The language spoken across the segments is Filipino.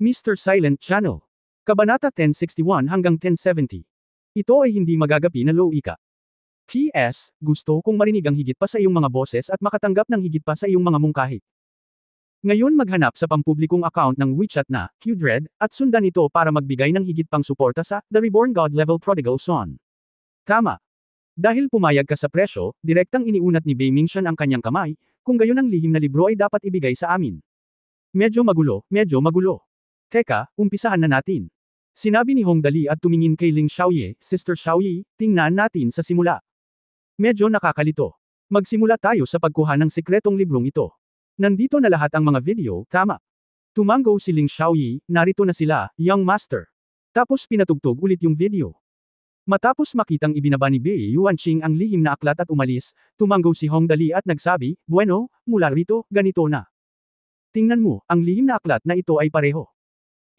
Mr. Silent Channel. Kabanata 1061 hanggang 1070. Ito ay hindi magagapi na low-ika. PS, gusto kong marinig ang higit pa sa iyong mga boses at makatanggap ng higit pa sa iyong mga mungkahi. Ngayon maghanap sa pampublikong account ng WeChat na Qdred, at sundan ito para magbigay ng higit pang suporta sa The Reborn God Level Prodigal Son. Tama. Dahil pumayag ka sa presyo, direktang iniunat ni Bei Mingxian ang kanyang kamay, kung gayon ang lihim na libro ay dapat ibigay sa amin. Medyo magulo, medyo magulo. Teka, umpisahan na natin. Sinabi ni Hong Dali at tumingin kay Ling Xiaoye, Sister Xiaoye, tingnan natin sa simula. Medyo nakakalito. Magsimula tayo sa pagkuha ng sikretong librong ito. Nandito na lahat ang mga video, tama. Tumango si Ling Xiaoye, narito na sila, Young Master. Tapos pinatugtog ulit yung video. Matapos makitang ibinaba ni Bei Yuanqing ang lihim na aklat at umalis, tumango si Hong Dali at nagsabi, bueno, mula rito, ganito na. Tingnan mo, ang lihim na aklat na ito ay pareho.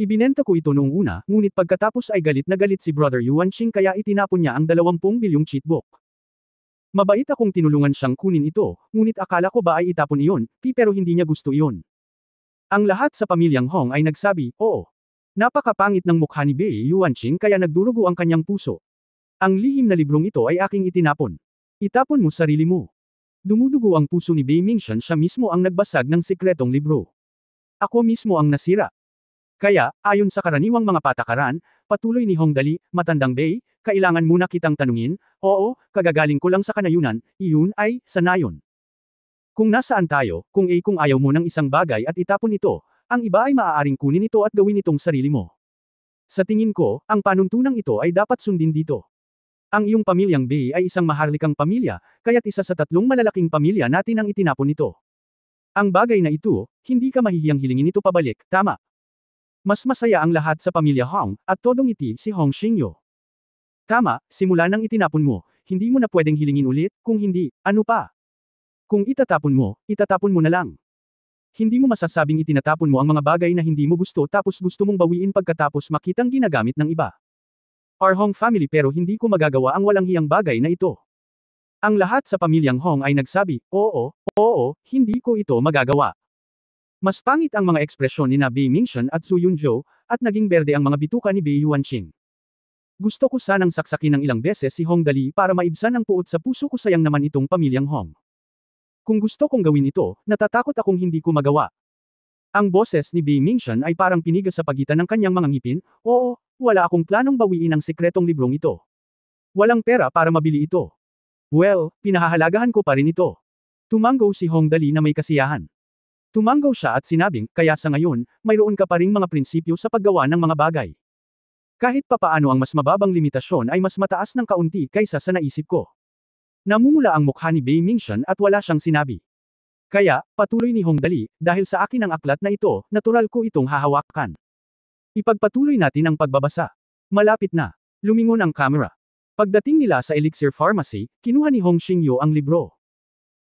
Ibinenta ko ito noong una, ngunit pagkatapos ay galit na galit si Brother Yuanqing kaya itinapon niya ang 20 bilyong cheatbook. Mabait akong tinulungan siyang kunin ito, ngunit akala ko ba ay itapon iyon, pero hindi niya gusto iyon. Ang lahat sa pamilyang Hong ay nagsabi, oo. Napakapangit ng mukha ni Bei Yuanqing kaya nagdurugo ang kanyang puso. Ang lihim na librong ito ay aking itinapon. Itapon mo sarili mo. Dumudugo ang puso ni Bei Mingxian, siya mismo ang nagbasag ng sikretong libro. Ako mismo ang nasira. Kaya, ayon sa karaniwang mga patakaran, patuloy ni Hong Dali, matandang Bei, kailangan muna kitang tanungin, oo, kagagaling ko lang sa kanayunan, iyon ay, sanayon. Kung nasaan tayo, kung ayaw mo ng isang bagay at itapon ito, ang iba ay maaaring kunin ito at gawin itong sarili mo. Sa tingin ko, ang panuntunang ito ay dapat sundin dito. Ang iyong pamilyang Bei ay isang maharlikang pamilya, kaya't isa sa 3 malalaking pamilya natin ang itinapon ito. Ang bagay na ito, hindi ka mahihiyang hilingin ito pabalik, tama. Mas masaya ang lahat sa pamilya Hong, at todong ngiti si Hong Xingyo. Tama, simula nang itinapon mo, hindi mo na pwedeng hilingin ulit, kung hindi, ano pa? Kung itatapon mo na lang. Hindi mo masasabing itinatapon mo ang mga bagay na hindi mo gusto tapos gusto mong bawiin pagkatapos makitang ginagamit ng iba. Our Hong family pero hindi ko magagawa ang walang hiyang bagay na ito. Ang lahat sa pamilyang Hong ay nagsabi, oo, hindi ko ito magagawa. Mas pangit ang mga ekspresyon ni Bei Mingxian at Su Yunzhou, at naging berde ang mga bituka ni Bei Yuanqing. Gusto ko sanang saksakin ng ilang beses si Hong Dali para maibsan ang puot sa puso ko, sayang naman itong pamilyang Hong. Kung gusto kong gawin ito, natatakot akong hindi ko magawa. Ang boses ni Bei Mingxian ay parang piniga sa pagitan ng kanyang mga ngipin, oo, wala akong planong bawiin ang sikretong librong ito. Walang pera para mabili ito. Well, pinahahalagahan ko pa rin ito. Tumango si Hong Dali na may kasiyahan. Tumango siya at sinabing, kaya sa ngayon, mayroon ka pa ring mga prinsipyo sa paggawa ng mga bagay. Kahit papaano ang mas mababang limitasyon ay mas mataas ng kaunti kaysa sa naisip ko. Namumula ang mukha ni Bei Mingxian at wala siyang sinabi. Kaya, patuloy ni Hong Dali, dahil sa akin ang aklat na ito, natural ko itong hahawakan. Ipagpatuloy natin ang pagbabasa. Malapit na. Lumingon ang camera. Pagdating nila sa Elixir Pharmacy, kinuha ni Hong Xingyo ang libro.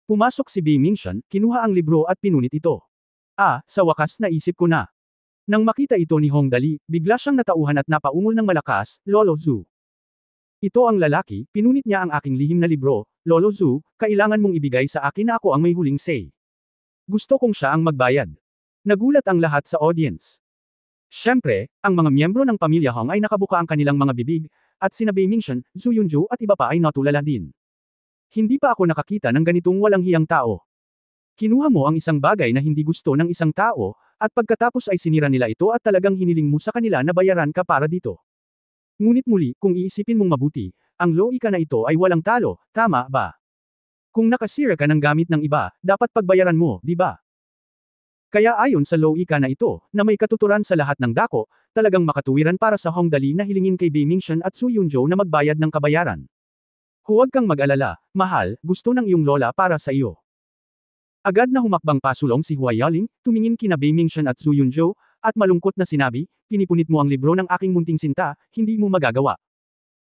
Pumasok si Bei Mingxian, kinuha ang libro at pinunit ito. Sa wakas naisip ko na. Nang makita ito ni Hong Dali, bigla siyang natauhan at napaungol ng malakas, Lolo Zhu. Ito ang lalaki, pinunit niya ang aking lihim na libro, Lolo Zhu, kailangan mong ibigay sa akin na ako ang may huling say. Gusto kong siya ang magbayad. Nagulat ang lahat sa audience. Siyempre, ang mga miyembro ng pamilya Hong ay nakabuka ang kanilang mga bibig, at sina Bei Mingxian, Su Yunzhou at iba pa ay natulala din. Hindi pa ako nakakita ng ganitong walang hiyang tao. Kinuha mo ang isang bagay na hindi gusto ng isang tao, at pagkatapos ay sinira nila ito at talagang hiniling mo sa kanila na bayaran ka para dito. Ngunit muli, kung iisipin mong mabuti, ang loika na ito ay walang talo, tama ba? Kung nakasira ka ng gamit ng iba, dapat pagbayaran mo, di ba? Kaya ayon sa loika na ito, na may katuturan sa lahat ng dako, talagang makatuwiran para sa Hong Dali na hilingin kay Bei Mingxian at Su Yunzhou na magbayad ng kabayaran. Huwag kang mag-alala, mahal, gusto ng iyong lola para sa iyo. Agad na humakbang pasulong si Hua Yaling, tumingin kina Bei Mingxian at Su Yunzhou, at malungkot na sinabi, pinipunit mo ang libro ng aking munting sinta, hindi mo magagawa.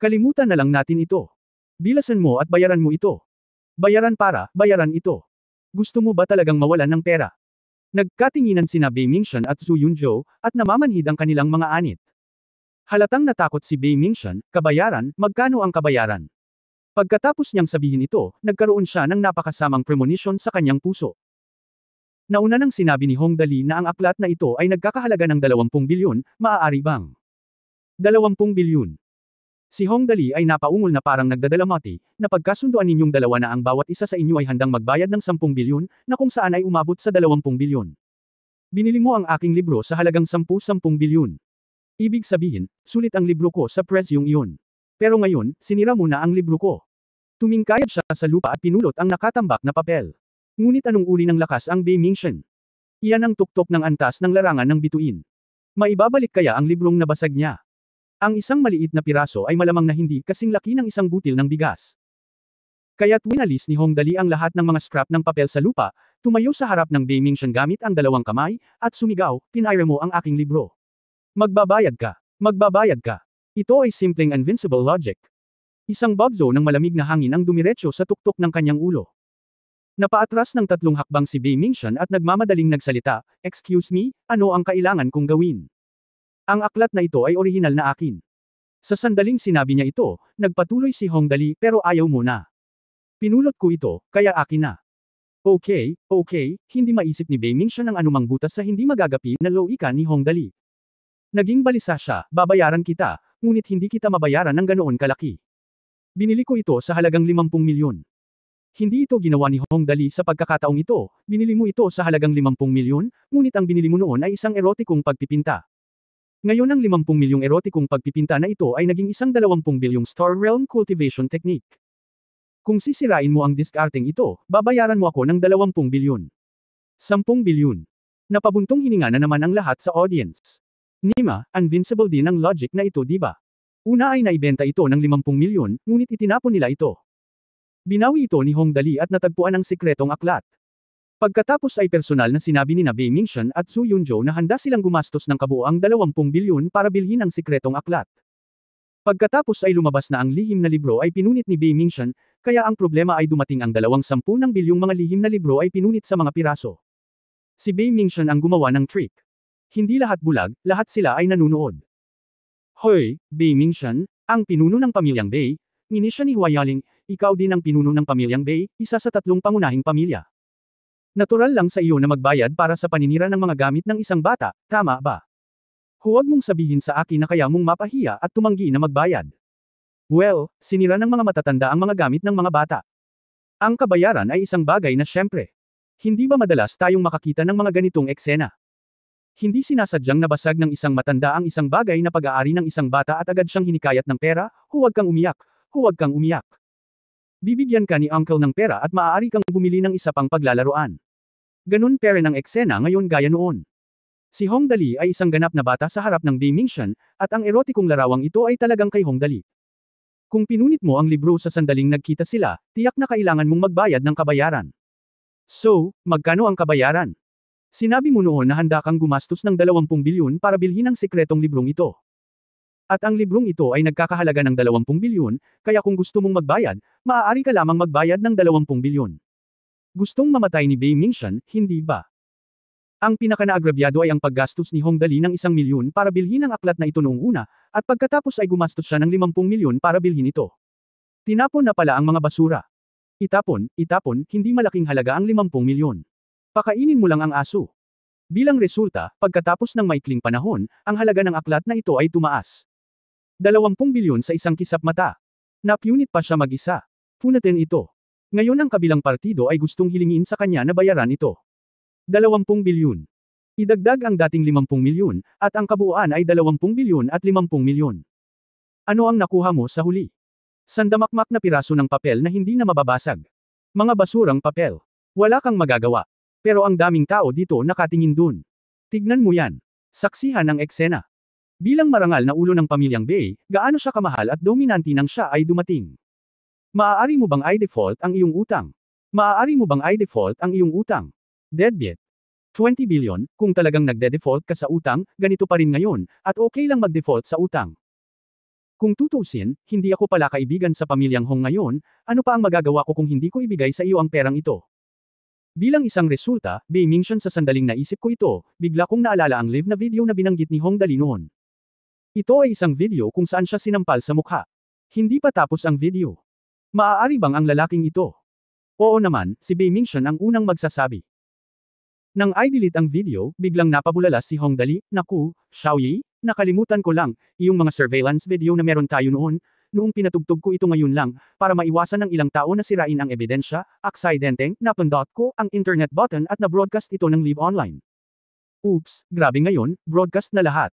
Kalimutan na lang natin ito. Bilasan mo at bayaran mo ito. Bayaran ito. Gusto mo ba talagang mawalan ng pera? Nagkatinginan sina Bei Mingxian at Su Yunzhou, at namamanhid ang kanilang mga anit. Halatang natakot si Bei Mingxian, kabayaran, magkano ang kabayaran? Pagkatapos niyang sabihin ito, nagkaroon siya ng napakasamang premonition sa kanyang puso. Nauna nang sinabi ni Hong Dali na ang aklat na ito ay nagkakahalaga ng 20 bilyon, maaari bang? 20 bilyon. Si Hong Dali ay napaungol na parang nagdadalamati, na pagkasunduan ninyong dalawa na ang bawat isa sa inyo ay handang magbayad ng 10 bilyon, na kung saan ay umabot sa 20 bilyon. Binili mo ang aking libro sa halagang 10 bilyon. Ibig sabihin, sulit ang libro ko sa presyong iyon. Pero ngayon, sinira mo na ang libro ko. Tumingkayad siya sa lupa at pinulot ang nakatambak na papel. Ngunit anong uri ng lakas ang Bei Mingchen? Iyan ang tuktok ng antas ng larangan ng bituin. Maibabalik kaya ang librong nabasag niya? Ang isang maliit na piraso ay malamang na hindi kasing laki ng isang butil ng bigas. Kaya't winalis ni Hong Dali ang lahat ng mga scrap ng papel sa lupa, tumayo sa harap ng Bei Mingchen gamit ang dalawang kamay, at sumigaw, "Pinire mo ang aking libro. Magbabayad ka. Magbabayad ka." Ito ay simpleng invincible logic. Isang bagzo ng malamig na hangin ang dumiretso sa tuktok ng kanyang ulo. Napaatras ng 3 hakbang si Bei Mingchen at nagmamadaling nagsalita, "Excuse me, ano ang kailangan kong gawin? Ang aklat na ito ay orihinal na akin." Sa sandaling sinabi niya ito, nagpatuloy si Hong Dali, "Pero ayaw mo na. Pinulot ko ito, kaya akin na." Okay, hindi maisip ni Bei Mingchen ang anumang butas sa hindi magagapi na loika ni Hong Dali. Naging balisa siya, "Babayaran kita, ngunit hindi kita mabayaran ng ganoon kalaki. Binili ko ito sa halagang 50 milyon. Hindi ito ginawa ni Hong Dali sa pagkakataong ito, binili mo ito sa halagang 50 milyon, ngunit ang binili mo noon ay isang erotikong pagpipinta. Ngayon ang 50 milyong erotikong pagpipinta na ito ay naging isang 20 bilyong Star Realm Cultivation Technique. Kung sisirain mo ang diskarteng ito, babayaran mo ako ng 20 bilyon. 10 bilyon. Napabuntong hininga na naman ang lahat sa audience. Nima, invincible din ang logic na ito, diba? Una ay naibenta ito ng 50 milyon, ngunit itinapon nila ito. Binawi ito ni Hong Dali at natagpuan ang sikretong aklat. Pagkatapos ay personal na sinabi ni Bei Mingchen at Su Yunzhou na handa silang gumastos ng kabuuang 20 bilyon para bilhin ang sikretong aklat. Pagkatapos ay lumabas na ang lihim na libro ay pinunit ni Bei Mingchen, kaya ang problema ay dumating ang 20 bilyong mga lihim na libro ay pinunit sa mga piraso. Si Bei Mingchen ang gumawa ng trick. Hindi lahat bulag, lahat sila ay nanunood. Hoy, Bei Mingchen, ang pinuno ng pamilyang Bei, ngini siya ni Huayaling, ikaw din ang pinuno ng pamilyang Bei, isa sa 3 pangunahing pamilya. Natural lang sa iyo na magbayad para sa paninira ng mga gamit ng isang bata, tama ba? Huwag mong sabihin sa akin na kaya mong mapahiya at tumanggi na magbayad. Well, sinira ng mga matatanda ang mga gamit ng mga bata. Ang kabayaran ay isang bagay na syempre. Hindi ba madalas tayong makakita ng mga ganitong eksena? Hindi sinasadyang nabasag ng isang matanda ang isang bagay na pag-aari ng isang bata at agad siyang hinikayat ng pera, huwag kang umiyak, huwag kang umiyak. Bibigyan ka ni uncle ng pera at maaari kang bumili ng isa pang paglalaruan. Ganun pa rin ang eksena ngayon gaya noon. Si Hong Dali ay isang ganap na bata sa harap ng Bei Mingchen, at ang erotikong larawang ito ay talagang kay Hong Dali. Kung pinunit mo ang libro sa sandaling nagkita sila, tiyak na kailangan mong magbayad ng kabayaran. So, magkano ang kabayaran? Sinabi mo noon na handa kang gumastos ng 20 bilyon para bilhin ang sikretong librong ito. At ang librong ito ay nagkakahalaga ng 20 bilyon, kaya kung gusto mong magbayad, maaari ka lamang magbayad ng 20 bilyon. Gustong mamatay ni Bei Mingchen, hindi ba? Ang pinakanaagrabyado ay ang paggastos ni Hong Dali ng 1 milyon para bilhin ang aklat na ito noong una, at pagkatapos ay gumastos siya ng 50 milyon para bilhin ito. Tinapon na pala ang mga basura. Itapon, hindi malaking halaga ang 50 milyon. Pakainin mo lang ang aso. Bilang resulta, pagkatapos ng maikling panahon, ang halaga ng aklat na ito ay tumaas. 20 bilyon sa isang kisap mata. Napunit pa siya mag-isa. Punatin ito. Ngayon ang kabilang partido ay gustong hilingin sa kanya na bayaran ito. 20 bilyon. Idagdag ang dating 50 milyon, at ang kabuuan ay 20 bilyon at 50 milyon. Ano ang nakuha mo sa huli? Sandamakmak na piraso ng papel na hindi na mababasag. Mga basurang papel. Wala kang magagawa. Pero ang daming tao dito nakatingin dun. Tignan mo yan. Saksihan ang eksena. Bilang marangal na ulo ng pamilyang Bei, gaano siya kamahal at dominante nang siya ay dumating. Maaari mo bang i-default ang iyong utang? Maaari mo bang i-default ang iyong utang? Deadbeat. 20 billion, kung talagang nagde-default ka sa utang, ganito pa rin ngayon, at okay lang mag-default sa utang. Kung tutusin, hindi ako pala kaibigan sa pamilyang Hong ngayon, ano pa ang magagawa ko kung hindi ko ibigay sa iyo ang perang ito? Bilang isang resulta, Bei Mingchen sa sandaling naisip ko ito, bigla kong naalala ang live na video na binanggit ni Hong Dali noon. Ito ay isang video kung saan siya sinampal sa mukha. Hindi pa tapos ang video. Maaari bang ang lalaking ito? Oo naman, si Bei Mingchen ang unang magsasabi. Nang i-delete ang video, biglang napabulala si Hong Dali. Naku, Xiaoyi, nakalimutan ko lang, yung mga surveillance video na meron tayo noong pinatugtog ko ito ngayon lang, para maiwasan ng ilang tao na sirain ang ebidensya, aksidenteng, napindot ko ang internet button at na-broadcast ito ng live online. Oops, grabe ngayon, broadcast na lahat.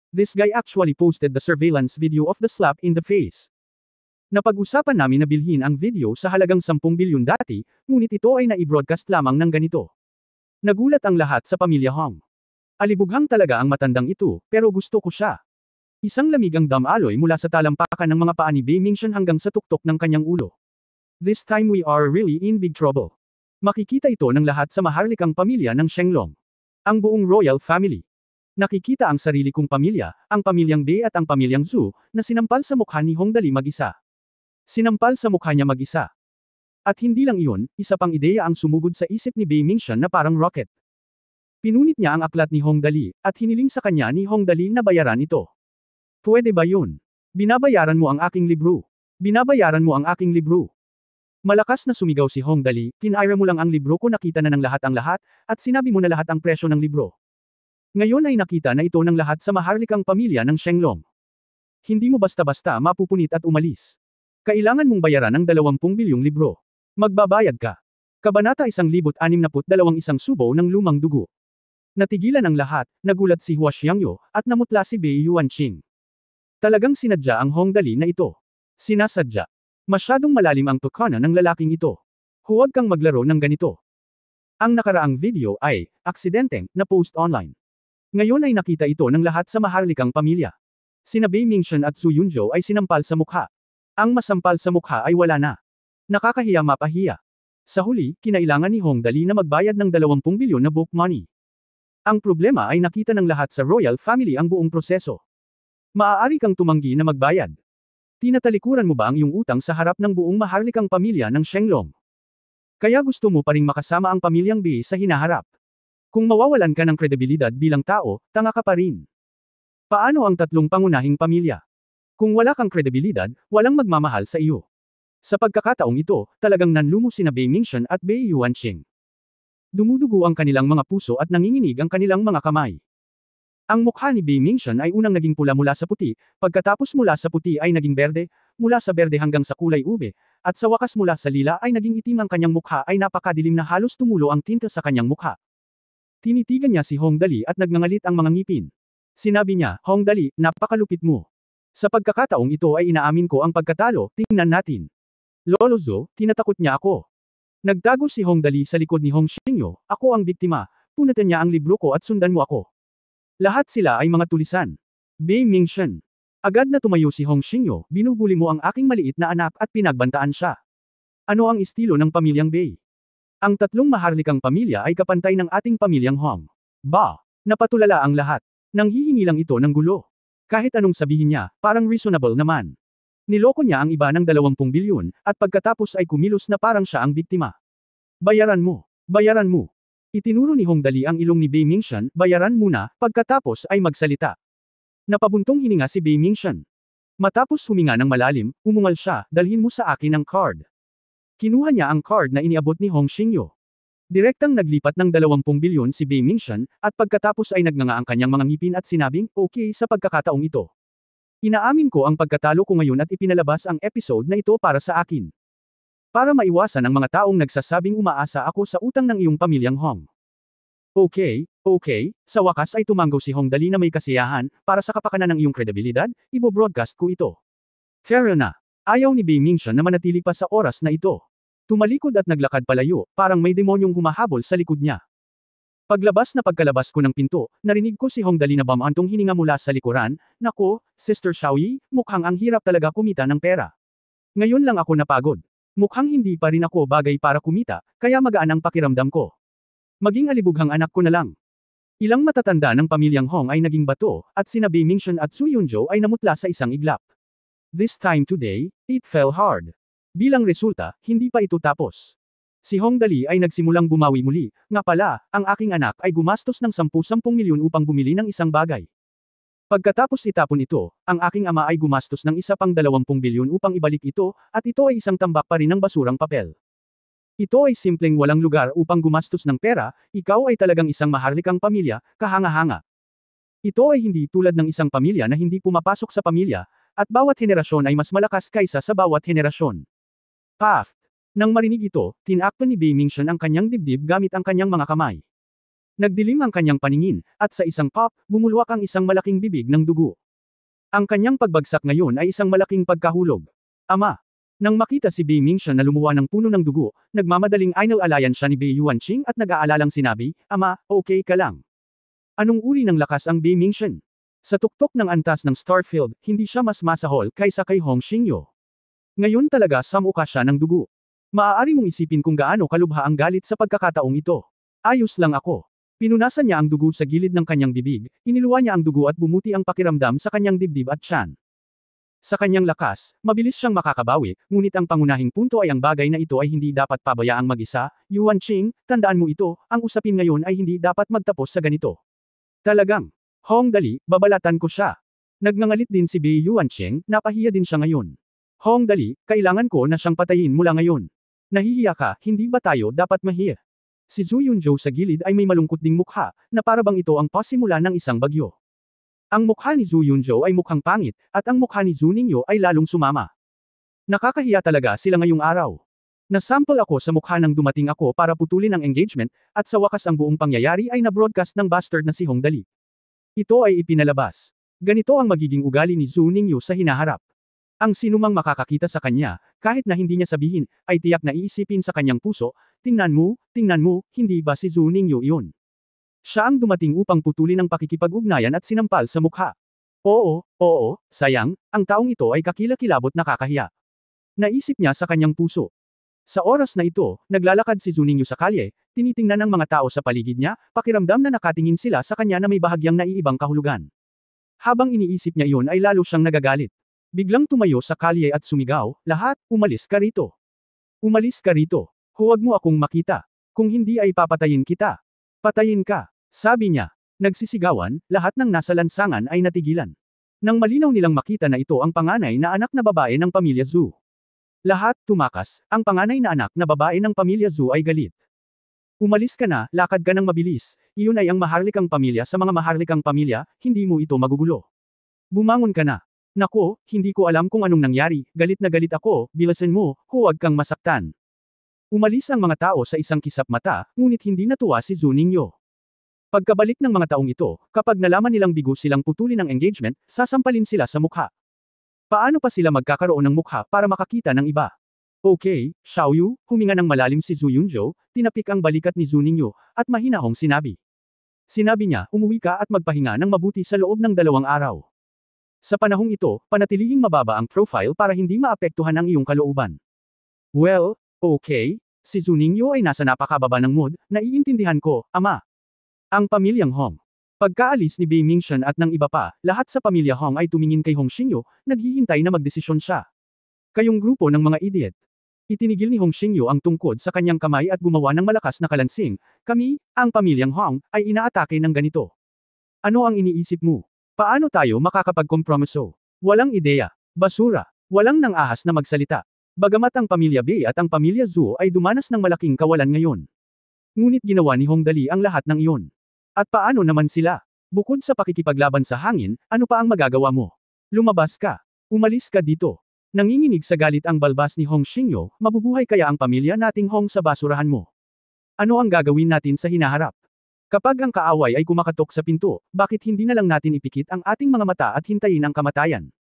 This guy actually posted the surveillance video of the slap in the face. Napag-usapan namin na bilhin ang video sa halagang 10 bilyon dati, ngunit ito ay na-i-broadcast lamang ng ganito. Nagulat ang lahat sa pamilya Hong. Alibughang talaga ang matandang ito, pero gusto ko siya. Isang lamig ang damaloy mula sa talampakan ng mga paa ni Bei Mingxian hanggang sa tuktok ng kanyang ulo. This time we are really in big trouble. Makikita ito ng lahat sa maharlikang pamilya ng Shenglong. Ang buong royal family. Nakikita ang sarili kong pamilya, ang pamilyang Bei at ang pamilyang Zhu, na sinampal sa mukha ni Hong Dali mag-isa. Sinampal sa mukha niya mag-isa. At hindi lang iyon, isa pang ideya ang sumugod sa isip ni Bei Mingxian na parang rocket. Pinunit niya ang aklat ni Hong Dali, at hiniling sa kanya ni Hong Dali na bayaran ito. Pwede ba yun? Binabayaran mo ang aking libro. Binabayaran mo ang aking libro. Malakas na sumigaw si Hong Dali, pinaira mo lang ang libro ko, nakita na ng lahat ang lahat, at sinabi mo na lahat ang presyo ng libro. Ngayon ay nakita na ito ng lahat sa maharlikang pamilya ng Shenglong. Hindi mo basta-basta mapupunit at umalis. Kailangan mong bayaran ang 20 bilyong libro. Magbabayad ka. Kabanata 1062 isang subo ng lumang dugo. Natigilan ang lahat, nagulat si Hua Xiangyo, at namutla si Bei Yuanqing. Talagang sinadya ang Hong Dali na ito. Sinasadya. Masyadong malalim ang tukana ng lalaking ito. Huwag kang maglaro ng ganito. Ang nakaraang video ay, aksidenteng, na-post online. Ngayon ay nakita ito ng lahat sa maharlikang pamilya. Sina Bei Mingxian at Su Yunzhou ay sinampal sa mukha. Ang masampal sa mukha ay wala na. Nakakahiya mapahiya. Sa huli, kinailangan ni Hong Dali na magbayad ng 20 bilyon na book money. Ang problema ay nakita ng lahat sa royal family ang buong proseso. Maaari kang tumanggi na magbayad. Tinatalikuran mo ba ang iyong utang sa harap ng buong maharlikang pamilya ng Shenglong? Kaya gusto mo pa ring makasama ang pamilyang Bei sa hinaharap. Kung mawawalan ka ng kredibilidad bilang tao, tanga ka pa rin. Paano ang tatlong pangunahing pamilya? Kung wala kang kredibilidad, walang magmamahal sa iyo. Sa pagkakataong ito, talagang nanlumo sina Bei Mingxian at Bei Yuanqing. Dumudugo ang kanilang mga puso at nanginginig ang kanilang mga kamay. Ang mukha ni Bei Mingxian ay unang naging pula mula sa puti, pagkatapos mula sa puti ay naging berde, mula sa berde hanggang sa kulay ube, at sa wakas mula sa lila ay naging itim. Ang kanyang mukha ay napakadilim na halos tumulo ang tinta sa kanyang mukha. Tinitigan niya si Hong Dali at nagngangalit ang mga ngipin. Sinabi niya, Hong Dali, napakalupit mo. Sa pagkakataong ito ay inaamin ko ang pagkatalo, tingnan natin. Lolo Zhou, tinatakot niya ako. Nagtago si Hong Dali sa likod ni Hong Xingyo, ako ang biktima, punatan niya ang libro ko at sundan mo ako. Lahat sila ay mga tulisan. Bei Mingxian. Agad na tumayo si Hong Xingyo, binubuli mo ang aking maliit na anak at pinagbantaan siya. Ano ang estilo ng pamilyang Bei? Ang tatlong maharlikang pamilya ay kapantay ng ating pamilyang Hong. Ba? Napatulala ang lahat. Nanghihingi lang ito ng gulo. Kahit anong sabihin niya, parang reasonable naman. Niloko niya ang iba ng 20 bilyon, at pagkatapos ay kumilos na parang siya ang biktima. Bayaran mo. Bayaran mo. Itinuro ni Hong Dali ang ilong ni Bei Mingxian, bayaran muna, pagkatapos ay magsalita. Napabuntong hininga si Bei Mingxian. Matapos huminga ng malalim, umungal siya, dalhin mo sa akin ang card. Kinuha niya ang card na iniabot ni Hong Xingyo. Direktang naglipat ng 20 bilyon si Bei Mingxian, at pagkatapos ay nagnganga ang kanyang mga ngipin at sinabing, okay sa pagkakataong ito. Inaamin ko ang pagkatalo ko ngayon at ipinalabas ang episode na ito para sa akin. Para maiwasan ang mga taong nagsasabing umaasa ako sa utang ng iyong pamilyang Hong. Okay, sa wakas ay tumanggaw si Hong Dali na may kasiyahan, para sa kapakanan ng iyong kredibilidad, ibo-broadcast ko ito. Fair na. Ayaw ni Bei Mingxian na manatili pa sa oras na ito. Tumalikod at naglakad palayo, parang may demonyong humahabol sa likod niya. Pagkalabas ko ng pinto, narinig ko si Hong Dali na bamantong hininga mula sa likuran, nako, Sister Xiaoyi, mukhang ang hirap talaga kumita ng pera. Ngayon lang ako napagod. Mukhang hindi pa rin ako bagay para kumita, kaya magaan ang pakiramdam ko. Maging alibughang anak ko na lang. Ilang matatanda ng pamilyang Hong ay naging bato, at sina Bei Mingxian at Su Yunzhou ay namutla sa isang iglap. This time today, it fell hard. Bilang resulta, hindi pa ito tapos. Si Hong Dali ay nagsimulang bumawi muli, nga pala, ang aking anak ay gumastos ng 10 milyon upang bumili ng isang bagay. Pagkatapos itapon ito, ang aking ama ay gumastos ng isa pang 20 bilyon upang ibalik ito, at ito ay isang tambak pa rin ng basurang papel. Ito ay simpleng walang lugar upang gumastos ng pera, ikaw ay talagang isang maharlikang pamilya, kahanga-hanga. Ito ay hindi tulad ng isang pamilya na hindi pumapasok sa pamilya, at bawat henerasyon ay mas malakas kaysa sa bawat henerasyon. Path. Nang marinig ito, tinakpan ni Bei Mingxian ang kanyang dibdib gamit ang kanyang mga kamay. Nagdilim ang kanyang paningin, at sa isang pop, bumulwak ang isang malaking bibig ng dugo. Ang kanyang pagbagsak ngayon ay isang malaking pagkahulog. Ama. Nang makita si Bei Mingxian na lumuwa ng puno ng dugo, nagmamadaling inalalayan siya ni Bei Yuanqing at nag-aalalang sinabi, Ama, okay ka lang. Anong uri ng lakas ang Bei Mingxian? Sa tuktok ng antas ng Starfield, hindi siya mas masahol kaysa kay Hong Xingyo. Ngayon talaga samuka siya ng dugo. Maaari mong isipin kung gaano kalubha ang galit sa pagkakataong ito. Ayos lang ako. Pinunasan niya ang dugo sa gilid ng kanyang bibig, iniluwa niya ang dugo at bumuti ang pakiramdam sa kanyang dibdib at tiyan. Sa kanyang lakas, mabilis siyang makakabawi, ngunit ang pangunahing punto ay ang bagay na ito ay hindi dapat pabayaang mag-isa. Yuanqing, tandaan mo ito, ang usapin ngayon ay hindi dapat magtapos sa ganito. Talagang. Hong Dali, babalatan ko siya. Nagngangalit din si Bei Yuanqing, napahiya din siya ngayon. Hong Dali, kailangan ko na siyang patayin mula ngayon. Nahihiya ka, hindi ba tayo dapat mahiya? Si Zhu Yunzhou sa gilid ay may malungkot ding mukha, na parabang ito ang pasimula ng isang bagyo. Ang mukha ni Zhu Yunzhou ay mukhang pangit, at ang mukha ni Zhu Ningyo ay lalong sumama. Nakakahiya talaga sila ngayong araw. Nasample ako sa mukha nang dumating ako para putulin ang engagement, at sa wakas ang buong pangyayari ay na-broadcast ng bastard na si Hong Dali. Ito ay ipinalabas. Ganito ang magiging ugali ni Zhu Ningyo sa hinaharap. Ang sinumang makakakita sa kanya, kahit na hindi niya sabihin, ay tiyak na iisipin sa kanyang puso, tingnan mo, hindi ba si Zhu Ningyo iyon? Siya ang dumating upang putulin ang pakikipag-ugnayan at sinampal sa mukha. Oo, sayang, ang taong ito ay kakilakilabot nakakahiya. Naisip niya sa kanyang puso. Sa oras na ito, naglalakad si Zhu Ningyo sa kalye, tinitingnan ng mga tao sa paligid niya, pakiramdam na nakatingin sila sa kanya na may bahagyang naiibang kahulugan. Habang iniisip niya iyon ay lalo siyang nagagalit. Biglang tumayo sa kalye at sumigaw, lahat, umalis ka rito. Umalis ka rito. Huwag mo akong makita. Kung hindi ay papatayin kita. Patayin ka. Sabi niya. Nagsisigawan, lahat ng nasa lansangan ay natigilan. Nang malinaw nilang makita na ito ang panganay na anak na babae ng pamilya Zhu. Lahat tumakas, ang panganay na anak na babae ng pamilya Zhu ay galit. Umalis ka na, lakad ka ng mabilis, iyon ay ang maharlikang pamilya sa mga maharlikang pamilya, hindi mo ito magugulo. Bumangon ka na. Nako, hindi ko alam kung anong nangyari, galit na galit ako, bilasan mo, huwag kang masaktan. Umalis ang mga tao sa isang kisap mata, ngunit hindi natuwa si Zhu Ningyo. Pagkabalik ng mga taong ito, kapag nalaman nilang bigo silang putulin ang engagement, sasampalin sila sa mukha. Paano pa sila magkakaroon ng mukha para makakita ng iba? Okay, Xiaoyu, huminga ng malalim si Zhu Yunzhou, tinapik ang balikat ni Zhu Ningyo, at mahinahong sinabi. Sinabi niya, umuwi ka at magpahinga ng mabuti sa loob ng 2 araw. Sa panahong ito, panatilihing mababa ang profile para hindi maapektuhan ang iyong kalooban. Well, okay, si Zhu Ningyo ay nasa napakababa ng mood, naiintindihan ko, ama. Ang pamilyang Hong. Pagkaalis ni Bei Mingxian at ng iba pa, lahat sa pamilya Hong ay tumingin kay Hong Xingyo, naghihintay na magdesisyon siya. Kayong grupo ng mga idiot. Itinigil ni Hong Xingyo ang tungkod sa kanyang kamay at gumawa ng malakas na kalansing, kami, ang pamilyang Hong, ay inaatake ng ganito. Ano ang iniisip mo? Paano tayo makakapagkompromiso? Walang ideya. Basura. Walang nang ahas na magsalita. Bagamat ang pamilya Bei at ang pamilya Zhu ay dumanas ng malaking kawalan ngayon. Ngunit ginawa ni Hong Dali ang lahat ng iyon. At paano naman sila? Bukod sa pakikipaglaban sa hangin, ano pa ang magagawa mo? Lumabas ka. Umalis ka dito. Nanginginig sa galit ang balbas ni Hong Xingyo, mabubuhay kaya ang pamilya nating Hong sa basurahan mo? Ano ang gagawin natin sa hinaharap? Kapag ang kaaway ay kumakatok sa pinto, bakit hindi na lang natin ipikit ang ating mga mata at hintayin ang kamatayan?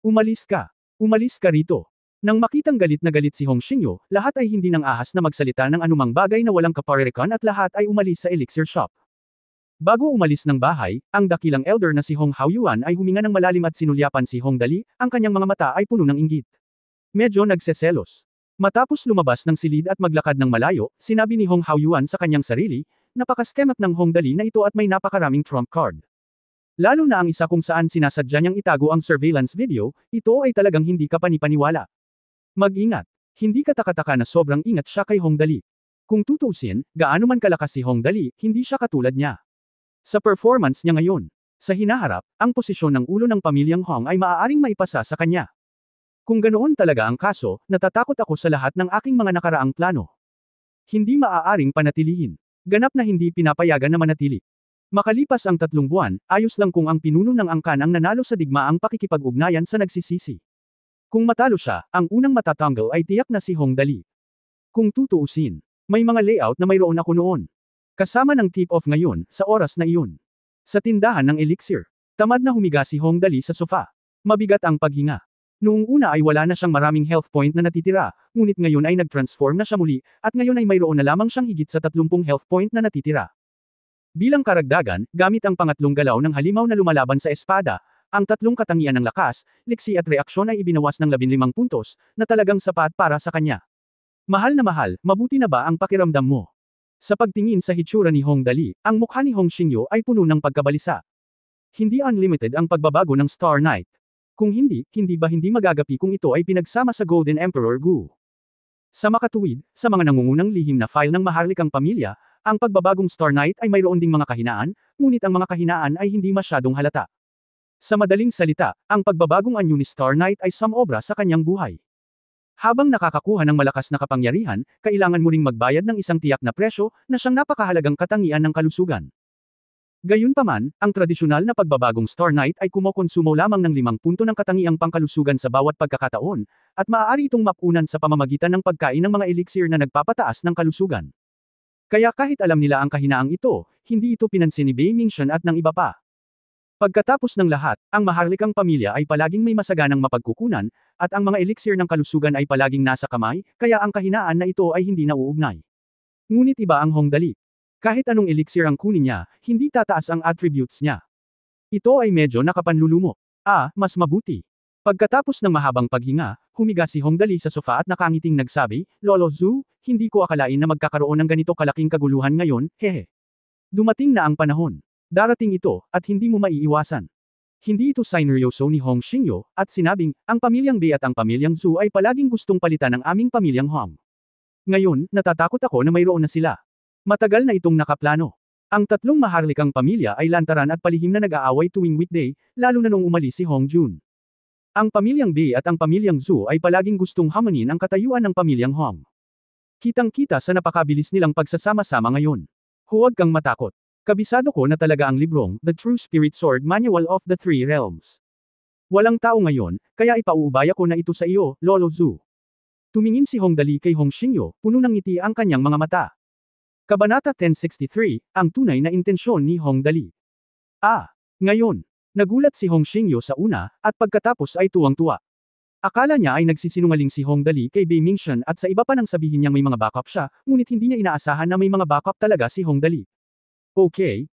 Umalis ka. Umalis ka rito. Nang makitang galit na galit si Hong Xingyo, lahat ay hindi nang ahas na magsalita ng anumang bagay na walang kaparerikan at lahat ay umalis sa elixir shop. Bago umalis ng bahay, ang dakilang elder na si Hong Haoyuan ay huminga ng malalim at sinulyapan si Hong Dali, ang kanyang mga mata ay puno ng inggit. Medyo nagseselos. Matapos lumabas ng silid at maglakad ng malayo, sinabi ni Hong Haoyuan sa kanyang sarili, napaka-skemat ng Hong Dali na ito at may napakaraming trump card. Lalo na ang isa kung saan sinasadya niyang itago ang surveillance video, ito ay talagang hindi ka panipaniwala. Mag-ingat. Hindi katakataka na sobrang ingat siya kay Hong Dali. Kung tutusin, gaano man kalakas si Hong Dali, hindi siya katulad niya. Sa performance niya ngayon, sa hinaharap, ang posisyon ng ulo ng pamilyang Hong ay maaaring maipasa sa kanya. Kung ganoon talaga ang kaso, natatakot ako sa lahat ng aking mga nakaraang plano. Hindi maaaring panatilihin. Ganap na hindi pinapayagan na manatili. Makalipas ang 3 buwan, ayos lang kung ang pinuno ng angkan ang nanalo sa digmaang pakikipag-ugnayan sa nagsisisi. Kung matalo siya, ang unang matatanggal ay tiyak na si Hong Dali. Kung tutuusin, may mga layout na mayroon ako noon. Kasama ng tip-off ngayon, sa oras na iyon. Sa tindahan ng elixir, tamad na humiga si Hong Dali sa sofa. Mabigat ang paghinga. Noong una ay wala na siyang maraming health point na natitira, ngunit ngayon ay nag-transform na siya muli, at ngayon ay mayroon na lamang siyang higit sa 30 health point na natitira. Bilang karagdagan, gamit ang pangatlong galaw ng halimaw na lumalaban sa espada, ang 3 katangian ng lakas, liksi at reaksyon ay ibinawas ng 15 puntos, na talagang sapat para sa kanya. Mahal na mahal, mabuti na ba ang pakiramdam mo? Sa pagtingin sa hitsura ni Hong Dali, ang mukha ni Hong Xingyo ay puno ng pagkabalisa. Hindi unlimited ang pagbabago ng Star Knight. Kung hindi ba hindi magagapi kung ito ay pinagsama sa Golden Emperor Gu? Sa makatuwid, sa mga nangungunang lihim na file ng maharlikang pamilya, ang pagbabagong Star Knight ay mayroon ding mga kahinaan, ngunit ang mga kahinaan ay hindi masyadong halata. Sa madaling salita, ang pagbabagong anyo ni Star Knight ay samobra sa kanyang buhay. Habang nakakakuha ng malakas na kapangyarihan, kailangan mo ring magbayad ng isang tiyak na presyo na siyang napakahalagang katangian ng kalusugan. Gayunpaman, ang tradisyonal na pagbabagong Star Knight ay kumokonsumo lamang ng 5 punto ng katangiang pangkalusugan sa bawat pagkakataon, at maaari itong mapunan sa pamamagitan ng pagkain ng mga elixir na nagpapataas ng kalusugan. Kaya kahit alam nila ang kahinaang ito, hindi ito pinansin ni Bei Mingshan at ng iba pa. Pagkatapos ng lahat, ang maharlikang pamilya ay palaging may masaganang mapagkukunan, at ang mga elixir ng kalusugan ay palaging nasa kamay, kaya ang kahinaan na ito ay hindi nauugnay. Ngunit iba ang Hong Dali. Kahit anong elixir ang kunin niya, hindi tataas ang attributes niya. Ito ay medyo nakapanlulumo. Mas mabuti. Pagkatapos ng mahabang paghinga, humiga si Hong Dali sa sofa at nakangiting nagsabi, Lolo Zhu, hindi ko akalain na magkakaroon ng ganito kalaking kaguluhan ngayon, hehe. Dumating na ang panahon. Darating ito, at hindi mo maiiwasan. Hindi ito sineryoso ni Hong Xingyo, at sinabing, ang pamilyang Bei at ang pamilyang Zhu ay palaging gustong palitan ng aming pamilyang Hong. Ngayon, natatakot ako na mayroon na sila. Matagal na itong nakaplano. Ang 3 maharlikang pamilya ay lantaran at palihim na nag-aaway tuwing weekday, lalo na nung umalis si Hong Jun. Ang pamilyang Bei at ang pamilyang Zhu ay palaging gustong hamanin ang katayuan ng pamilyang Hong. Kitang-kita sa napakabilis nilang pagsasama-sama ngayon. Huwag kang matakot. Kabisado ko na talaga ang librong, The True Spirit Sword Manual of the Three Realms. Walang tao ngayon, kaya ipauubaya ko na ito sa iyo, Lolo Zhu. Tumingin si Hong Dali kay Hong Xingyo, puno ng ngiti ang kanyang mga mata. Kabanata 1063, ang tunay na intensyon ni Hong Dali. Ngayon. Nagulat si Hong Xingyo sa una, at pagkatapos ay tuwang-tuwa. Akala niya ay nagsisinungaling si Hong Dali kay Bei Mingshan at sa iba pa nang sabihin niyang may mga backup siya, ngunit hindi niya inaasahan na may mga backup talaga si Hong Dali. Okay.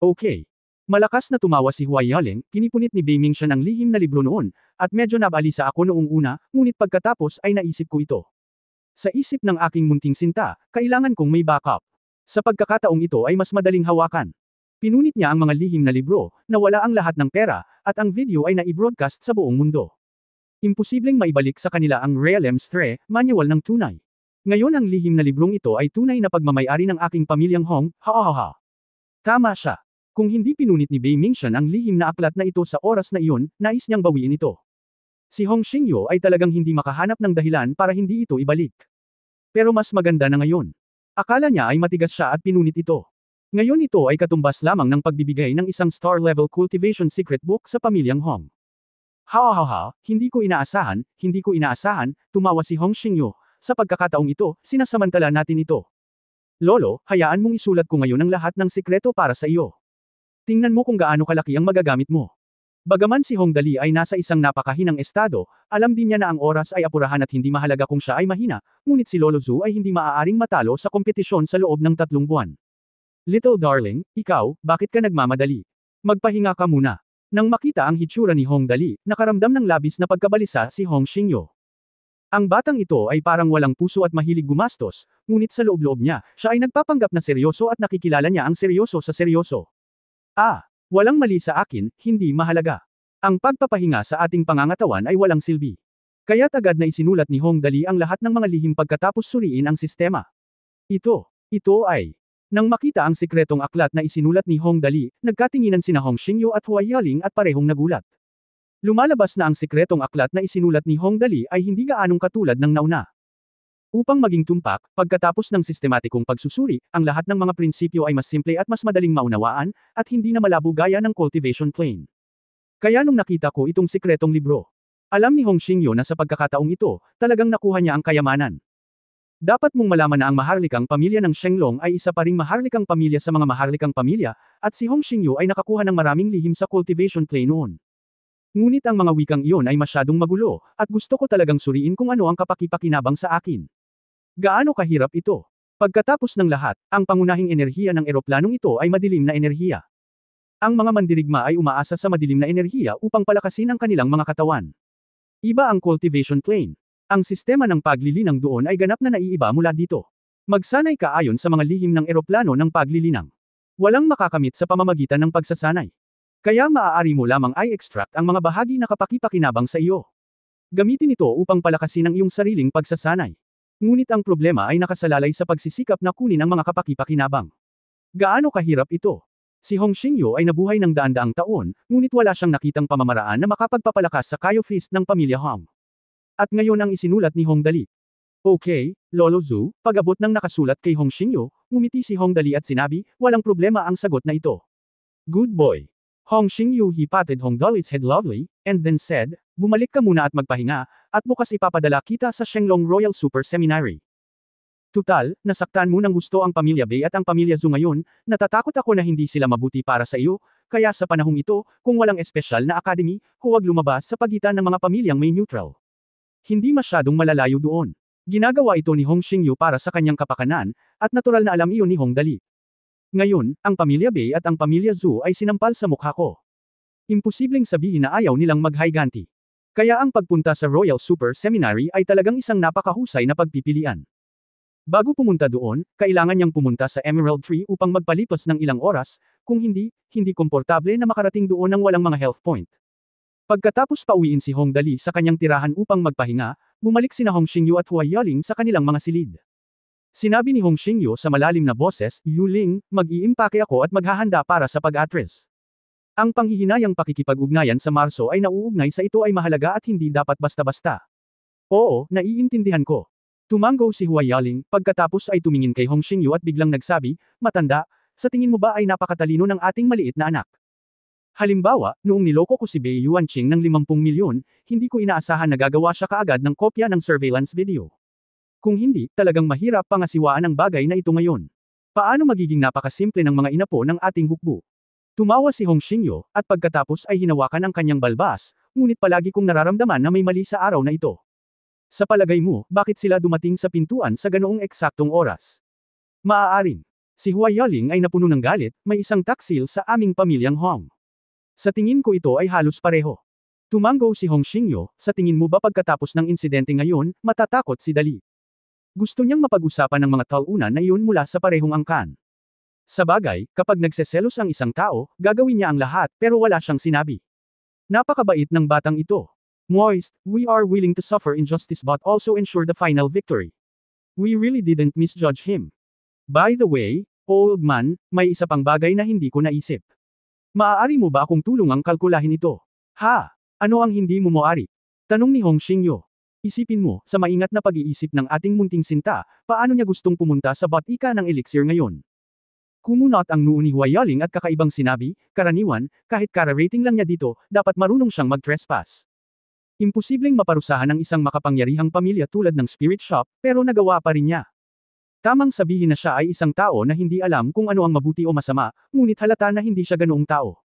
Malakas na tumawa si Huai Yaling, pinipunit ni Bei Mingshan ang lihim na libro noon, at medyo nabalisa ako noong una, ngunit pagkatapos ay naisip ko ito. Sa isip ng aking munting sinta, kailangan kong may backup. Sa pagkakataong ito ay mas madaling hawakan. Pinunit niya ang mga lihim na libro, na wala ang lahat ng pera, at ang video ay na-i-broadcast sa buong mundo. Imposibleng maibalik sa kanila ang Realms 3, manual ng tunay. Ngayon ang lihim na librong ito ay tunay na pagmamayari ng aking pamilyang Hong, Tama siya. Kung hindi pinunit ni Bei Mingshan ang lihim na aklat na ito sa oras na iyon, nais niyang bawiin ito. Si Hong Xingyo ay talagang hindi makahanap ng dahilan para hindi ito ibalik. Pero mas maganda na ngayon. Akala niya ay matigas siya at pinunit ito. Ngayon ito ay katumbas lamang ng pagbibigay ng isang star-level cultivation secret book sa pamilyang Hong. Hindi ko inaasahan, tumawa si Hong Xingyo, sa pagkakataong ito, sinasamantala natin ito. Lolo, hayaan mong isulat ko ngayon ang lahat ng sikreto para sa iyo. Tingnan mo kung gaano kalaki ang magagamit mo. Bagaman si Hong Dali ay nasa isang napakahinang estado, alam din niya na ang oras ay apurahan at hindi mahalaga kung siya ay mahina, ngunit si Lolo Zhu ay hindi maaaring matalo sa kompetisyon sa loob ng 3 buwan. Little darling, ikaw, bakit ka nagmamadali? Magpahinga ka muna. Nang makita ang hitsura ni Hong Dali, nakaramdam ng labis na pagkabalisa si Hong Xingyo. Ang batang ito ay parang walang puso at mahilig gumastos, ngunit sa loob-loob niya, siya ay nagpapanggap na seryoso at nakikilala niya ang seryoso sa seryoso. Walang mali sa akin, hindi mahalaga. Ang pagpapahinga sa ating pangangatawan ay walang silbi. Kaya't agad na isinulat ni Hong Dali ang lahat ng mga lihim pagkatapos suriin ang sistema. Ito ay. Nang makita ang sikretong aklat na isinulat ni Hong Dali, nagkatinginan sina Hong Xingyo at Huai Yaling at parehong nagulat. Lumalabas na ang sikretong aklat na isinulat ni Hong Dali ay hindi gaanong katulad ng nauna. Upang maging tumpak, pagkatapos ng sistematikong pagsusuri, ang lahat ng mga prinsipyo ay mas simple at mas madaling maunawaan, at hindi na malabo gaya ng cultivation plane. Kaya nung nakita ko itong sikretong libro, alam ni Hong Xingyo na sa pagkakataong ito, talagang nakuha niya ang kayamanan. Dapat mong malaman na ang maharlikang pamilya ng Shenglong ay isa pa ring maharlikang pamilya sa mga maharlikang pamilya, at si Hong Xingyo ay nakakuha ng maraming lihim sa cultivation plane noon. Ngunit ang mga wikang iyon ay masyadong magulo, at gusto ko talagang suriin kung ano ang kapakipakinabang sa akin. Gaano kahirap ito? Pagkatapos ng lahat, ang pangunahing enerhiya ng eroplanong ito ay madilim na enerhiya. Ang mga mandirigma ay umaasa sa madilim na enerhiya upang palakasin ang kanilang mga katawan. Iba ang cultivation plane. Ang sistema ng paglilinang doon ay ganap na naiiba mula dito. Magsanay ka ayon sa mga lihim ng eroplano ng paglilinang. Walang makakamit sa pamamagitan ng pagsasanay. Kaya maaari mo lamang ay extract ang mga bahagi na kapakipakinabang sa iyo. Gamitin ito upang palakasin ang iyong sariling pagsasanay. Ngunit ang problema ay nakasalalay sa pagsisikap na kunin ang mga kapakipakinabang. Gaano kahirap ito? Si Hong Xingyo ay nabuhay ng daan-daang taon, ngunit wala siyang nakitang pamamaraan na makapagpapalakas sa Kaio Fist ng pamilya Hong. At ngayon ang isinulat ni Hong Dali. Okay, Lolo Zhu, pag-abot ng nakasulat kay Hong Xingyo, ngumiti si Hong Dali at sinabi, walang problema ang sagot na ito. Good boy. Hong Xingyu he patted Hong Dali's head lovely, and then said, bumalik ka muna at magpahinga, at bukas ipapadala kita sa Shenglong Royal Super Seminary. Tutal, nasaktan mo ng gusto ang pamilya Bei at ang pamilya Zhu ngayon, natatakot ako na hindi sila mabuti para sa iyo, kaya sa panahong ito, kung walang espesyal na academy, huwag lumabas sa pagitan ng mga pamilyang may neutral. Hindi masyadong malalayo doon. Ginagawa ito ni Hong Xingyu para sa kanyang kapakanan, at natural na alam iyon ni Hong Dali. Ngayon, ang pamilya Bei at ang pamilya Zhu ay sinampal sa mukha ko. Imposibleng sabihin na ayaw nilang maghiganti. Kaya ang pagpunta sa Royal Super Seminary ay talagang isang napakahusay na pagpipilian. Bago pumunta doon, kailangan niyang pumunta sa Emerald Tree upang magpalipas ng ilang oras, kung hindi komportable na makarating doon ng walang mga health point. Pagkatapos pauwiin si Hong Dali sa kanyang tirahan upang magpahinga, bumalik sina Hong Xingyu at Huai Yaling sa kanilang mga silid. Sinabi ni Hong Xingyu sa malalim na boses, Yuling, mag-iimpake ako at maghahanda para sa pag-atres. Ang panghihinayang pakikipag-ugnayan sa Marso ay nauugnay sa ito ay mahalaga at hindi dapat basta-basta. Oo, naiintindihan ko. Tumango si Huai Yaling, pagkatapos ay tumingin kay Hong Xingyu at biglang nagsabi, matanda, sa tingin mo ba ay napakatalino ng ating maliit na anak? Halimbawa, noong niloko ko si Bei Yuanqing ng 50 milyon, hindi ko inaasahan na gagawa siya kaagad ng kopya ng surveillance video. Kung hindi, talagang mahirap pangasiwaan ang bagay na ito ngayon. Paano magiging napakasimple ng mga inapo ng ating hukbo? Tumawa si Hong Xingyo, at pagkatapos ay hinawakan ang kanyang balbas, ngunit palagi kong nararamdaman na may mali sa araw na ito. Sa palagay mo, bakit sila dumating sa pintuan sa ganoong eksaktong oras? Maaaring. Si Huai Yaling ay napuno ng galit, may isang taksil sa aming pamilyang Hong. Sa tingin ko ito ay halos pareho. Tumango si Hong Xingyo, sa tingin mo ba pagkatapos ng insidente ngayon, matatakot si Dali? Gusto niyang mapag-usapan ng mga talunan na iyon mula sa parehong angkan. Sa bagay, kapag nagseselos ang isang tao, gagawin niya ang lahat pero wala siyang sinabi. Napakabait ng batang ito. Moist, we are willing to suffer injustice but also ensure the final victory. We really didn't misjudge him. By the way, old man, may isa pang bagay na hindi ko naisip. Maaari mo ba akong tulungang kalkulahin ito? Ha? Ano ang hindi mo maaari? Tanong ni Hong Xingyo. Isipin mo, sa maingat na pag-iisip ng ating munting sinta, paano niya gustong pumunta sa botika ng elixir ngayon? Kumunot ang noo ni Huai Yaling at kakaibang sinabi, karaniwan, kahit kara-rating lang niya dito, dapat marunong siyang mag-trespass. Imposibleng maparusahan ang isang makapangyarihang pamilya tulad ng Spirit Shop, pero nagawa pa rin niya. Tamang sabihin na siya ay isang tao na hindi alam kung ano ang mabuti o masama, ngunit halata na hindi siya ganoong tao.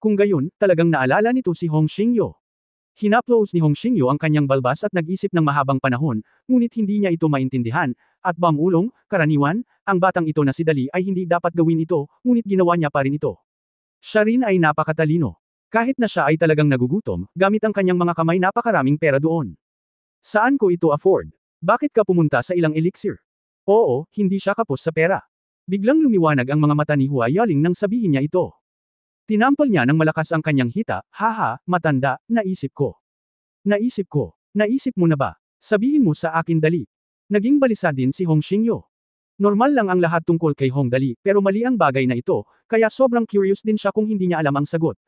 Kung gayon, talagang naalala nito si Hong Xingyo. Hinaplos ni Hong Xingyo ang kanyang balbas at nag-isip ng mahabang panahon, ngunit hindi niya ito maintindihan, at bamulong, karaniwan, ang batang ito na si Dali ay hindi dapat gawin ito, ngunit ginawa niya pa rin ito. Siya rin ay napakatalino. Kahit na siya ay talagang nagugutom, gamit ang kanyang mga kamay napakaraming pera doon. Saan ko ito afford? Bakit ka pumunta sa ilang elixir? Oo, hindi siya kapos sa pera. Biglang lumiwanag ang mga mata ni Huai Yaling nang sabihin niya ito. Tinampal niya ng malakas ang kanyang hita, haha, matanda, naisip ko. Naisip mo na ba? Sabihin mo sa akin Dali. Naging balisa din si Hong Xingyo. Normal lang ang lahat tungkol kay Hong Dali, pero mali ang bagay na ito, kaya sobrang curious din siya kung hindi niya alam ang sagot.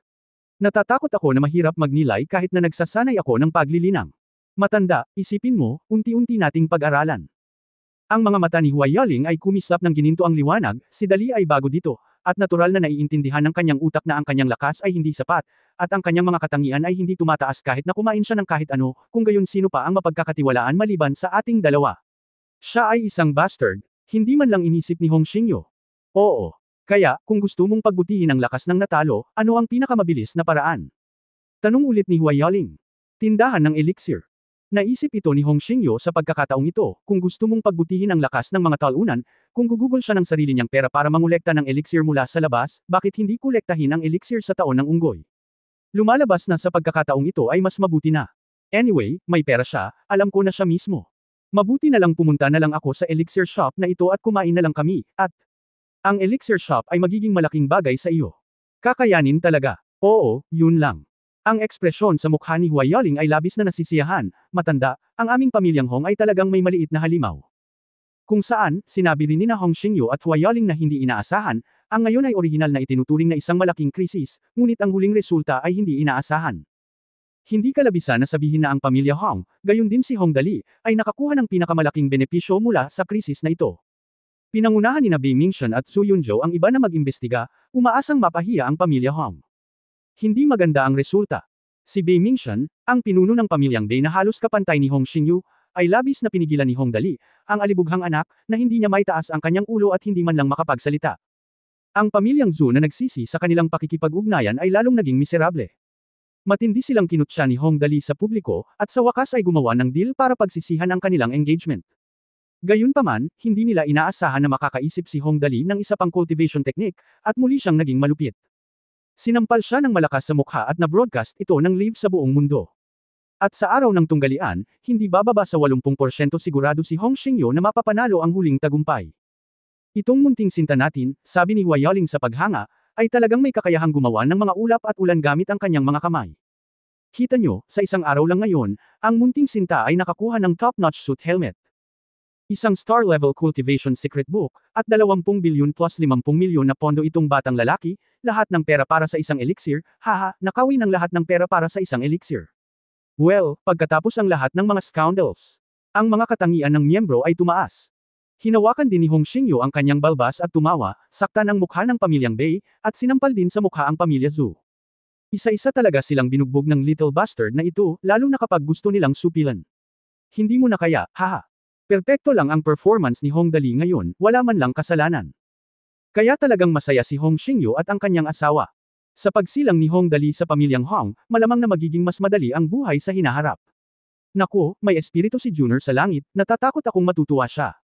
Natatakot ako na mahirap magnilay kahit na nagsasanay ako ng paglilinang. Matanda, isipin mo, unti-unti nating pag-aralan. Ang mga mata ni Hua Yaling ay kumislap ng gininto ang liwanag, si Dali ay bago dito, at natural na naiintindihan ng kanyang utak na ang kanyang lakas ay hindi sapat, at ang kanyang mga katangian ay hindi tumataas kahit na kumain siya ng kahit ano, kung gayon sino pa ang mapagkakatiwalaan maliban sa ating dalawa. Siya ay isang bastard, hindi man lang inisip ni Hong Xingyo. Oo. Kaya, kung gusto mong pagbutihin ang lakas ng natalo, ano ang pinakamabilis na paraan? Tanong ulit ni Hua Yaling. Tindahan ng elixir. Naisip ito ni Hong Xingyo sa pagkakataong ito, kung gusto mong pagbutihin ang lakas ng mga talunan, kung gugugol siya ng sarili niyang pera para mangolekta ng elixir mula sa labas, bakit hindi kolektahin ang elixir sa taon ng unggoy? Lumalabas na sa pagkakataong ito ay mas mabuti na. Anyway, may pera siya, alam ko na siya mismo. Mabuti na lang pumunta na lang ako sa elixir shop na ito at kumain na lang kami, at ang elixir shop ay magiging malaking bagay sa iyo. Kakayanin talaga. Oo, yun lang. Ang ekspresyon sa mukha ni Hua Yaling ay labis na nasisiyahan, matanda, ang aming pamilyang Hong ay talagang may maliit na halimaw. Kung saan, sinabi rin ni na Hong Xingyo at Hua Yaling na hindi inaasahan, ang ngayon ay orihinal na itinuturing na isang malaking krisis, ngunit ang huling resulta ay hindi inaasahan. Hindi kalabisan na sabihin na ang pamilya Hong, gayon din si Hong Dali, ay nakakuha ng pinakamalaking benepisyo mula sa krisis na ito. Pinangunahan ni na Bei Mingxian at Su Yunzhou ang iba na mag-imbestiga, umaasang mapahiya ang pamilya Hong. Hindi maganda ang resulta. Si Bei Mingxian, ang pinuno ng pamilyang Bei na halos kapantay ni Hong Xingyu, ay labis na pinigilan ni Hong Dali, ang alibughang anak, na hindi niya maitaas ang kanyang ulo at hindi man lang makapagsalita. Ang pamilyang Zhu na nagsisi sa kanilang pakikipag-ugnayan ay lalong naging miserable. Matindi silang kinutya ni Hong Dali sa publiko, at sa wakas ay gumawa ng deal para pagsisihan ang kanilang engagement. Gayunpaman, hindi nila inaasahan na makakaisip si Hong Dali ng isa pang cultivation technique, at muli siyang naging malupit. Sinampal siya ng malakas sa mukha at na-broadcast ito ng live sa buong mundo. At sa araw ng tunggalian, hindi bababa sa 80% sigurado si Hong Xingyo na mapapanalo ang huling tagumpay. Itong munting sinta natin, sabi ni Hua Yaling sa paghanga, ay talagang may kakayahang gumawa ng mga ulap at ulan gamit ang kanyang mga kamay. Kita nyo, sa isang araw lang ngayon, ang munting sinta ay nakakuha ng top-notch suit helmet. Isang star-level cultivation secret book, at 20 bilyon plus 50 milyon na pondo itong batang lalaki, lahat ng pera para sa isang elixir, haha, nakawin ang lahat ng pera para sa isang elixir. Well, pagkatapos ang lahat ng mga scoundrels. Ang mga katangian ng miyembro ay tumaas. Hinawakan din ni Hong Xingyo ang kanyang balbas at tumawa, saktan ang mukha ng pamilyang Bei, at sinampal din sa mukha ang pamilya Zhu. Isa-isa talaga silang binugbog ng little bastard na ito, lalo na kapag gusto nilang supilan. Hindi mo na kaya, haha. Perpekto lang ang performance ni Hong Dali ngayon, wala man lang kasalanan. Kaya talagang masaya si Hong Xingyo at ang kanyang asawa. Sa pagsilang ni Hong Dali sa pamilyang Hong, malamang na magiging mas madali ang buhay sa hinaharap. Naku, may espiritu si Junior sa langit, natatakot akong matutuwa siya.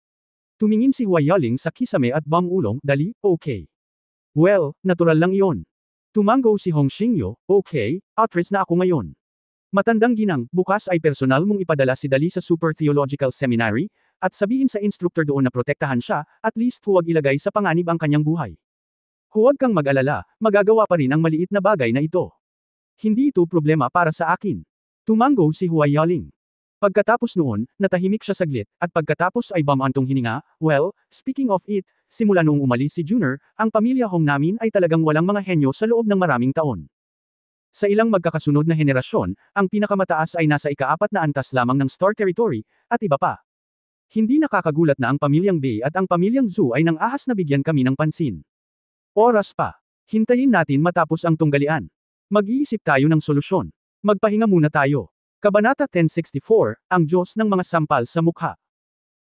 Tumingin si Hua Yaling sa kisame at bang ulong, Dali, okay. Well, natural lang iyon. Tumango si Hong Xingyo, okay, outrage na ako ngayon. Matandang ginang, bukas ay personal mong ipadala si Dali sa Super Theological Seminary, at sabihin sa instructor doon na protektahan siya, at least huwag ilagay sa panganib ang kanyang buhay. Huwag kang mag-alala, magagawa pa rin ang maliit na bagay na ito. Hindi ito problema para sa akin. Tumango si Hua Yaling. Pagkatapos noon, natahimik siya saglit, at pagkatapos ay bamantong hininga, well, speaking of it, simula noong umalis si Junior, ang pamilya Hong namin ay talagang walang mga henyo sa loob ng maraming taon. Sa ilang magkakasunod na henerasyon, ang pinakamataas ay nasa ika-4 na antas lamang ng Star Territory, at iba pa. Hindi nakakagulat na ang pamilyang Bei at ang pamilyang Zhu ay nang ahas na bigyan kami ng pansin. Oras pa. Hintayin natin matapos ang tunggalian. Mag-iisip tayo ng solusyon. Magpahinga muna tayo. Kabanata 1064, ang Diyos ng mga sampal sa mukha.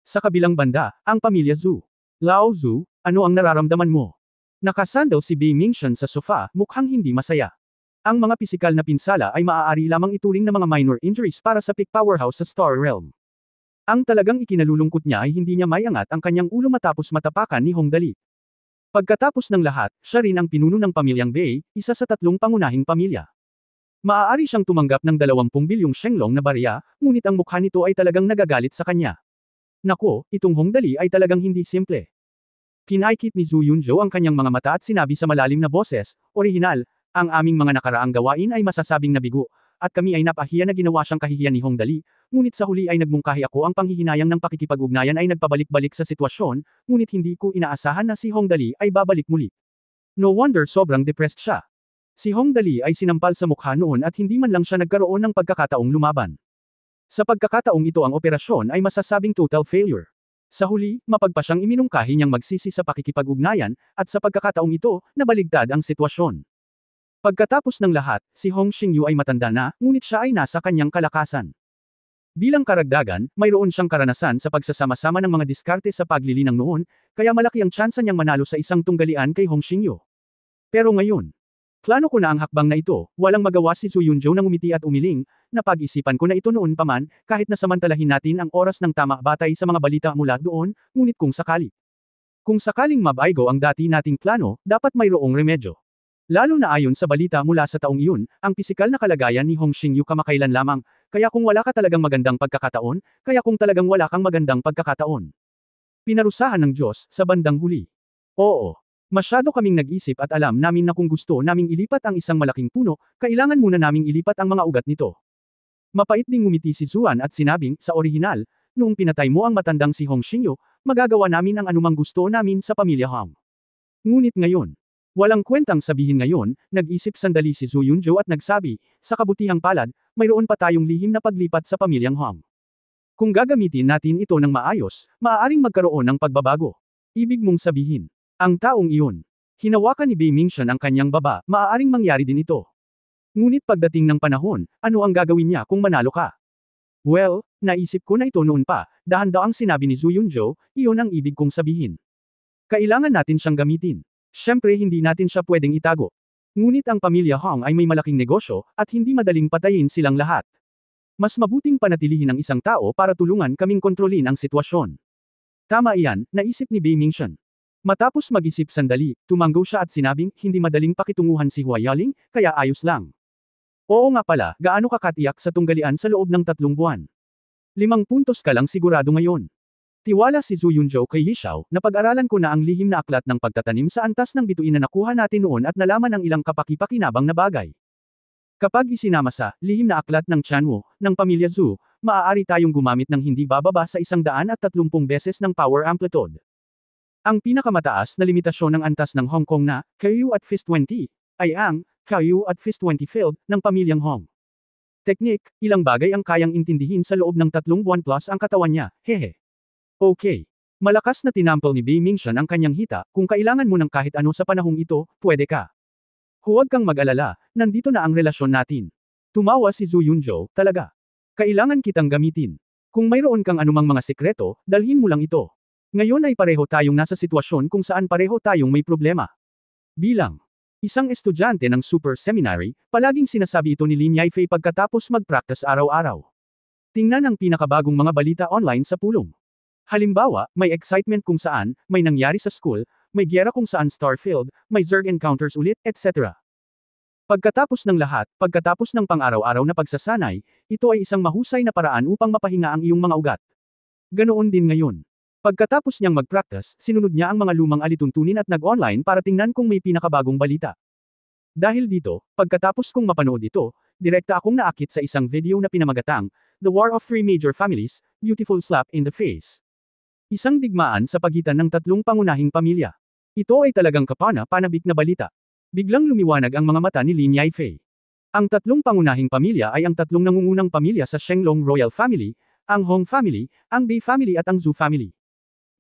Sa kabilang banda, ang pamilya Zhu. Lao Zhu, ano ang nararamdaman mo? Nakasandal si Bei Mingxian sa sofa, mukhang hindi masaya. Ang mga pisikal na pinsala ay maaari lamang ituring na mga minor injuries para sa peak powerhouse sa Star Realm. Ang talagang ikinalulungkot niya ay hindi niya maiangat ang kanyang ulo matapos matapakan ni Hong Dali. Pagkatapos ng lahat, siya rin ang pinuno ng pamilyang Bei, isa sa 3 pangunahing pamilya. Maaari siyang tumanggap ng 20 bilyong shenglong na barya, ngunit ang mukha nito ay talagang nagagalit sa kanya. Nako, itong Hong Dali ay talagang hindi simple. Kinaikit ni Zhu Yunzhou ang kanyang mga mata at sinabi sa malalim na boses, orihinal, ang aming mga nakaraang gawain ay masasabing nabigo, at kami ay napahiya na ginawa siyang kahihiyan ni Hong Dali, ngunit sa huli ay nagmungkahi ako ang panghihinayang ng pakikipag-ugnayan ay nagpabalik-balik sa sitwasyon, ngunit hindi ko inaasahan na si Hong Dali ay babalik muli. No wonder sobrang depressed siya. Si Hong Dali ay sinampal sa mukha noon at hindi man lang siya nagkaroon ng pagkakataong lumaban. Sa pagkakataong ito ang operasyon ay masasabing total failure. Sa huli, mapagpa siyang iminungkahi niyang magsisi sa pakikipag-ugnayan, at sa pagkakataong ito, nabaligtad ang sitwasyon. Pagkatapos ng lahat, si Hong Xingyu ay matanda na, ngunit siya ay nasa kanyang kalakasan. Bilang karagdagan, mayroon siyang karanasan sa pagsasama-sama ng mga diskarte sa paglilinang noon, kaya malaki ang tsansa niyang manalo sa isang tunggalian kay Hong Xingyu. Pero ngayon, plano ko na ang hakbang na ito, walang magawa si Zhu Yunzhou nang umiti at umiling, napag-isipan ko na ito noon pa man, kahit na samantalahin natin ang oras ng tama batay sa mga balita mula doon, ngunit kung sakali. Kung sakaling mabaigo ang dati nating plano, dapat mayroong remedyo. Lalo na ayon sa balita mula sa taong iyon, ang pisikal na kalagayan ni Hong Xingyu kamakailan lamang, kaya kung wala ka talagang magandang pagkakataon, kaya kung talagang wala kang magandang pagkakataon. Pinarusahan ng Diyos, sa bandang huli. Oo. Masyado kaming nag-isip at alam namin na kung gusto naming ilipat ang isang malaking puno, kailangan muna naming ilipat ang mga ugat nito. Mapait ding ngumiti si Zuan at sinabing, sa orihinal, noong pinatay mo ang matandang si Hong Xingyu, magagawa namin ang anumang gusto namin sa pamilya Hong. Ngunit ngayon, walang kwentang sabihin ngayon, nag-isip sandali si Zhu Yunzhou at nagsabi, sa kabutihang palad, mayroon pa tayong lihim na paglipat sa pamilyang Hong. Kung gagamitin natin ito ng maayos, maaaring magkaroon ng pagbabago. Ibig mong sabihin, ang taong iyon, hinawakan ni Bei Mingxian ang kanyang baba, maaaring mangyari din ito. Ngunit pagdating ng panahon, ano ang gagawin niya kung manalo ka? Well, naisip ko na ito noon pa, dahan-daang sinabi ni Zhu Yunzhou, iyon ang ibig kong sabihin. Kailangan natin siyang gamitin. Siyempre hindi natin siya pwedeng itago. Ngunit ang pamilya Hong ay may malaking negosyo, at hindi madaling patayin silang lahat. Mas mabuting panatilihin ang isang tao para tulungan kaming kontrolin ang sitwasyon. Tama iyan, naisip ni Bei Mingxian. Matapos mag-isip sandali, tumanggo siya at sinabing, hindi madaling pakitunguhan si Hua Yaling, kaya ayos lang. Oo nga pala, gaano ka katiyak sa tunggalian sa loob ng 3 buwan? 5 puntos ka lang sigurado ngayon. Tiwala si Zhu Yunzhou kay Ye Xiao, napag-aralan ko na ang lihim na aklat ng pagtatanim sa antas ng bituin na nakuha natin noon at nalaman ang ilang kapaki-pakinabang na bagay. Kapag isinama sa lihim na aklat ng Tianwu, ng pamilya Zhu, maaari tayong gumamit ng hindi bababa sa 130 beses ng power amplitude. Ang pinakamataas na limitasyon ng antas ng Hong Kong na, Kyu at Fist 20, ay ang, Kyu at Fist 20 field, ng pamilyang Hong. Teknik, ilang bagay ang kayang intindihin sa loob ng 3 buwan plus ang katawan niya, hehe. Okay. Malakas na tinampal ni Bei Mingxian ang kanyang hita, kung kailangan mo ng kahit ano sa panahong ito, pwede ka. Huwag kang mag-alala, nandito na ang relasyon natin. Tumawa si Zhu Yunzhou, talaga. Kailangan kitang gamitin. Kung mayroon kang anumang mga sekreto, dalhin mo lang ito. Ngayon ay pareho tayong nasa sitwasyon kung saan pareho tayong may problema. Bilang isang estudyante ng Super Seminary, palaging sinasabi ito ni Lin Yifei pagkatapos mag-practice araw-araw. Tingnan ang pinakabagong mga balita online sa pulong. Halimbawa, may excitement kung saan, may nangyari sa school, may giyera kung saan Starfield, may Zerg encounters ulit, etc. Pagkatapos ng lahat, pagkatapos ng pang-araw-araw na pagsasanay, ito ay isang mahusay na paraan upang mapahinga ang iyong mga ugat. Ganoon din ngayon. Pagkatapos niyang mag-practice, sinunod niya ang mga lumang alituntunin at nag-online para tingnan kung may pinakabagong balita. Dahil dito, pagkatapos kong mapanood ito, direkta akong naakit sa isang video na pinamagatang, The War of Three Major Families, Beautiful Slap in the Face. Isang digmaan sa pagitan ng 3 pangunahing pamilya. Ito ay talagang kapana-panabik na balita. Biglang lumiwanag ang mga mata ni Lin Yifei. Ang 3 pangunahing pamilya ay ang 3 nangungunang pamilya sa Shenglong Royal Family, ang Hong Family, ang Bei Family at ang Zhu Family.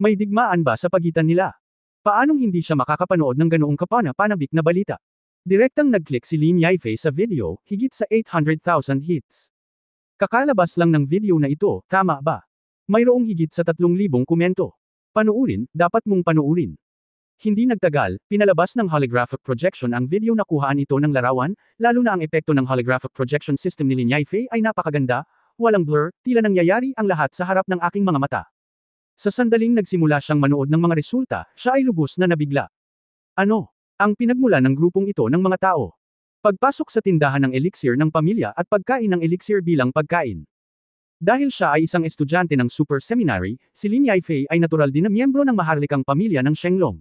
May digmaan ba sa pagitan nila? Paanong hindi siya makakapanood ng ganoong kapana-panabik na balita? Direktang nag-click si Lin Yifei sa video, higit sa 800,000 hits. Kakalabas lang ng video na ito, tama ba? Mayroong higit sa 3,000 komento. Panuurin, dapat mong panuurin. Hindi nagtagal, pinalabas ng holographic projection ang video na kuhaan ito ng larawan, lalo na ang epekto ng holographic projection system ni Lin Yifei ay napakaganda, walang blur, tila nangyayari ang lahat sa harap ng aking mga mata. Sa sandaling nagsimula siyang manood ng mga resulta, siya ay lubos na nabigla. Ano? Ang pinagmula ng grupong ito ng mga tao. Pagpasok sa tindahan ng elixir ng pamilya at pagkain ng elixir bilang pagkain. Dahil siya ay isang estudyante ng Super Seminary, si Lin Yifei ay natural din na miyembro ng maharlikang pamilya ng Shenglong.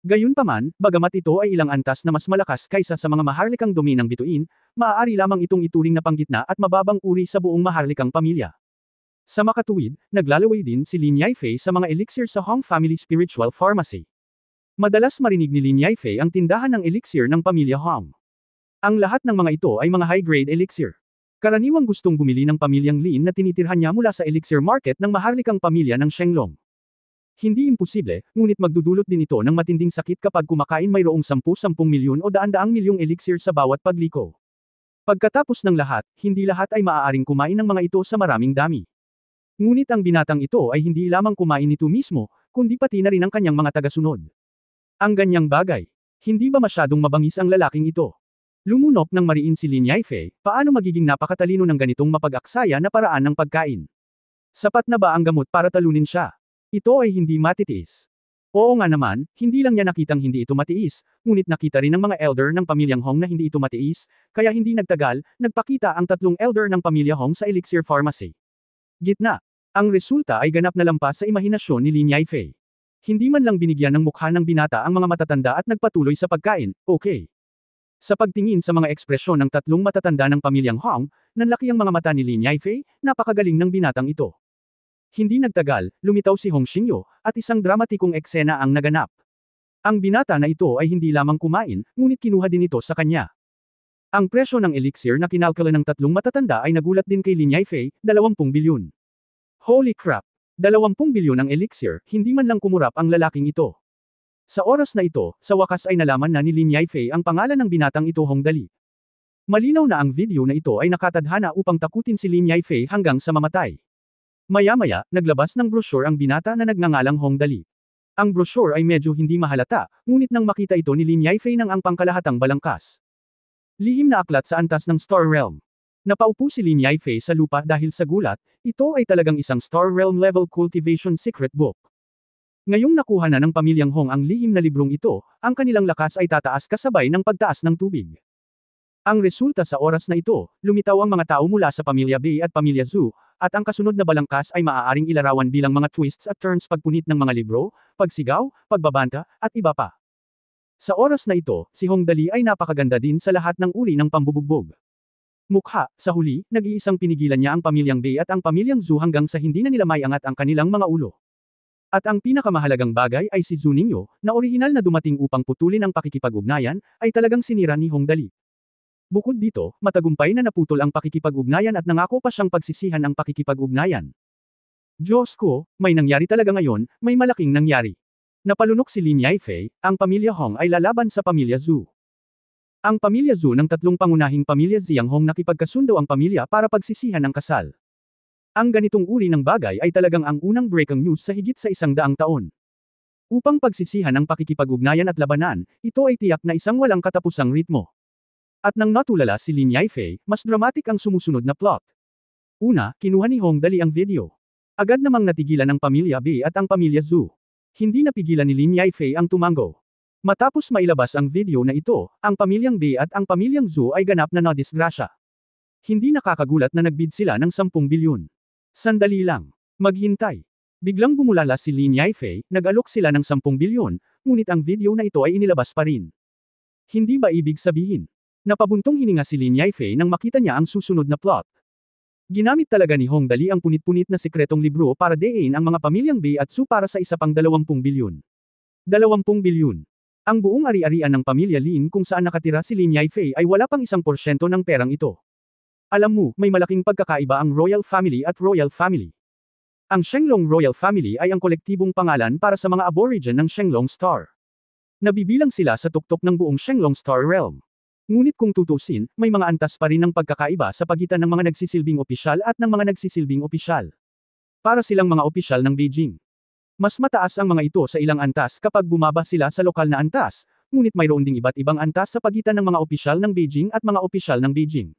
Gayunpaman, bagamat ito ay ilang antas na mas malakas kaysa sa mga maharlikang dumi ng bituin, maaari lamang itong ituring na panggitna at mababang uri sa buong maharlikang pamilya. Sa makatuwid, naglalaway din si Lin Yifei sa mga elixir sa Hong Family Spiritual Pharmacy. Madalas marinig ni Lin Yifei ang tindahan ng elixir ng pamilya Hong. Ang lahat ng mga ito ay mga high-grade elixir. Karaniwang gustong bumili ng pamilyang Lin na tinitirhan niya mula sa elixir market ng maharlikang pamilya ng Shenglong. Hindi imposible, ngunit magdudulot din ito ng matinding sakit kapag kumakain mayroong 10-10 milyon o daan-daang milyong elixir sa bawat pagliko. Pagkatapos ng lahat, hindi lahat ay maaaring kumain ng mga ito sa maraming dami. Ngunit ang binatang ito ay hindi lamang kumain nito mismo, kundi pati na rin ang kanyang mga tagasunod. Ang ganyang bagay. Hindi ba masyadong mabangis ang lalaking ito? Lumunok ng mariin si Lin Yifei, paano magiging napakatalino ng ganitong mapag-aksaya na paraan ng pagkain? Sapat na ba ang gamot para talunin siya? Ito ay hindi matitiis. Oo nga naman, hindi lang niya nakitang hindi ito matiis, ngunit nakita rin ng mga elder ng pamilyang Hong na hindi ito matiis, kaya hindi nagtagal, nagpakita ang 3 elder ng pamilya Hong sa Elixir Pharmacy. Gitna. Ang resulta ay ganap na lampas sa imahinasyon ni Lin Yifei. Hindi man lang binigyan ng mukha ng binata ang mga matatanda at nagpatuloy sa pagkain, okay. Sa pagtingin sa mga ekspresyon ng 3 matatanda ng pamilyang Hong, nanlaki ang mga mata ni Lin Yifei, napakagaling ng binatang ito. Hindi nagtagal, lumitaw si Hong Xingyo, at isang dramatikong eksena ang naganap. Ang binata na ito ay hindi lamang kumain, ngunit kinuha din ito sa kanya. Ang presyo ng elixir na kinalkula ng 3 matatanda ay nagulat din kay Lin Yifei, 20 bilyon. Holy crap! 20 bilyon ang elixir, hindi man lang kumurap ang lalaking ito. Sa oras na ito, sa wakas ay nalaman na ni Lin Yifei ang pangalan ng binatang ito Hong Dali. Malinaw na ang video na ito ay nakatadhana upang takutin si Lin Yifei hanggang sa mamatay. Maya-maya, naglabas ng brochure ang binata na nagngangalang Hong Dali. Ang brochure ay medyo hindi mahalata, ngunit nang makita ito ni Lin Yifei nang ang pangkalahatang balangkas. Lihim na aklat sa antas ng Star Realm. Napaupo si Lin Yifei sa lupa dahil sa gulat, ito ay talagang isang Star Realm level cultivation secret book. Ngayong nakuha na ng pamilyang Hong ang lihim na librong ito, ang kanilang lakas ay tataas kasabay ng pagtaas ng tubig. Ang resulta sa oras na ito, lumitaw ang mga tao mula sa pamilya Bei at pamilya Zhu, at ang kasunod na balangkas ay maaaring ilarawan bilang mga twists at turns pagpunit ng mga libro, pagsigaw, pagbabanta, at iba pa. Sa oras na ito, si Hong Dali ay napakaganda din sa lahat ng uri ng pambubugbog. Mukha, sa huli, nag-iisang pinigilan niya ang pamilyang Bei at ang pamilyang Zhu hanggang sa hindi na nila maiangat ang kanilang mga ulo. At ang pinakamahalagang bagay ay si Zhu Ningyo, na orihinal na dumating upang putulin ang pakikipag-ugnayan, ay talagang sinira ni Hong Dali. Bukod dito, matagumpay na naputol ang pakikipag-ugnayan at nangako pa siyang pagsisihan ang pakikipag-ugnayan. Diyos ko, may nangyari talaga ngayon, may malaking nangyari. Napalunok si Lin Yifei, ang pamilya Hong ay lalaban sa pamilya Zhu. Ang pamilya Zhu ng 3 pangunahing pamilya Ziyang Hong nakipagkasundo ang pamilya para pagsisihan ang kasal. Ang ganitong uri ng bagay ay talagang ang unang breaking news sa higit sa 100 taon. Upang pagsisihan ang pakikipag-ugnayan at labanan, ito ay tiyak na isang walang katapusang ritmo. At nang natulala si Lin Yifei, mas dramatic ang sumusunod na plot. Una, kinuha ni Hong Dali ang video. Agad namang natigilan ang pamilya Bei at ang pamilya Zhu. Hindi napigilan ni Lin Yifei ang tumango. Matapos mailabas ang video na ito, ang pamilyang Bei at ang pamilyang Zhu ay ganap na nadisgrasya. Hindi nakakagulat na nagbid sila ng 10 bilyon. Sandali lang. Maghintay. Biglang bumulala si Lin Yifei, nag-alok sila ng 10 bilyon, ngunit ang video na ito ay inilabas pa rin. Hindi ba ibig sabihin? Napabuntong hininga si Lin Yifei nang makita niya ang susunod na plot. Ginamit talaga ni Hong Dali ang punit-punit na sikretong libro para dein ang mga pamilyang Bei at Zhu para sa isa pang 20 bilyon. 20 bilyon. Ang buong ari-arian ng pamilya Lin kung saan nakatira si Lin Yifei ay wala pang 1% ng perang ito. Alam mo, may malaking pagkakaiba ang Royal Family at Royal Family. Ang Shenglong Royal Family ay ang kolektibong pangalan para sa mga aborigine ng Shenglong Star. Nabibilang sila sa tuktok ng buong Shenglong Star Realm. Ngunit kung tutusin, may mga antas pa rin ng pagkakaiba sa pagitan ng mga nagsisilbing opisyal at ng mga nagsisilbing opisyal. Para silang mga opisyal ng Beijing. Mas mataas ang mga ito sa ilang antas kapag bumaba sila sa lokal na antas, ngunit mayroon ding iba't ibang antas sa pagitan ng mga opisyal ng Beijing at mga opisyal ng Beijing.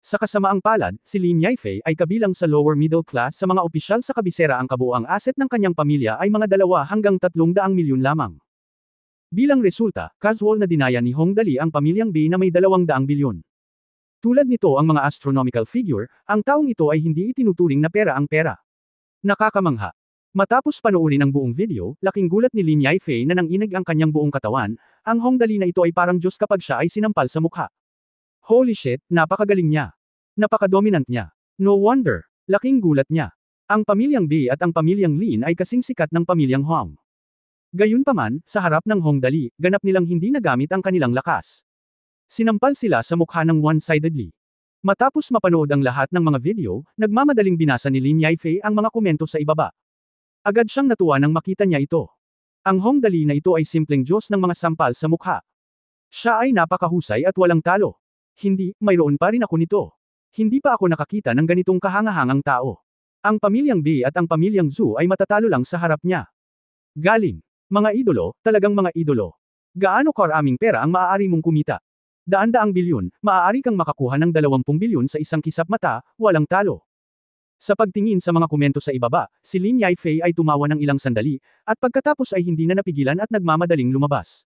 Sa kasamaang palad, si Lin Yifei ay kabilang sa lower middle class sa mga opisyal sa kabisera. Ang kabuuang asset ng kanyang pamilya ay mga 2 hanggang 300 milyon lamang. Bilang resulta, casual na dinaya ni Hong Dali ang pamilyang Bei na may 200 bilyon. Tulad nito ang mga astronomical figure, ang taong ito ay hindi itinuturing na pera ang pera. Nakakamangha. Matapos panoorin ang buong video, laking gulat ni Lin Yifei na nanginig ang kanyang buong katawan, ang Hong Dali na ito ay parang Diyos kapag siya ay sinampal sa mukha. Holy shit, napakagaling niya. Napakadominant niya. No wonder, laking gulat niya. Ang pamilyang Bei at ang pamilyang Lin ay kasing sikat ng pamilyang Hong. Gayunpaman, sa harap ng Hong Dali, ganap nilang hindi nagamit ang kanilang lakas. Sinampal sila sa mukha ng one-sidedly. Matapos mapanood ang lahat ng mga video, nagmamadaling binasa ni Lin Yifei ang mga komento sa ibaba. Agad siyang natuwa nang makita niya ito. Ang Hong Dali na ito ay simpleng Diyos ng mga sampal sa mukha. Siya ay napakahusay at walang talo. Hindi, mayroon pa rin ako nito. Hindi pa ako nakakita ng ganitong kahangahangang tao. Ang pamilyang Bei at ang pamilyang Zhu ay matatalo lang sa harap niya. Galing. Mga idolo, talagang mga idolo. Gaano karaming pera ang maaari mong kumita? Daan-daang bilyon, maaari kang makakuha ng 20 bilyon sa isang kisap mata, walang talo. Sa pagtingin sa mga komento sa ibaba, si Lin Yifei ay tumawa ng ilang sandali, at pagkatapos ay hindi na napigilan at nagmamadaling lumabas.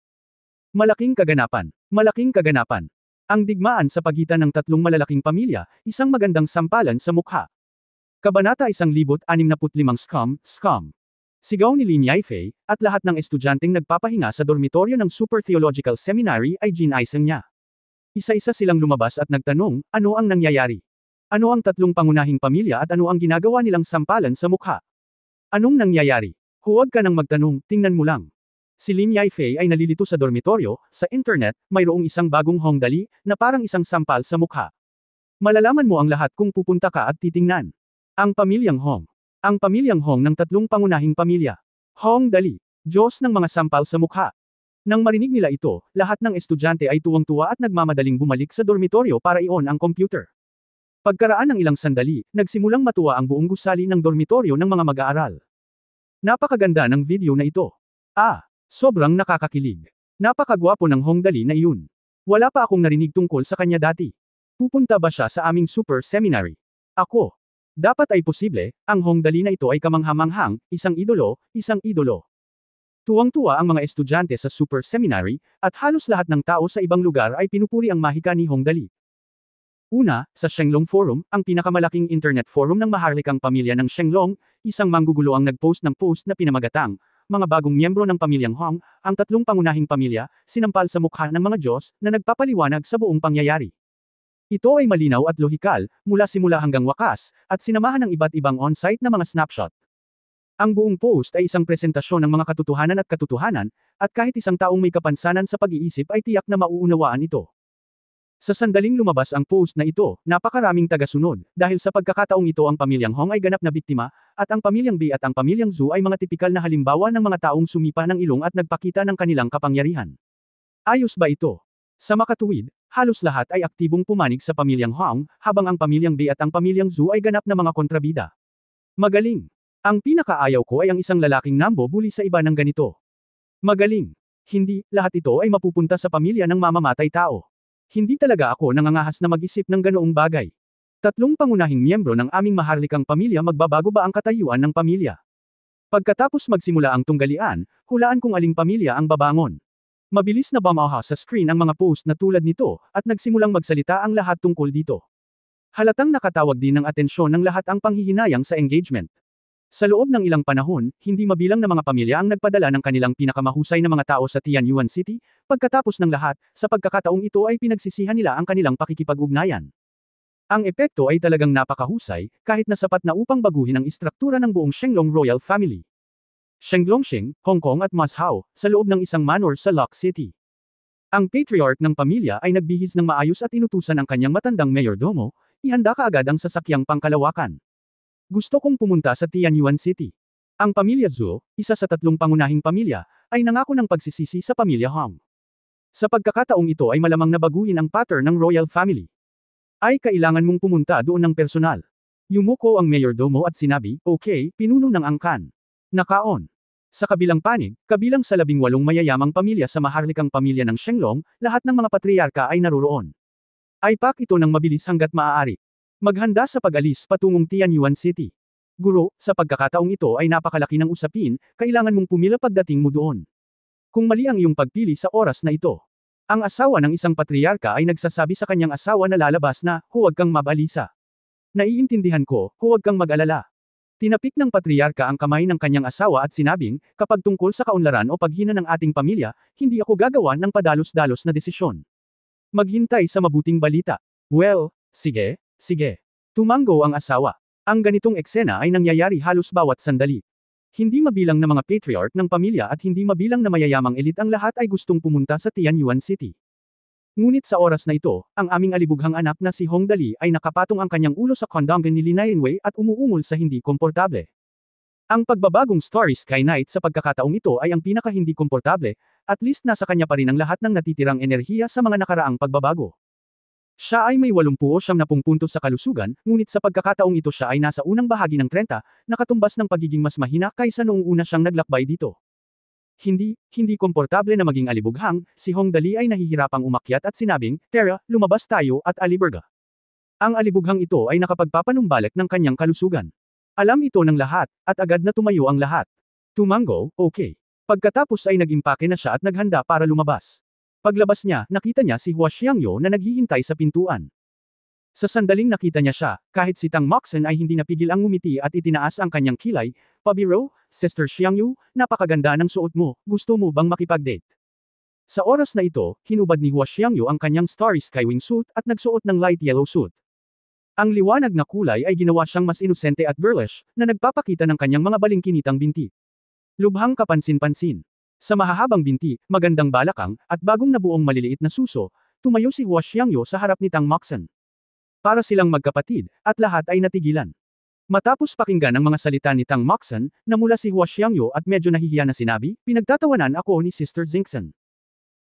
Malaking kaganapan. Malaking kaganapan. Ang digmaan sa pagitan ng tatlong malalaking pamilya, isang magandang sampalan sa mukha. Kabanata 1065 Scam. Sigaw ni Lin Yifei, at lahat ng estudyanteng nagpapahinga sa dormitoryo ng Super Theological Seminary ay ginaisang niya. Isa-isa silang lumabas at nagtanong, ano ang nangyayari? Ano ang tatlong pangunahing pamilya at ano ang ginagawa nilang sampalan sa mukha? Anong nangyayari? Huwag ka nang magtanong, tingnan mo lang. Si Lin Yifei ay nalilito sa dormitoryo, sa internet, mayroong isang bagong Hong Dali, na parang isang sampal sa mukha. Malalaman mo ang lahat kung pupunta ka at titingnan. Ang pamilyang Hong. Ang pamilyang Hong ng tatlong pangunahing pamilya. Hong Dali, Diyos ng mga sampal sa mukha. Nang marinig nila ito, lahat ng estudyante ay tuwang-tuwa at nagmamadaling bumalik sa dormitoryo para i-on ang computer. Pagkaraan ng ilang sandali, nagsimulang matuwa ang buong gusali ng dormitoryo ng mga mag-aaral. Napakaganda ng video na ito. Sobrang nakakakilig. Napakagwapo ng Hong Dali na iyon. Wala pa akong narinig tungkol sa kanya dati. Pupunta ba siya sa aming super seminary? Ako. Dapat ay posible, ang Hong Dali na ito ay kamanghamanghang, isang idolo, isang idolo. Tuwang-tuwa ang mga estudyante sa super seminary, at halos lahat ng tao sa ibang lugar ay pinupuri ang mahika ni Hong Dali. Una, sa Shenglong Forum, ang pinakamalaking internet forum ng maharlikang pamilya ng Shenglong, isang manggugulo ang nag-post ng post na pinamagatang, mga bagong miyembro ng pamilyang Hong, ang tatlong pangunahing pamilya, sinampal sa mukha ng mga Diyos, na nagpapaliwanag sa buong pangyayari. Ito ay malinaw at lohikal, mula simula hanggang wakas, at sinamahan ng iba't ibang on-site na mga snapshot. Ang buong post ay isang presentasyon ng mga katotohanan, at kahit isang taong may kapansanan sa pag-iisip ay tiyak na mauunawaan ito. Sa sandaling lumabas ang post na ito, napakaraming tagasunod, dahil sa pagkakataong ito ang pamilyang Hong ay ganap na biktima, at ang pamilyang Bei at ang pamilyang Zhu ay mga tipikal na halimbawa ng mga taong sumipa ng ilong at nagpakita ng kanilang kapangyarihan. Ayos ba ito? Sa makatuwid, halos lahat ay aktibong pumanig sa pamilyang Hong, habang ang pamilyang Bei at ang pamilyang Zhu ay ganap na mga kontrabida. Magaling! Ang pinakaayaw ko ay ang isang lalaking nambo-bully sa iba ng ganito. Magaling! Hindi, lahat ito ay mapupunta sa pamilya ng mamamatay tao. Hindi talaga ako nangangahas na mag-isip ng ganoong bagay. Tatlong pangunahing miyembro ng aming maharlikang pamilya magbabago ba ang katayuan ng pamilya? Pagkatapos magsimula ang tunggalian, hulaan kung aling pamilya ang babangon. Mabilis na bumaha sa screen ang mga post na tulad nito, at nagsimulang magsalita ang lahat tungkol dito. Halatang nakatawag din ng atensyon ng lahat ang panghihinayang sa engagement. Sa loob ng ilang panahon, hindi mabilang na mga pamilya ang nagpadala ng kanilang pinakamahusay na mga tao sa Tianyuan City, pagkatapos ng lahat, sa pagkakataong ito ay pinagsisihan nila ang kanilang pakikipag-ugnayan. Ang epekto ay talagang napakahusay, kahit na sapat na upang baguhin ang istruktura ng buong Shenglong Royal Family. Shenglongsheng, Hong Kong at Macau, sa loob ng isang manor sa Lock City. Ang patriarch ng pamilya ay nagbihis ng maayos at inutusan ang kanyang matandang mayordomo, ihanda kaagad ang sasakyang pangkalawakan. Gusto kong pumunta sa Tianyuan City. Ang pamilya Zhu, isa sa tatlong pangunahing pamilya, ay nangako ng pagsisisi sa pamilya Hong. Sa pagkakataong ito ay malamang na baguhin ang pattern ng royal family. Ay kailangan mong pumunta doon ng personal. Yumuko ang mayordomo at sinabi, okay, pinuno ng angkan. Nakaon. Sa kabilang panig, kabilang sa 18 mayayamang pamilya sa maharlikang pamilya ng Shenglong, lahat ng mga patriarka ay naruroon. Ay pak ito ng mabilis hanggat maaari. Maghanda sa pag-alis patungong Tianyuan City. Guro, sa pagkakataong ito ay napakalaki ng usapin, kailangan mong pumila pagdating mo doon. Kung mali ang iyong pagpili sa oras na ito. Ang asawa ng isang patriarka ay nagsasabi sa kanyang asawa na lalabas na, huwag kang mabalisa. Naiintindihan ko, huwag kang mag-alala. Tinapik ng patriarka ang kamay ng kanyang asawa at sinabing, kapag tungkol sa kaunlaran o paghina ng ating pamilya, hindi ako gagawa ng padalos-dalos na desisyon. Maghintay sa mabuting balita. Well, sige. Sige. Tumanggo ang asawa. Ang ganitong eksena ay nangyayari halos bawat sandali. Hindi mabilang na mga patriarch ng pamilya at hindi mabilang na mayayamang elit ang lahat ay gustong pumunta sa Tianyuan City. Ngunit sa oras na ito, ang aming alibughang anak na si Hong Dali ay nakapatong ang kanyang ulo sa kondongan ni Lin Yifei at umuungol sa hindi komportable. Ang pagbabagong Starry Sky Knight sa pagkakataong ito ay ang pinaka hindi komportable, at least nasa kanya pa rin ang lahat ng natitirang enerhiya sa mga nakaraang pagbabago. Siya ay may 89 puntos sa kalusugan, ngunit sa pagkakataong ito siya ay nasa unang bahagi ng 30, nakatumbas ng pagiging mas mahina kaysa noong una siyang naglakbay dito. Hindi komportable na maging alibughang, si Hongdali ay nahihirapang umakyat at sinabing, Tara, lumabas tayo at aliberga. Ang alibughang ito ay nakapagpapanumbalik ng kanyang kalusugan. Alam ito ng lahat, at agad na tumayo ang lahat. Tumango, okay. Pagkatapos ay nag-impake na siya at naghanda para lumabas. Paglabas niya, nakita niya si Hua Xiangyo na naghihintay sa pintuan. Sa sandaling nakita niya siya, kahit si Tang Moxon ay hindi napigil ang ngumiti at itinaas ang kanyang kilay, Pabiro, Sister Xiangyu, napakaganda ng suot mo, gusto mo bang makipag-date? Sa oras na ito, hinubad ni Hua Xiangyu ang kanyang Starry Sky Wing suit at nagsuot ng light yellow suit. Ang liwanag na kulay ay ginawa siyang mas inosente at girlish, na nagpapakita ng kanyang mga balingkinitang binti. Lubhang kapansin-pansin. Sa mahahabang binti, magandang balakang, at bagong nabuong maliliit na suso, tumayo si Hua Xiangyo sa harap ni Tang Moxon. Para silang magkapatid, at lahat ay natigilan. Matapos pakinggan ang mga salita ni Tang Moxon, namula si Hua Xiangyo at medyo nahihiya na sinabi, pinagtatawanan ako ni Sister Jingxon.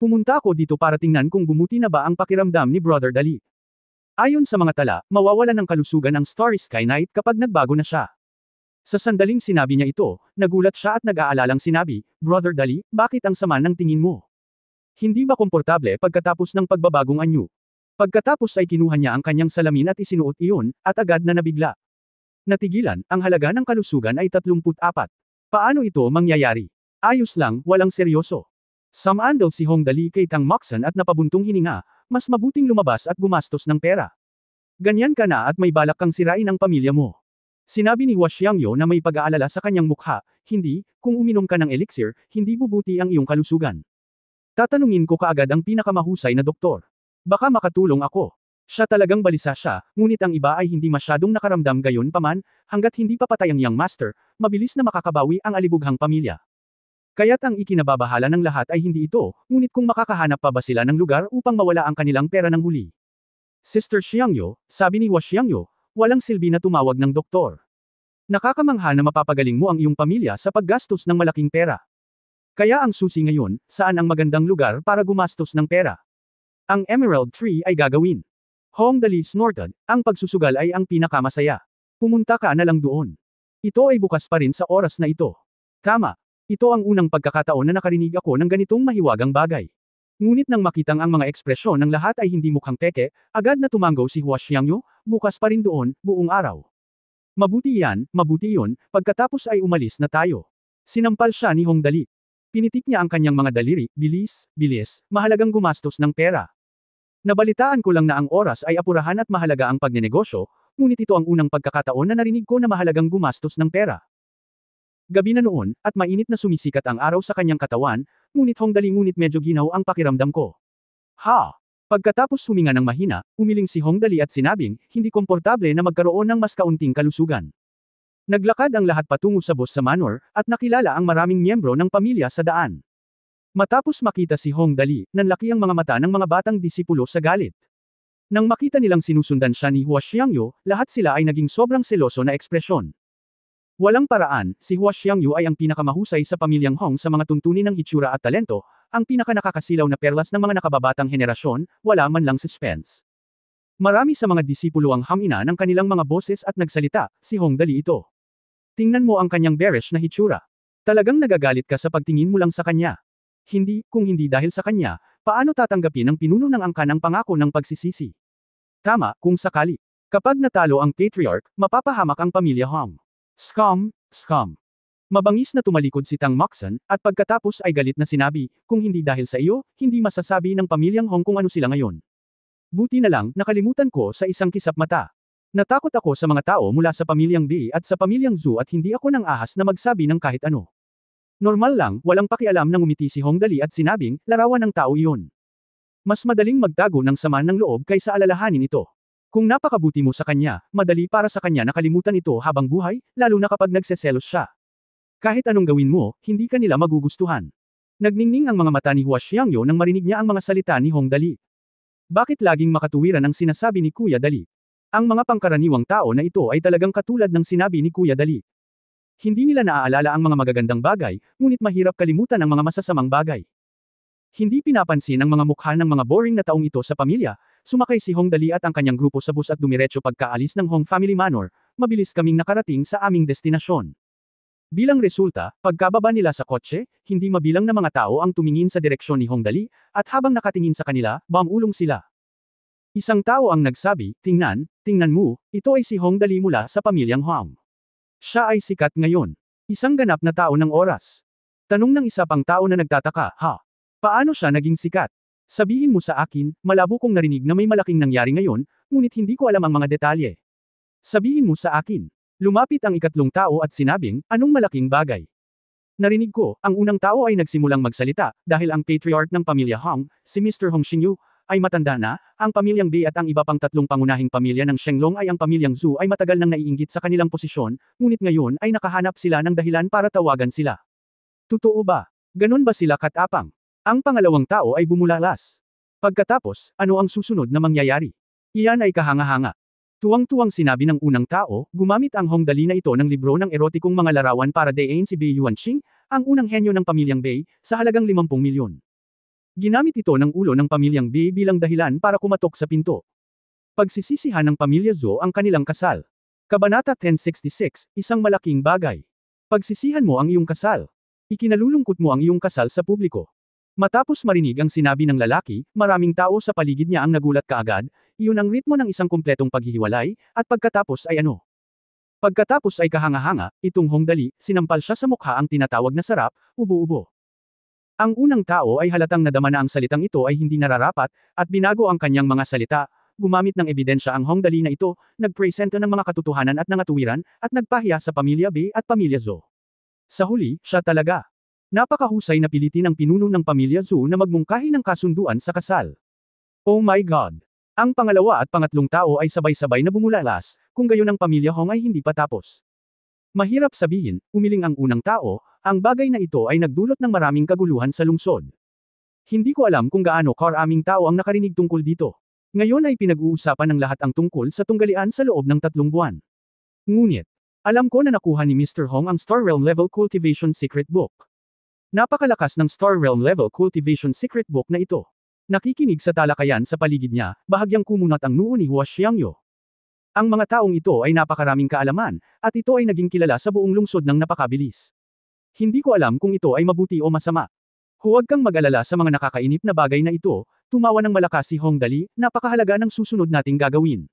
Pumunta ako dito para tingnan kung bumuti na ba ang pakiramdam ni Brother Dali. Ayon sa mga tala, mawawalan ng kalusugan ang Starry Sky Knight kapag nagbago na siya. Sa sandaling sinabi niya ito, nagulat siya at nag-aalalang sinabi, Brother Dali, bakit ang sama ng tingin mo? Hindi ba komportable pagkatapos ng pagbabagong anyo? Pagkatapos ay kinuha niya ang kanyang salamin at isinuot iyon, at agad na nabigla. Natigilan, ang halaga ng kalusugan ay 34. Paano ito mangyayari? Ayos lang, walang seryoso. Samandal si Hongdali kay Tang Moxon at napabuntong hininga, mas mabuting lumabas at gumastos ng pera. Ganyan ka na at may balak kang sirain ang pamilya mo. Sinabi ni Hua Xiangyo na may pag-aalala sa kanyang mukha, hindi, kung uminom ka ng elixir, hindi bubuti ang iyong kalusugan. Tatanungin ko kaagad ang pinakamahusay na doktor. Baka makatulong ako. Siya talagang balisa siya, ngunit ang iba ay hindi masyadong nakaramdam gayon paman, hanggat hindi pa patay ang young master, mabilis na makakabawi ang alibughang pamilya. Kaya't ang ikinababahala ng lahat ay hindi ito, ngunit kung makakahanap pa ba sila ng lugar upang mawala ang kanilang pera ng huli. Sister Xiangyo, sabi ni Hua Xiangyo, walang silbi na tumawag ng doktor. Nakakamangha na mapapagaling mo ang iyong pamilya sa paggastos ng malaking pera. Kaya ang susi ngayon, saan ang magandang lugar para gumastos ng pera? Ang Emerald Tree ay gagawin. Hongdali snorted, ang pagsusugal ay ang pinakamasaya. Pumunta ka na lang doon. Ito ay bukas pa rin sa oras na ito. Tama. Ito ang unang pagkakataon na nakarinig ako ng ganitong mahiwagang bagay. Ngunit nang makitang ang mga ekspresyon ng lahat ay hindi mukhang peke, agad na tumanggaw si Hua Xiangyo, bukas pa rin doon, buong araw. Mabuti yun, pagkatapos ay umalis na tayo. Sinampal siya ni Hongdali. Pinitik niya ang kanyang mga daliri, bilis, mahalagang gumastos ng pera. Nabalitaan ko lang na ang oras ay apurahan at mahalaga ang pagnenegosyo, ngunit ito ang unang pagkakataon na narinig ko na mahalagang gumastos ng pera. Gabi na noon, at mainit na sumisikat ang araw sa kanyang katawan, ngunit ngunit medyo ginaw ang pakiramdam ko. Ha! Pagkatapos huminga ng mahina, umiling si Hongdali at sinabing, hindi komportable na magkaroon ng mas kaunting kalusugan. Naglakad ang lahat patungo sa boss sa manor, at nakilala ang maraming miyembro ng pamilya sa daan. Matapos makita si Hongdali, nanlaki ang mga mata ng mga batang disipulo sa galit. Nang makita nilang sinusundan siya ni Hua Xiangyo, lahat sila ay naging sobrang seloso na ekspresyon. Walang paraan, si Hua Xiangyu ay ang pinakamahusay sa pamilyang Hong sa mga tuntunin ng hitsura at talento, ang pinakanakakasilaw na perlas ng mga nakababatang henerasyon, wala man lang suspense. Marami sa mga disipulo ang hamina ng kanilang mga boses at nagsalita, si Hongdali ito. Tingnan mo ang kanyang bearish na hitsura. Talagang nagagalit ka sa pagtingin mo lang sa kanya. Kung hindi dahil sa kanya, paano tatanggapin ng pinuno ng angkan ang pangako ng pagsisisi? Tama, kung sakali. Kapag natalo ang patriarch, mapapahamak ang pamilya Hong. Scum. Mabangis na tumalikod si Tang Moxon, at pagkatapos ay galit na sinabi, kung hindi dahil sa iyo, hindi masasabi ng pamilyang Hong kung ano sila ngayon. Buti na lang, nakalimutan ko sa isang kisap mata. Natakot ako sa mga tao mula sa pamilyang Bei at sa pamilyang Zhu at hindi ako nang ahas na magsabi ng kahit ano. Normal lang, walang pakialam nang umiti si Hongdali at sinabing, larawan ng tao iyon. Mas madaling magtago ng sama ng loob kaysa alalahanin ito. Kung napakabuti mo sa kanya, madali para sa kanya nakalimutan ito habang buhay, lalo na kapag nagseselos siya. Kahit anong gawin mo, hindi ka nila magugustuhan. Nagningning ang mga mata ni Hua Xiangyo nang marinig niya ang mga salita ni Hongdali. Bakit laging makatuwiran ang sinasabi ni Kuya Dali? Ang mga pangkaraniwang tao na ito ay talagang katulad ng sinabi ni Kuya Dali. Hindi nila naaalala ang mga magagandang bagay, ngunit mahirap kalimutan ang mga masasamang bagay. Hindi pinapansin ang mga mukha ng mga boring na taong ito sa pamilya. Sumakay si Hong Dali at ang kanyang grupo sa bus at dumiretso pagkaalis ng Hong Family Manor. Mabilis kaming nakarating sa aming destinasyon. Bilang resulta, pagkababa nila sa kotse, hindi mabilang na mga tao ang tumingin sa direksyon ni Hong Dali, at habang nakatingin sa kanila, bumulong sila. Isang tao ang nagsabi, tingnan mo, ito ay si Hong Dali mula sa pamilyang Hong. Siya ay sikat ngayon. Isang ganap na tao ng oras. Tanong ng isa pang tao na nagtataka, paano siya naging sikat? Sabihin mo sa akin, malabo kong narinig na may malaking nangyari ngayon, ngunit hindi ko alam ang mga detalye. Sabihin mo sa akin. Lumapit ang ikatlong tao at sinabing, anong malaking bagay? Narinig ko, ang unang tao ay nagsimulang magsalita, dahil ang patriarch ng pamilya Hong, si Mr. Hong Xingyu, ay matanda na, ang pamilyang Bei at ang iba pang tatlong pangunahing pamilya ng Shenglong ay ang pamilyang Zhu ay matagal nang naiinggit sa kanilang posisyon, ngunit ngayon ay nakahanap sila ng dahilan para tawagan sila. Totoo ba? Ganon ba sila katapang? Ang pangalawang tao ay bumulalas. Pagkatapos, ano ang susunod na mangyayari? Iyan ay kahanga-hanga. Tuwang-tuwang sinabi ng unang tao, gumamit ang Hong Dali na ito ng libro ng erotikong mga larawan para dayain si Bei Yuanqing, ang unang henyo ng pamilyang Bei, sa halagang 50 milyon. Ginamit ito ng ulo ng pamilyang Bei bilang dahilan para kumatok sa pinto. Pagsisisihan ng pamilya Zhou ang kanilang kasal. Kabanata 1066, isang malaking bagay. Pagsisihan mo ang iyong kasal. Ikinalulungkot mo ang iyong kasal sa publiko. Matapos marinig ang sinabi ng lalaki, maraming tao sa paligid niya ang nagulat kaagad, iyon ang ritmo ng isang kumpletong paghihiwalay, at pagkatapos ay ano? Pagkatapos ay kahanga-hanga, itong Hong Dali, sinampal siya sa mukha ang tinatawag na sarap, ubo-ubo. Ang unang tao ay halatang nadama na ang salitang ito ay hindi nararapat, at binago ang kanyang mga salita, gumamit ng ebidensya ang Hong Dali na ito, nagpresenta ng mga katotohanan at nangatuwiran, at nagpahiya sa pamilya Bei at pamilya Zhou. Sa huli, siya talaga. Napakahusay na pilitin ng pinuno ng pamilya Zhou na magmungkahi ng kasunduan sa kasal. Oh my God! Ang pangalawa at pangatlong tao ay sabay-sabay na bumulalas, kung gayon ang pamilya Hong ay hindi pa tapos. Mahirap sabihin, umiling ang unang tao, ang bagay na ito ay nagdulot ng maraming kaguluhan sa lungsod. Hindi ko alam kung gaano karaming tao ang nakarinig tungkol dito. Ngayon ay pinag-uusapan ng lahat ang tungkol sa tunggalian sa loob ng 3 buwan. Ngunit, alam ko na nakuha ni Mr. Hong ang Star Realm Level Cultivation Secret Book. Napakalakas ng Star Realm Level Cultivation Secret Book na ito. Nakikinig sa talakayan sa paligid niya, bahagyang kumunat ang noo ni Hua Xiangyo. Ang mga taong ito ay napakaraming kaalaman, at ito ay naging kilala sa buong lungsod ng napakabilis. Hindi ko alam kung ito ay mabuti o masama. Huwag kang mag-alala sa mga nakakainip na bagay na ito, tumawa ng malakas si Hong Dali, napakahalaga ng susunod nating gagawin.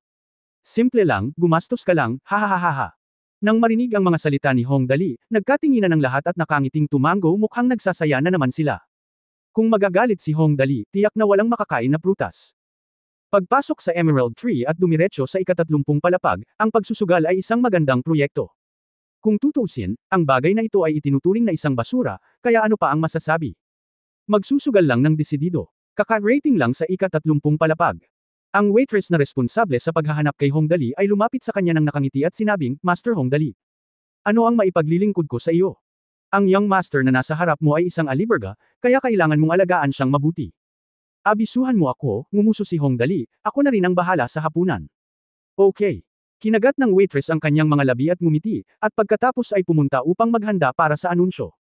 Simple lang, gumastos ka lang, hahaha. Nang marinig ang mga salita ni Hong Dali, nagkatinginan ng lahat at nakangiting tumango mukhang nagsasaya na naman sila. Kung magagalit si Hong Dali, tiyak na walang makakain na prutas. Pagpasok sa Emerald Tree at dumiretso sa ika-30 palapag, ang pagsusugal ay isang magandang proyekto. Kung tutuusin, ang bagay na ito ay itinuturing na isang basura, kaya ano pa ang masasabi? Magsusugal lang ng desidido. Kaka-rating lang sa ika-30 palapag. Ang waitress na responsable sa paghahanap kay Hong Dali ay lumapit sa kanya ng nakangiti at sinabing, Master Hong Dali. Ano ang maipaglilingkod ko sa iyo? Ang young master na nasa harap mo ay isang aliberga, kaya kailangan mong alagaan siyang mabuti. Abisuhan mo ako, ngumuso si Hong Dali, ako na rin ang bahala sa hapunan. Okay. Kinagat ng waitress ang kanyang mga labi at ngumiti, at pagkatapos ay pumunta upang maghanda para sa anunsyo.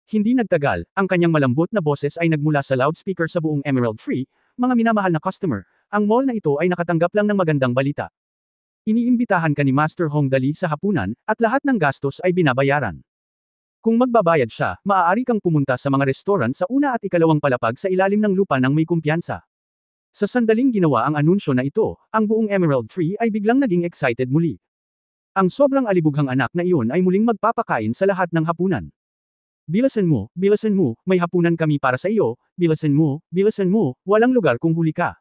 Hindi nagtagal, ang kanyang malambot na boses ay nagmula sa loudspeaker sa buong Emerald Tree, mga minamahal na customer, ang mall na ito ay nakatanggap lang ng magandang balita. Iniimbitahan ka ni Master Hong Dali sa hapunan, at lahat ng gastos ay binabayaran. Kung magbabayad siya, maaari kang pumunta sa mga restoran sa una at ikalawang palapag sa ilalim ng lupa ng may kumpiyansa. Sa sandaling ginawa ang anunsyo na ito, ang buong Emerald Tree ay biglang naging excited muli. Ang sobrang alibughang anak na iyon ay muling magpapakain sa lahat ng hapunan. Bilasan mo, may hapunan kami para sa iyo, bilasan mo, walang lugar kung huli ka.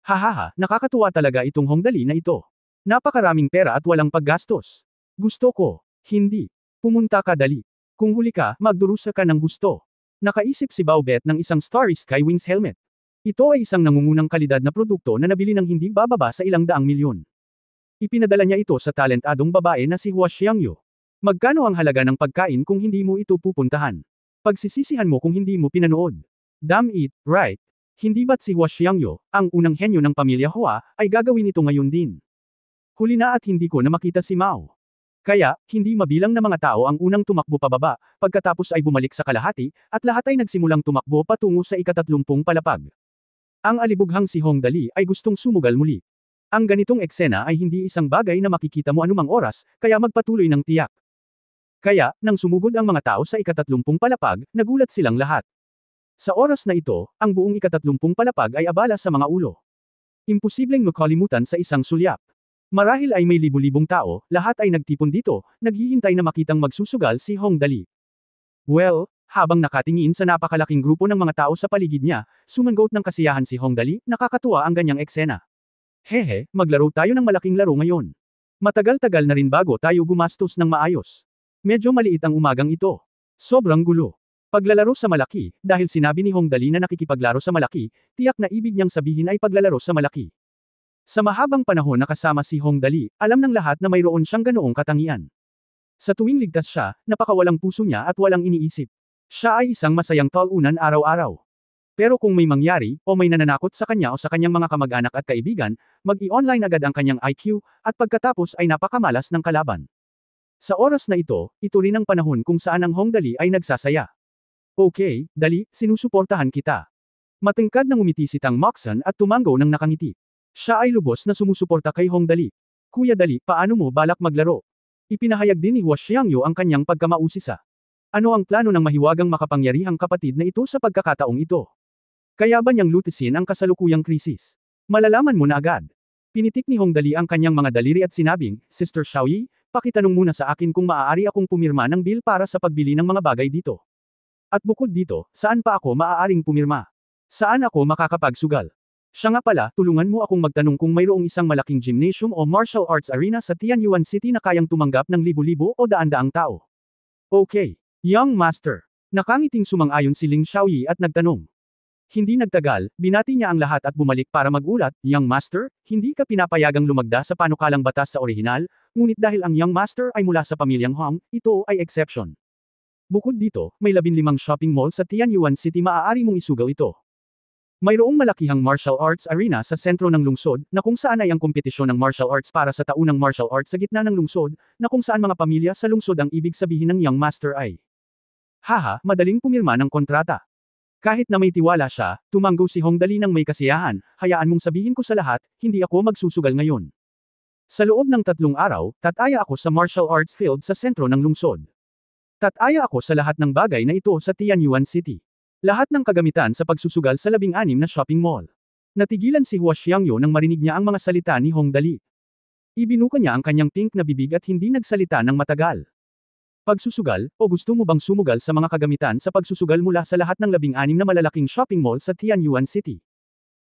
Hahaha, nakakatuwa talaga itong Hong Dali na ito. Napakaraming pera at walang paggastos. Gusto ko. Hindi. Pumunta ka dali. Kung huli ka, magdurusa ka ng gusto. Nakaisip si Baobet ng isang Starry Sky Wings helmet. Ito ay isang nangungunang kalidad na produkto na nabili ng hindi bababa sa ilang daang milyon. Ipinadala niya ito sa talentadong babae na si Hua Xiangyo. Magkano ang halaga ng pagkain kung hindi mo ito pupuntahan? Pagsisisihan mo kung hindi mo pinanood. Damn it, right? Hindi ba't si Hua Xiangyo, ang unang henyo ng pamilya Hua, ay gagawin ito ngayon din? Huli na at hindi ko na makita si Mao. Kaya, hindi mabilang na mga tao ang unang tumakbo pababa, pagkatapos ay bumalik sa kalahati, at lahat ay nagsimulang tumakbo patungo sa ika-30 palapag. Ang alibughang si Hong Dali ay gustong sumugal muli. Ang ganitong eksena ay hindi isang bagay na makikita mo anumang oras, kaya magpatuloy ng tiyak. Kaya, nang sumugod ang mga tao sa ika-30 palapag, nagulat silang lahat. Sa oras na ito, ang buong ika-30 palapag ay abala sa mga ulo. Imposibleng makalimutan sa isang sulyap. Marahil ay may libu-libong tao, lahat ay nagtipon dito, naghihintay na makitang magsusugal si Hong Dali. Well, habang nakatingin sa napakalaking grupo ng mga tao sa paligid niya, sumanggot ng kasiyahan si Hong Dali, nakakatuwa ang ganyang eksena. Hehe, maglaro tayo ng malaking laro ngayon. Matagal-tagal na rin bago tayo gumastos ng maayos. Medyo maliit ang umagang ito. Sobrang gulo. Paglalaro sa malaki, dahil sinabi ni Hong Dali na nakikipaglaro sa malaki, tiyak na ibig niyang sabihin ay paglalaro sa malaki. Sa mahabang panahon na kasama si Hong Dali, alam ng lahat na mayroon siyang ganoong katangian. Sa tuwing ligtas siya, napakawalang puso niya at walang iniisip. Siya ay isang masayang talunan araw-araw. Pero kung may mangyari, o may nananakot sa kanya o sa kanyang mga kamag-anak at kaibigan, mag-i-online agad ang kanyang IQ, at pagkatapos ay napakamalas ng kalaban. Sa oras na ito rin ang panahon kung saan ang Hong Dali ay nagsasaya. Okay, Dali, sinusuportahan kita. Matangkad ng umiti si Tang Moxon at tumango ng nakangiti. Siya ay lubos na sumusuporta kay Hong Dali. Kuya Dali, paano mo balak maglaro? Ipinahayag din ni Hua Xiangyu ang kanyang pagkamausisa. Ano ang plano ng mahiwagang makapangyarihang kapatid na ito sa pagkakataong ito? Kaya ba niyang lutisin ang kasalukuyang krisis? Malalaman mo na agad. Pinitik ni Hong Dali ang kanyang mga daliri at sinabing, Sister Xiaoyi, pakitanong muna sa akin kung maaari akong pumirma ng bill para sa pagbili ng mga bagay dito. At bukod dito, saan pa ako maaaring pumirma? Saan ako makakapagsugal? Siya nga pala, tulungan mo akong magtanong kung mayroong isang malaking gymnasium o martial arts arena sa Tianyuan City na kayang tumanggap ng libu-libo o daan-daang tao. Okay, young master. Nakangiting sumang-ayon si Ling Xiaoyi at nagtanong. Hindi nagtagal, binati niya ang lahat at bumalik para magulat, Young Master, hindi ka pinapayagang lumagda sa panukalang batas sa orihinal, ngunit dahil ang Young Master ay mula sa pamilyang Hong, ito ay exception. Bukod dito, may 15 shopping mall sa Tianyuan City maaari mong isugaw ito. Mayroong malakihang martial arts arena sa sentro ng lungsod, na kung saan ay ang kompetisyon ng martial arts para sa taunang martial arts sa gitna ng lungsod, na kung saan mga pamilya sa lungsod ang ibig sabihin ng Young Master ay. Haha, madaling pumirma ng kontrata. Kahit na may tiwala siya, tumango si Hong Dali ng may kasiyahan, hayaan mong sabihin ko sa lahat, hindi ako magsusugal ngayon. Sa loob ng 3 araw, tataya ako sa martial arts field sa sentro ng lungsod. Tataya ako sa lahat ng bagay na ito sa Tianyuan City. Lahat ng kagamitan sa pagsusugal sa 16 na shopping mall. Natigilan si Hua Xiangyu nang marinig niya ang mga salita ni Hong Dali. Ibinuka niya ang kanyang pink na bibig at hindi nagsalita ng matagal. Pagsusugal, o gusto mo bang sumugal sa mga kagamitan sa pagsusugal mula sa lahat ng 16 na malalaking shopping mall sa Tianyuan City?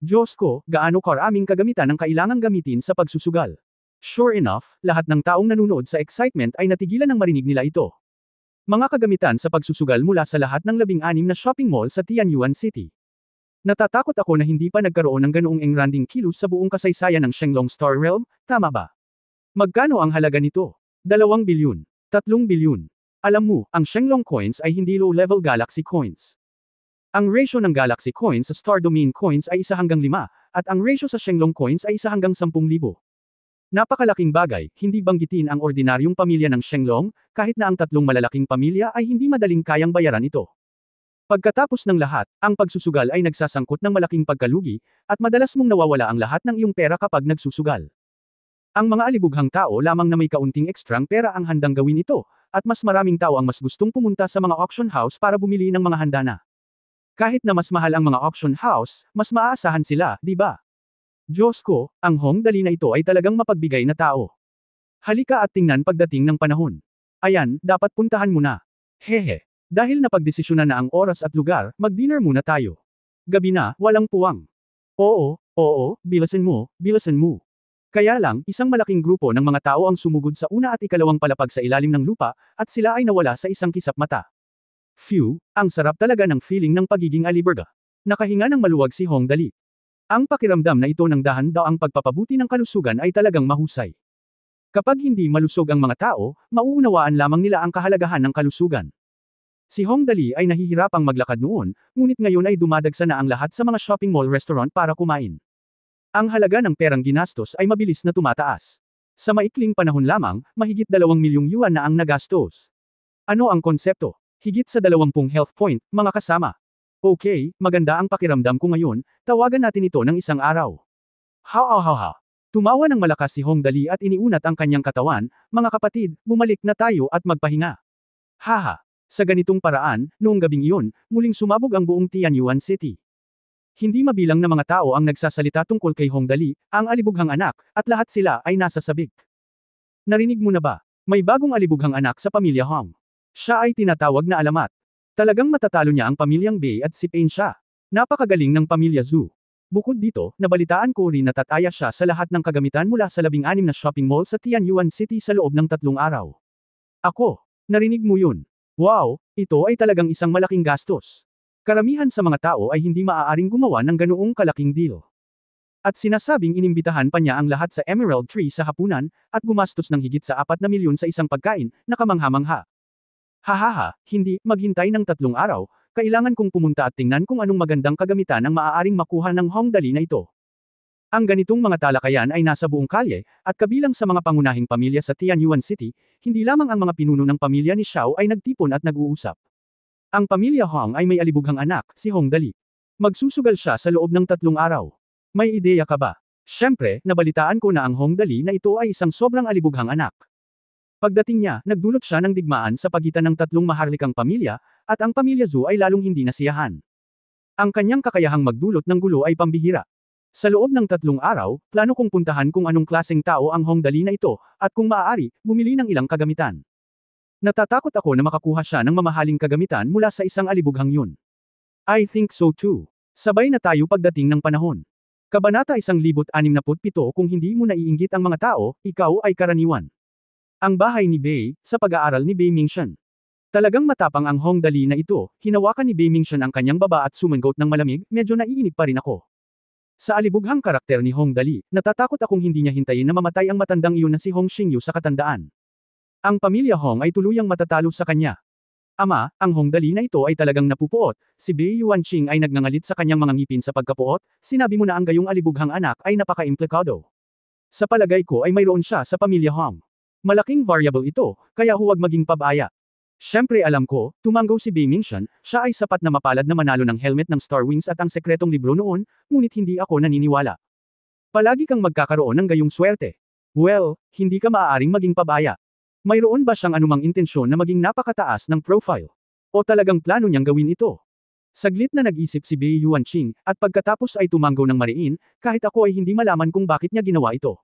Diyos ko, gaano karaming kagamitan ang kailangang gamitin sa pagsusugal. Sure enough, lahat ng taong nanonood sa excitement ay natigilan nang marinig nila ito. Mga kagamitan sa pagsusugal mula sa lahat ng 16 na shopping mall sa Tianyuan City. Natatakot ako na hindi pa nagkaroon ng ganoong engranding kilos sa buong kasaysayan ng Shenlong Star Realm, tama ba? Magkano ang halaga nito? 2 bilyon. 3 bilyon. Alam mo, ang Shenlong coins ay hindi low-level Galaxy coins. Ang ratio ng Galaxy coins sa Star Domain coins ay 1:5, at ang ratio sa Shenlong coins ay 1:10,000. Napakalaking bagay, hindi banggitin ang ordinaryong pamilya ng Shenlong, kahit na ang 3 malalaking pamilya ay hindi madaling kayang bayaran ito. Pagkatapos ng lahat, ang pagsusugal ay nagsasangkot ng malaking pagkalugi, at madalas mong nawawala ang lahat ng iyong pera kapag nagsusugal. Ang mga alibughang tao lamang na may kaunting ekstrang pera ang handang gawin ito, at mas maraming tao ang mas gustong pumunta sa mga auction house para bumili ng mga handana. Kahit na mas mahal ang mga auction house, mas maaasahan sila, di ba? Diyos ko, ang Hong Dali na ito ay talagang mapagbigay na tao. Halika at tingnan pagdating ng panahon. Ayan, dapat puntahan mo na. Hehe. Dahil napagdesisyonan na ang oras at lugar, mag-dinner muna tayo. Gabi na, walang puwang. Oo, bilasan mo. Kaya lang, isang malaking grupo ng mga tao ang sumugod sa una at ikalawang palapag sa ilalim ng lupa, at sila ay nawala sa isang kisap mata. Phew, ang sarap talaga ng feeling ng pagiging aliberga. Nakahinga ng maluwag si Hong Dali. Ang pakiramdam na ito ng dahan-daang pagpapabuti ng kalusugan ay talagang mahusay. Kapag hindi malusog ang mga tao, mauunawaan lamang nila ang kahalagahan ng kalusugan. Si Hong Dali ay nahihirapang maglakad noon, ngunit ngayon ay dumadagsa na ang lahat sa mga shopping mall restaurant para kumain. Ang halaga ng perang ginastos ay mabilis na tumataas. Sa maikling panahon lamang, mahigit 2 milyong yuan na ang nagastos. Ano ang konsepto? Higit sa 20 health point, mga kasama. Okay, maganda ang pakiramdam ko ngayon, tawagan natin ito ng isang araw. Ha. Tumawa ng malakas si Hong Dali at iniunat ang kanyang katawan, mga kapatid, bumalik na tayo at magpahinga. Haha. Sa ganitong paraan, noong gabing iyon, muling sumabog ang buong Tianyuan City. Hindi mabilang na mga tao ang nagsasalita tungkol kay Hong Dali, ang alibughang anak, at lahat sila ay nasa sabik. Narinig mo na ba? May bagong alibughang anak sa pamilya Hong. Siya ay tinatawag na alamat. Talagang matatalo niya ang pamilyang Bei at si Pain siya. Napakagaling ng pamilya Zhu. Bukod dito, nabalitaan ko rin na tataya siya sa lahat ng kagamitan mula sa 16 na shopping mall sa Tianyuan City sa loob ng 3 araw. Ako, narinig mo yun. Wow, ito ay talagang isang malaking gastos. Karamihan sa mga tao ay hindi maaaring gumawa ng ganoong kalaking deal. At sinasabing inimbitahan pa niya ang lahat sa Emerald Tree sa hapunan, at gumastos ng higit sa 4 na milyon sa isang pagkain, na kamangha-mangha. Hahaha, hindi, maghintay ng 3 araw, kailangan kong pumunta at tingnan kung anong magandang kagamitan ang maaaring makuha ng Hong Dali na ito. Ang ganitong mga talakayan ay nasa buong kalye, at kabilang sa mga pangunahing pamilya sa Tianyuan City, hindi lamang ang mga pinuno ng pamilya ni Xiao ay nagtipon at nag-uusap. Ang pamilya Hong ay may alibughang anak, si Hong Dali. Magsusugal siya sa loob ng 3 araw. May ideya ka ba? Siyempre, nabalitaan ko na ang Hong Dali na ito ay isang sobrang alibughang anak. Pagdating niya, nagdulot siya ng digmaan sa pagitan ng 3 maharlikang pamilya, at ang pamilya Zhu ay lalong hindi nasiyahan. Ang kanyang kakayahang magdulot ng gulo ay pambihira. Sa loob ng 3 araw, plano kong puntahan kung anong klaseng tao ang Hong Dali na ito, at kung maaari, bumili ng ilang kagamitan. Natatakot ako na makakuha siya ng mamahaling kagamitan mula sa isang alibughang yun. I think so too. Sabay na tayo pagdating ng panahon. Kabanata 1067. Kung hindi mo naiinggit ang mga tao, ikaw ay karaniwan. Ang bahay ni Bei, sa pag-aaral ni Bei Mingxian. Talagang matapang ang Hong Dali na ito, hinawakan ni Bei Mingxian ang kanyang baba at sumangot ng malamig, medyo naiinip pa rin ako. Sa alibughang karakter ni Hong Dali, natatakot akong hindi niya hintayin na mamatay ang matandang iyon na si Hong Xingyu sa katandaan. Ang pamilya Hong ay tuluyang matatalo sa kanya. Ama, ang Hong Dali na ito ay talagang napupuot, si Bei Yuanqing ay nagngangalit sa kanyang mga ngipin sa pagkapuot, sinabi mo na ang gayong alibughang anak ay napaka-implikado. Sa palagay ko ay mayroon siya sa pamilya Hong. Malaking variable ito, kaya huwag maging pabaya. Siyempre alam ko, tumanggo si Bei Mingxian, siya ay sapat na mapalad na manalo ng helmet ng Star Wings at ang sekretong libro noon, ngunit hindi ako naniniwala. Palagi kang magkakaroon ng gayong swerte. Well, hindi ka maaaring maging pabaya. Mayroon ba siyang anumang intensyon na maging napakataas ng profile? O talagang plano niyang gawin ito? Saglit na nag-isip si Bei Yuanqing, at pagkatapos ay tumanggo ng mariin, kahit ako ay hindi malaman kung bakit niya ginawa ito.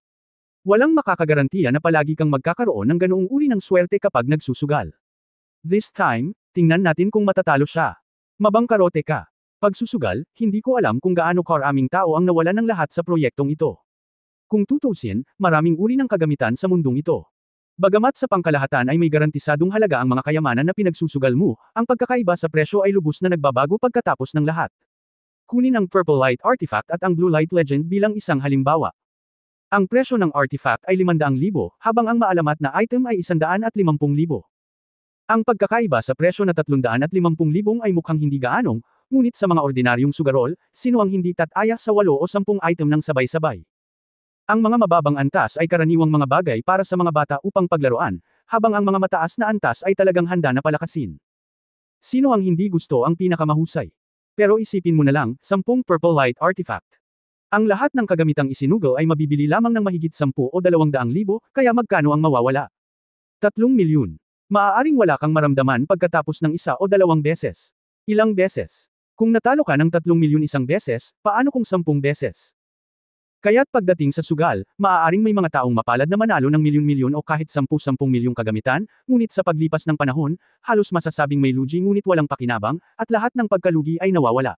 Walang makakagarantiya na palagi kang magkakaroon ng ganoong uri ng swerte kapag nagsusugal. This time, tingnan natin kung matatalo siya. Mabangkarote ka. Pagsusugal, hindi ko alam kung gaano karaming tao ang nawalan ng lahat sa proyektong ito. Kung tutusin, maraming uri ng kagamitan sa mundong ito. Bagamat sa pangkalahatan ay may garantisadong halaga ang mga kayamanan na pinagsusugal mo, ang pagkakaiba sa presyo ay lubos na nagbabago pagkatapos ng lahat. Kunin ang Purple Light Artifact at ang Blue Light Legend bilang isang halimbawa. Ang presyo ng artifact ay 500,000, habang ang maalamat na item ay 150,000. Ang pagkakaiba sa presyo na 350,000 ay mukhang hindi gaanong, ngunit sa mga ordinaryong sugarol, sino ang hindi tataya sa 8 o 10 item ng sabay-sabay? Ang mga mababang antas ay karaniwang mga bagay para sa mga bata upang paglaruan, habang ang mga mataas na antas ay talagang handa na palakasin. Sino ang hindi gusto ang pinakamahusay? Pero isipin mo na lang, 10 Purple Light Artifact. Ang lahat ng kagamitang isinugal ay mabibili lamang ng mahigit 10 o 200,000, kaya magkano ang mawawala? 3 milyon. Maaaring wala kang maramdaman pagkatapos ng 1 o 2 beses. Ilang beses? Kung natalo ka ng 3 milyon isang beses, paano kung 10 beses? Kaya't pagdating sa sugal, maaaring may mga taong mapalad na manalo ng milyon-milyon o kahit 10-10 milyong kagamitan, ngunit sa paglipas ng panahon, halos masasabing may lugi ngunit walang pakinabang, at lahat ng pagkalugi ay nawawala.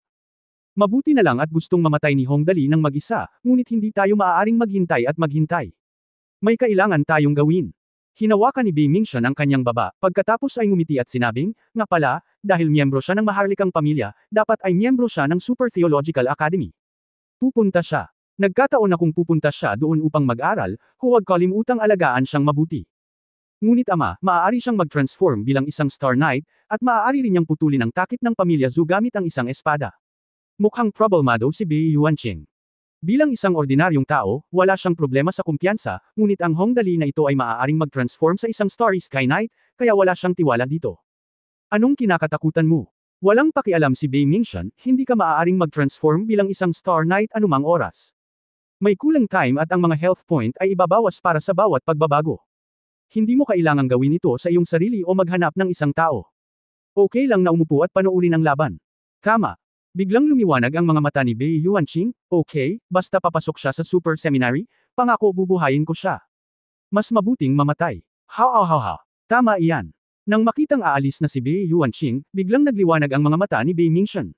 Mabuti na lang at gustong mamatay ni Hong Dali ng mag-isa, ngunit hindi tayo maaaring maghintay at maghintay. May kailangan tayong gawin. Hinawakan ni Bei Mingxian ang kanyang baba, pagkatapos ay ngumiti at sinabing, nga pala, dahil miyembro siya ng maharlikang pamilya, dapat ay miyembro siya ng Super Theological Academy. Pupunta siya. Nagkataon na kung pupunta siya doon upang mag-aral, huwag kalimutang alagaan siyang mabuti. Ngunit ama, maaari siyang mag-transform bilang isang Star Knight, at maaari rin niyang putulin ang takip ng pamilya Zhu gamit ang isang espada. Mukhang problemado si Bei Yuanqing. Bilang isang ordinaryong tao, wala siyang problema sa kumpiyansa, ngunit ang Hongdali na ito ay maaaring mag-transform sa isang Starry Sky Knight, kaya wala siyang tiwala dito. Anong kinakatakutan mo? Walang pakialam si Bei Mingxian, hindi ka maaaring mag-transform bilang isang Star Knight anumang oras. May kulang time at ang mga health point ay ibabawas para sa bawat pagbabago. Hindi mo kailangang gawin ito sa iyong sarili o maghanap ng isang tao. Okay lang na umupo at panoorin ang laban. Tama. Biglang lumiwanag ang mga mata ni Bei Yuanqing, okay, basta papasok siya sa Super Seminary, pangako bubuhayin ko siya. Mas mabuting mamatay. Ha. Tama iyan. Nang makitang aalis na si Bei Yuanqing, biglang nagliwanag ang mga mata ni Bei Mingxian.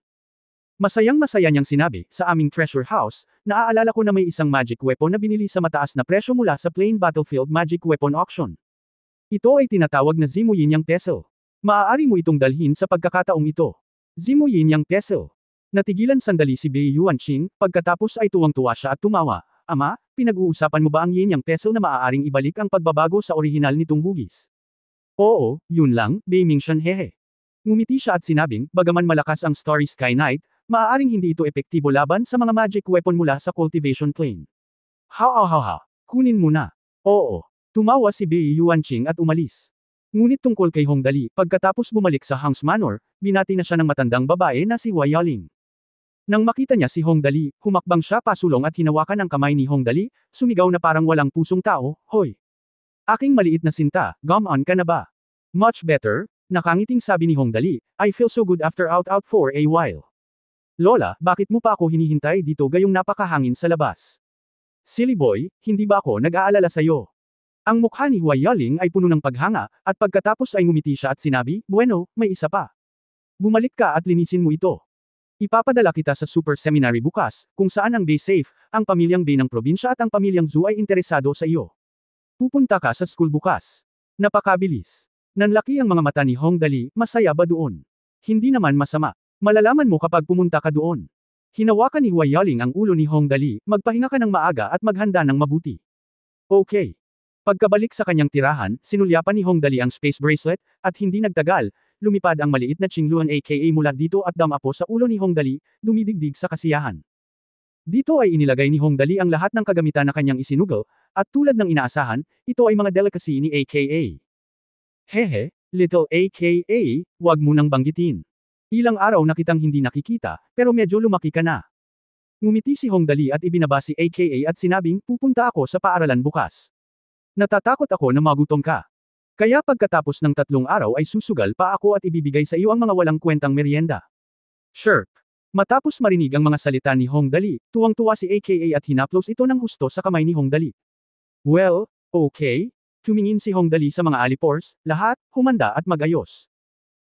Masayang-masaya niyang sinabi, sa aming treasure house, naaalala ko na may isang magic weapon na binili sa mataas na presyo mula sa Plain Battlefield Magic Weapon Auction. Ito ay tinatawag na Zimuyin Yang Pestle. Maaari mo itong dalhin sa pagkakataong ito. Zimuyin Yang Pestle. Natigilan sandali si Bei Yuanqing, pagkatapos ay tuwang-tuwa siya at tumawa. Ama, pinag-uusapan mo ba ang Yin Yang Pestle na maaaring ibalik ang pagbabago sa orihinal nitong hugis? Oo, yun lang, Bei Mingxian hehe. Ngumiti siya at sinabing, bagaman malakas ang Starry Sky Knight, maaaring hindi ito epektibo laban sa mga magic weapon mula sa cultivation plane. Ha. Kunin mo na. Oo. Tumawa si Bei Yuanqing at umalis. Ngunit tungkol kay Hongdali, pagkatapos bumalik sa Hangs Manor, binati na siya ng matandang babae na si Hua Yaling. Nang makita niya si Hongdali, humakbang siya pasulong at hinawakan ang kamay ni Hongdali, sumigaw na parang walang pusong tao, hoy! Aking maliit na sinta, come on ka na ba? Much better, nakangiting sabi ni Hongdali, I feel so good after out for a while. Lola, bakit mo pa ako hinihintay dito gayong napakahangin sa labas? Silly boy, hindi ba ako nag-aalala sa'yo? Ang mukha ni Hua Yaling ay puno ng paghanga, at pagkatapos ay ngumiti siya at sinabi, bueno, may isa pa. Bumalik ka at linisin mo ito. Ipapadala kita sa Super Seminary bukas, kung saan ang Bei safe, ang pamilyang Bei ng probinsya at ang pamilyang Zhu ay interesado sa iyo. Pupunta ka sa school bukas. Napakabilis. Nanlaki ang mga mata ni Hongdali, masaya ba doon? Hindi naman masama. Malalaman mo kapag pumunta ka doon. Hinawakan ni Hua Yaling ang ulo ni Hongdali, magpahinga ka ng maaga at maghanda ng mabuti. Okay. Pagkabalik sa kanyang tirahan, sinulyapan ni Hongdali ang space bracelet, at hindi nagtagal, lumipad ang maliit na Qingluan aka mula dito at damapo sa ulo ni Hongdali, dumidigdig sa kasiyahan. Dito ay inilagay ni Hongdali ang lahat ng kagamitan na kanyang isinugol, at tulad ng inaasahan, ito ay mga delicacy ni aka. Hehe, little aka, wag mo nang banggitin. Ilang araw na kitang hindi nakikita, pero medyo lumaki ka na. Ngumiti si Hongdali at ibinaba si aka at sinabing, pupunta ako sa paaralan bukas. Natatakot ako na magutom ka. Kaya pagkatapos ng 3 araw ay susugal pa ako at ibibigay sa iyo ang mga walang kwentang merienda. Sure. Matapos marinig ang mga salita ni Hongdali, tuwang-tuwa si aka at hinaplos ito ng husto sa kamay ni Hongdali. Well, okay. Tumingin si Hongdali sa mga alipors, lahat, humanda at magayos.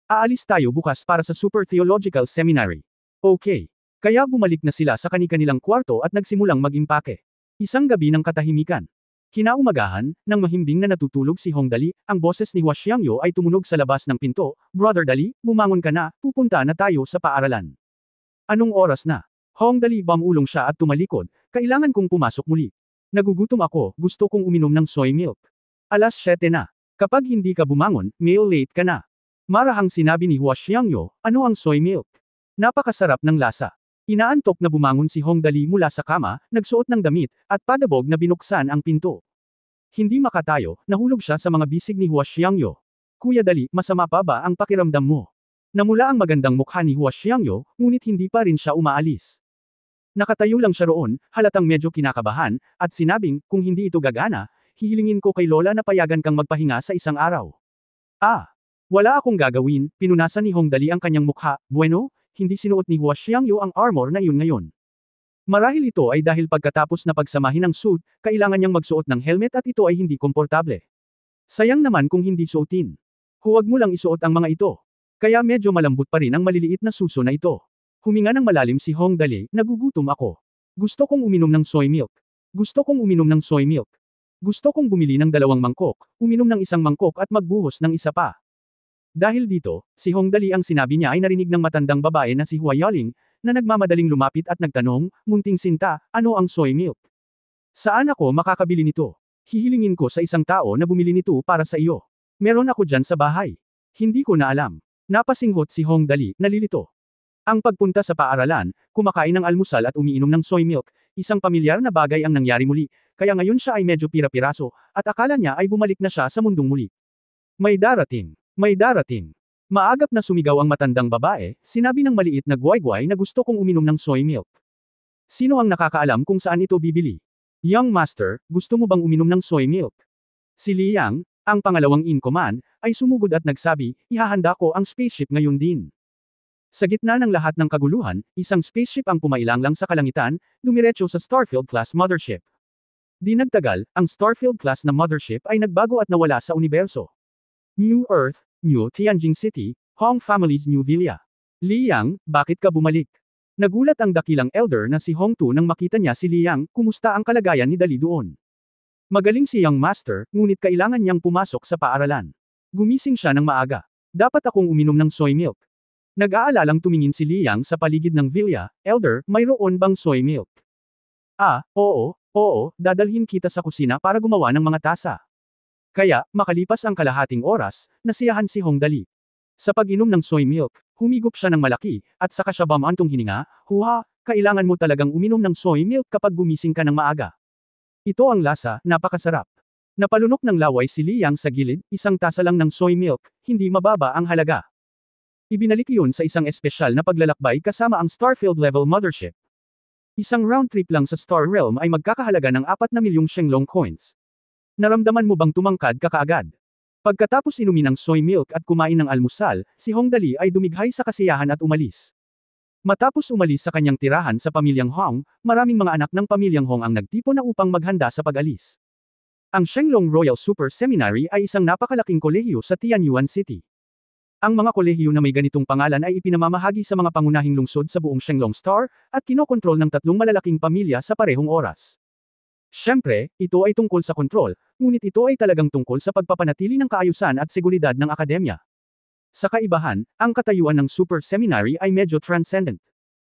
Aalis tayo bukas para sa Super Theological Seminary. Okay. Kaya bumalik na sila sa kani-kanilang kwarto at nagsimulang mag-impake. Isang gabi ng katahimikan. Kinaumagahan, nang mahimbing na natutulog si Hongdali, ang boses ni Hua Xiangyo ay tumunog sa labas ng pinto, Brother Dali, bumangon ka na, pupunta na tayo sa paaralan. Anong oras na? Hongdali bumulong siya at tumalikod, kailangan kong pumasok muli. Nagugutom ako, gusto kong uminom ng soy milk. Alas 7 na. Kapag hindi ka bumangon, meal late ka na. Marahang sinabi ni Hua Xiangyo, ano ang soy milk? Napakasarap ng lasa. Inaantok na bumangon si Hongdali mula sa kama, nagsuot ng damit, at padabog na binuksan ang pinto. Hindi makatayo, nahulog siya sa mga bisig ni Hua Xiangyo. Kuya Dali, masama pa ba ang pakiramdam mo? Namula ang magandang mukha ni Hua Xiangyo, ngunit hindi pa rin siya umaalis. Nakatayo lang siya roon, halatang medyo kinakabahan, at sinabing, kung hindi ito gagana, hihilingin ko kay Lola na payagan kang magpahinga sa isang araw. Wala akong gagawin, pinunasan ni Hongdali ang kanyang mukha, bueno, hindi sinuot ni Hua Xiangyo ang armor na yun ngayon. Marahil ito ay dahil pagkatapos na pagsamahin ng suit, kailangan niyang magsuot ng helmet at ito ay hindi komportable. Sayang naman kung hindi suotin. Huwag mo lang isuot ang mga ito. Kaya medyo malambot pa rin ang maliliit na suso na ito. Huminga ng malalim si Hongdali, nagugutom ako. Gusto kong uminom ng soy milk. Gusto kong uminom ng soy milk. Gusto kong bumili ng 2 mangkok, uminom ng 1 mangkok at magbuhos ng isa pa. Dahil dito, si Hongdali ang sinabi niya ay narinig ng matandang babae na si Hua Yaling, na nagmamadaling lumapit at nagtanong, munting sinta, ano ang soy milk? Saan ako makakabili nito? Hihilingin ko sa isang tao na bumili nito para sa iyo. Meron ako dyan sa bahay. Hindi ko na alam. Napasinghot si Hongdali, nalilito. Ang pagpunta sa paaralan, kumakain ng almusal at umiinom ng soy milk, isang pamilyar na bagay ang nangyari muli, kaya ngayon siya ay medyo pira-piraso, at akala niya ay bumalik na siya sa mundong muli. May darating. May darating. Maagap na sumigaw ang matandang babae, sinabi ng maliit na guwaygway na gusto kong uminom ng soy milk. Sino ang nakakaalam kung saan ito bibili? Young Master, gusto mo bang uminom ng soy milk? Si Liang, ang pangalawang in command, ay sumugod at nagsabi, ihahanda ko ang spaceship ngayon din. Sa gitna ng lahat ng kaguluhan, isang spaceship ang pumailang-lang sa kalangitan, dumiretso sa Starfield-class mothership. Di nagtagal, ang Starfield-class na mothership ay nagbago at nawala sa universo. New Earth, New Tianjin City, Hong Family's New Villa. Liang, bakit ka bumalik? Nagulat ang dakilang elder na si Hong Tu nang makita niya si Liang, kumusta ang kalagayan ni Dali doon. Magaling si Young Master, ngunit kailangan niyang pumasok sa paaralan. Gumising siya ng maaga. Dapat akong uminom ng soy milk. Nag-aalalang tumingin si Liang sa paligid ng villa, elder, mayroon bang soy milk? Oo, dadalhin kita sa kusina para gumawa ng mga tasa. Kaya, makalipas ang kalahating oras, nasiyahan si Hong Dali. Sa pag-inom ng soy milk, humigop siya ng malaki, at saka siya bamantong hininga, huha, kailangan mo talagang uminom ng soy milk kapag gumising ka ng maaga. Ito ang lasa, napakasarap. Napalunok ng laway si Liang sa gilid, isang tasa lang ng soy milk, hindi mababa ang halaga. Ibinalik iyon sa isang espesyal na paglalakbay kasama ang Starfield-level mothership. Isang round trip lang sa Star Realm ay magkakahalaga ng 4 na milyong Shenlong coins. Naramdaman mo bang tumangkad ka kaagad? Pagkatapos inumin ng soy milk at kumain ng almusal, si Hong Dali ay dumighay sa kasiyahan at umalis. Matapos umalis sa kanyang tirahan sa pamilyang Hong, maraming mga anak ng pamilyang Hong ang nagtipon na upang maghanda sa pag-alis. Ang Shenlong Royal Super Seminary ay isang napakalaking kolehiyo sa Tianyuan City. Ang mga kolehiyo na may ganitong pangalan ay ipinamamahagi sa mga pangunahing lungsod sa buong Shenlong Star, at kinokontrol ng 3 malalaking pamilya sa parehong oras. Siyempre, ito ay tungkol sa kontrol, ngunit ito ay talagang tungkol sa pagpapanatili ng kaayusan at seguridad ng akademya. Sa kaibahan, ang katayuan ng Super Seminary ay medyo transcendent.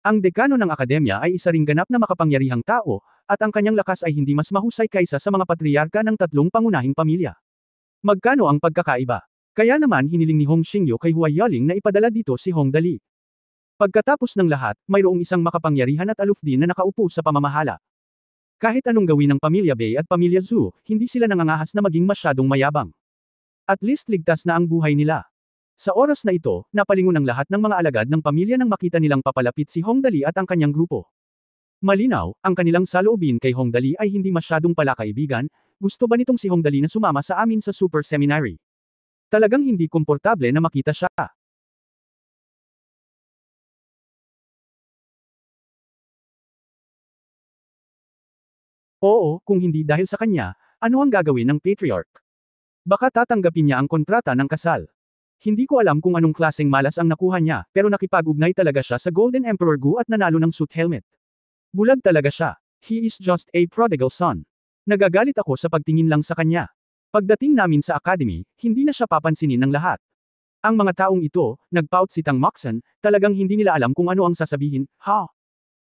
Ang dekano ng akademya ay isa ring ganap na makapangyarihang tao, at ang kanyang lakas ay hindi mas mahusay kaysa sa mga patriarka ng 3 pangunahing pamilya. Magkano ang pagkakaiba? Kaya naman hiniling ni Hong Xingyu kay Hua Yaling na ipadala dito si Hong Dali. Pagkatapos ng lahat, mayroong isang makapangyarihan at aloof din na nakaupo sa pamamahala. Kahit anong gawin ng pamilya Bei at pamilya Zhu, hindi sila nangangahas na maging masyadong mayabang. At least ligtas na ang buhay nila. Sa oras na ito, napalingon ang lahat ng mga alagad ng pamilya nang makita nilang papalapit si Hong Dali at ang kanyang grupo. Malinaw, ang kanilang saloobin kay Hong Dali ay hindi masyadong palakaibigan, gusto ba nitong si Hong Dali na sumama sa amin sa Super Seminary? Talagang hindi komportable na makita siya. Oo, kung hindi dahil sa kanya, ano ang gagawin ng Patriarch? Baka tatanggapin niya ang kontrata ng kasal. Hindi ko alam kung anong klaseng malas ang nakuha niya, pero nakipag-ugnay talaga siya sa Golden Emperor Gu at nanalo ng suit helmet. Bulag talaga siya. He is just a prodigal son. Nagagalit ako sa pagtingin lang sa kanya. Pagdating namin sa academy, hindi na siya papansinin ng lahat. Ang mga taong ito, nagpout si Tang Moxon, talagang hindi nila alam kung ano ang sasabihin, ha?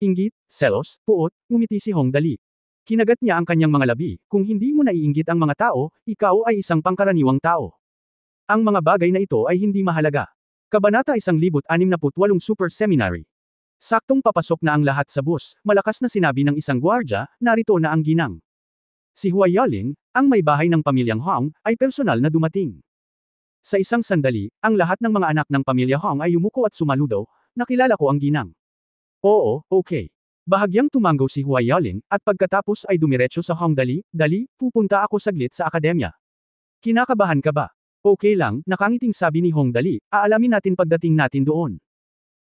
Inggit, selos, puot, ngumiti si Hong Dali. Kinagat niya ang kanyang mga labi, kung hindi mo naiinggit ang mga tao, ikaw ay isang pangkaraniwang tao. Ang mga bagay na ito ay hindi mahalaga. Kabanata 1068 Super Seminary. Saktong papasok na ang lahat sa bus, malakas na sinabi ng isang gwardya, narito na ang ginang. Si Hua Yaling, ang may bahay ng pamilyang Hong, ay personal na dumating. Sa isang sandali, ang lahat ng mga anak ng pamilya Hong ay yumuko at sumaludaw, nakilala ko ang ginang. Oo, okay. Bahagyang tumango si Hua Yaling, at pagkatapos ay dumiretso sa Hong Dali, Dali, pupunta ako saglit sa akademya. Kinakabahan ka ba? Okay lang, nakangiting sabi ni Hong Dali, aalamin natin pagdating natin doon.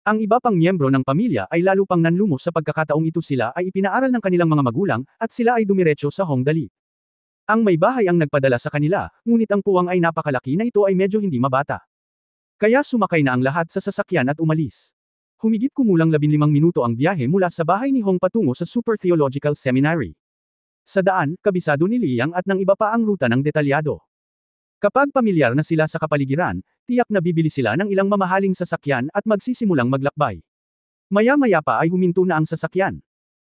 Ang iba pang miyembro ng pamilya ay lalo pang nanlumo sa pagkakataong ito sila ay ipinaaral ng kanilang mga magulang, at sila ay dumiretso sa Hong Dali. Ang may bahay ang nagpadala sa kanila, ngunit ang puwang ay napakalaki na ito ay medyo hindi mabata. Kaya sumakay na ang lahat sa sasakyan at umalis. Humigit kumulang 15 minuto ang biyahe mula sa bahay ni Hong patungo sa Super Theological Seminary. Sa daan, kabisado ni Liang at ng iba pa ang ruta ng detalyado. Kapag pamilyar na sila sa kapaligiran, tiyak na bibili sila ng ilang mamahaling sasakyan at magsisimulang maglakbay. Maya-maya pa ay huminto na ang sasakyan.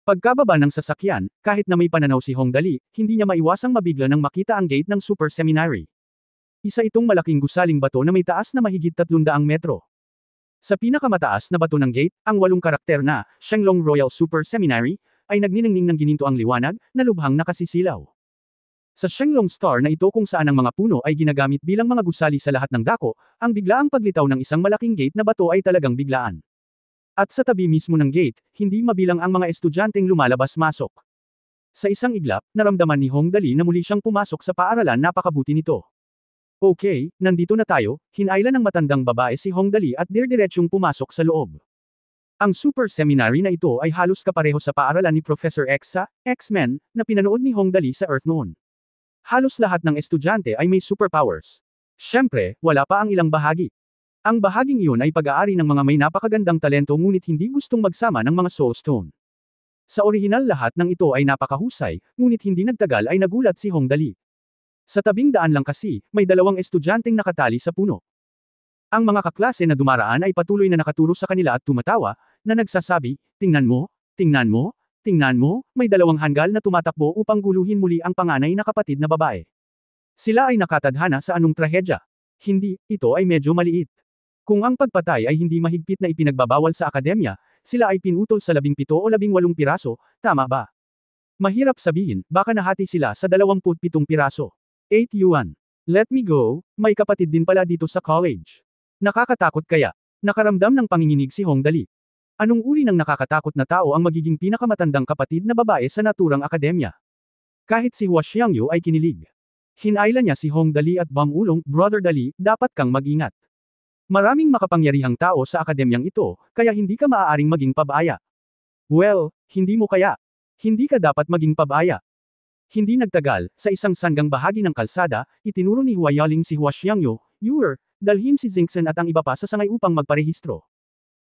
Pagkababa ng sasakyan, kahit na may pananaw si Hong Dali, hindi niya maiwasang mabigla nang makita ang gate ng Super Seminary. Isa itong malaking gusaling bato na may taas na mahigit 300 metro. Sa pinakamataas na bato ng gate, ang 8 karakter na Shenlong Royal Super Seminary, ay nagniningning ng gininto ang liwanag, na lubhang nakasisilaw. Sa Shenglong Star na ito kung saan ang mga puno ay ginagamit bilang mga gusali sa lahat ng dako, ang biglaang paglitaw ng isang malaking gate na bato ay talagang biglaan. At sa tabi mismo ng gate, hindi mabilang ang mga estudyanteng lumalabas-masok. Sa isang iglap, naramdaman ni Hong Dali na muli siyang pumasok sa paaralan, napakabuti nito. Okay, nandito na tayo, hinayla ng matandang babae si Hong Dali at dire-diretsyong pumasok sa loob. Ang super seminary na ito ay halos kapareho sa paaralan ni Professor X sa X-Men na pinanood ni Hong Dali sa Earth noon. Halos lahat ng estudyante ay may superpowers. Siyempre, wala pa ang ilang bahagi. Ang bahaging iyon ay pag-aari ng mga may napakagandang talento ngunit hindi gustong magsama ng mga Soul Stone. Sa orihinal lahat ng ito ay napakahusay, ngunit hindi nagtagal ay nagulat si Hong Dali. Sa tabing daan lang kasi, may dalawang estudyanteng nakatali sa puno. Ang mga kaklase na dumaraan ay patuloy na nakaturo sa kanila at tumatawa, na nagsasabi, tingnan mo, tingnan mo, tingnan mo, may dalawang hanggal na tumatakbo upang guluhin muli ang panganay na kapatid na babae. Sila ay nakatadhana sa anong trahedya. Hindi, ito ay medyo maliit. Kung ang pagpatay ay hindi mahigpit na ipinagbabawal sa akademya, sila ay pinutol sa 17 o 18 piraso, tama ba? Mahirap sabihin, baka nahati sila sa 27 piraso. 8 yuan. Let me go, may kapatid din pala dito sa college. Nakakatakot kaya? Nakaramdam ng panginginig si Hong Dali. Anong uri ng nakakatakot na tao ang magiging pinakamatandang kapatid na babae sa naturang akademya? Kahit si Hua Xiangyu ay kinilig. Hinayla niya si Hong Dali at Bang Ulong, Brother Dali, dapat kang mag-ingat. Maraming makapangyarihang tao sa akademyang ito, kaya hindi ka maaaring maging pabaya. Well, hindi mo kaya. Hindi ka dapat maging pabaya. Hindi nagtagal, sa isang sanggang bahagi ng kalsada, itinuro ni Hua Yaling si Hua Xiangyu, Yuer, dalhin si Xingchen at ang iba pa sa sangay upang magparehistro.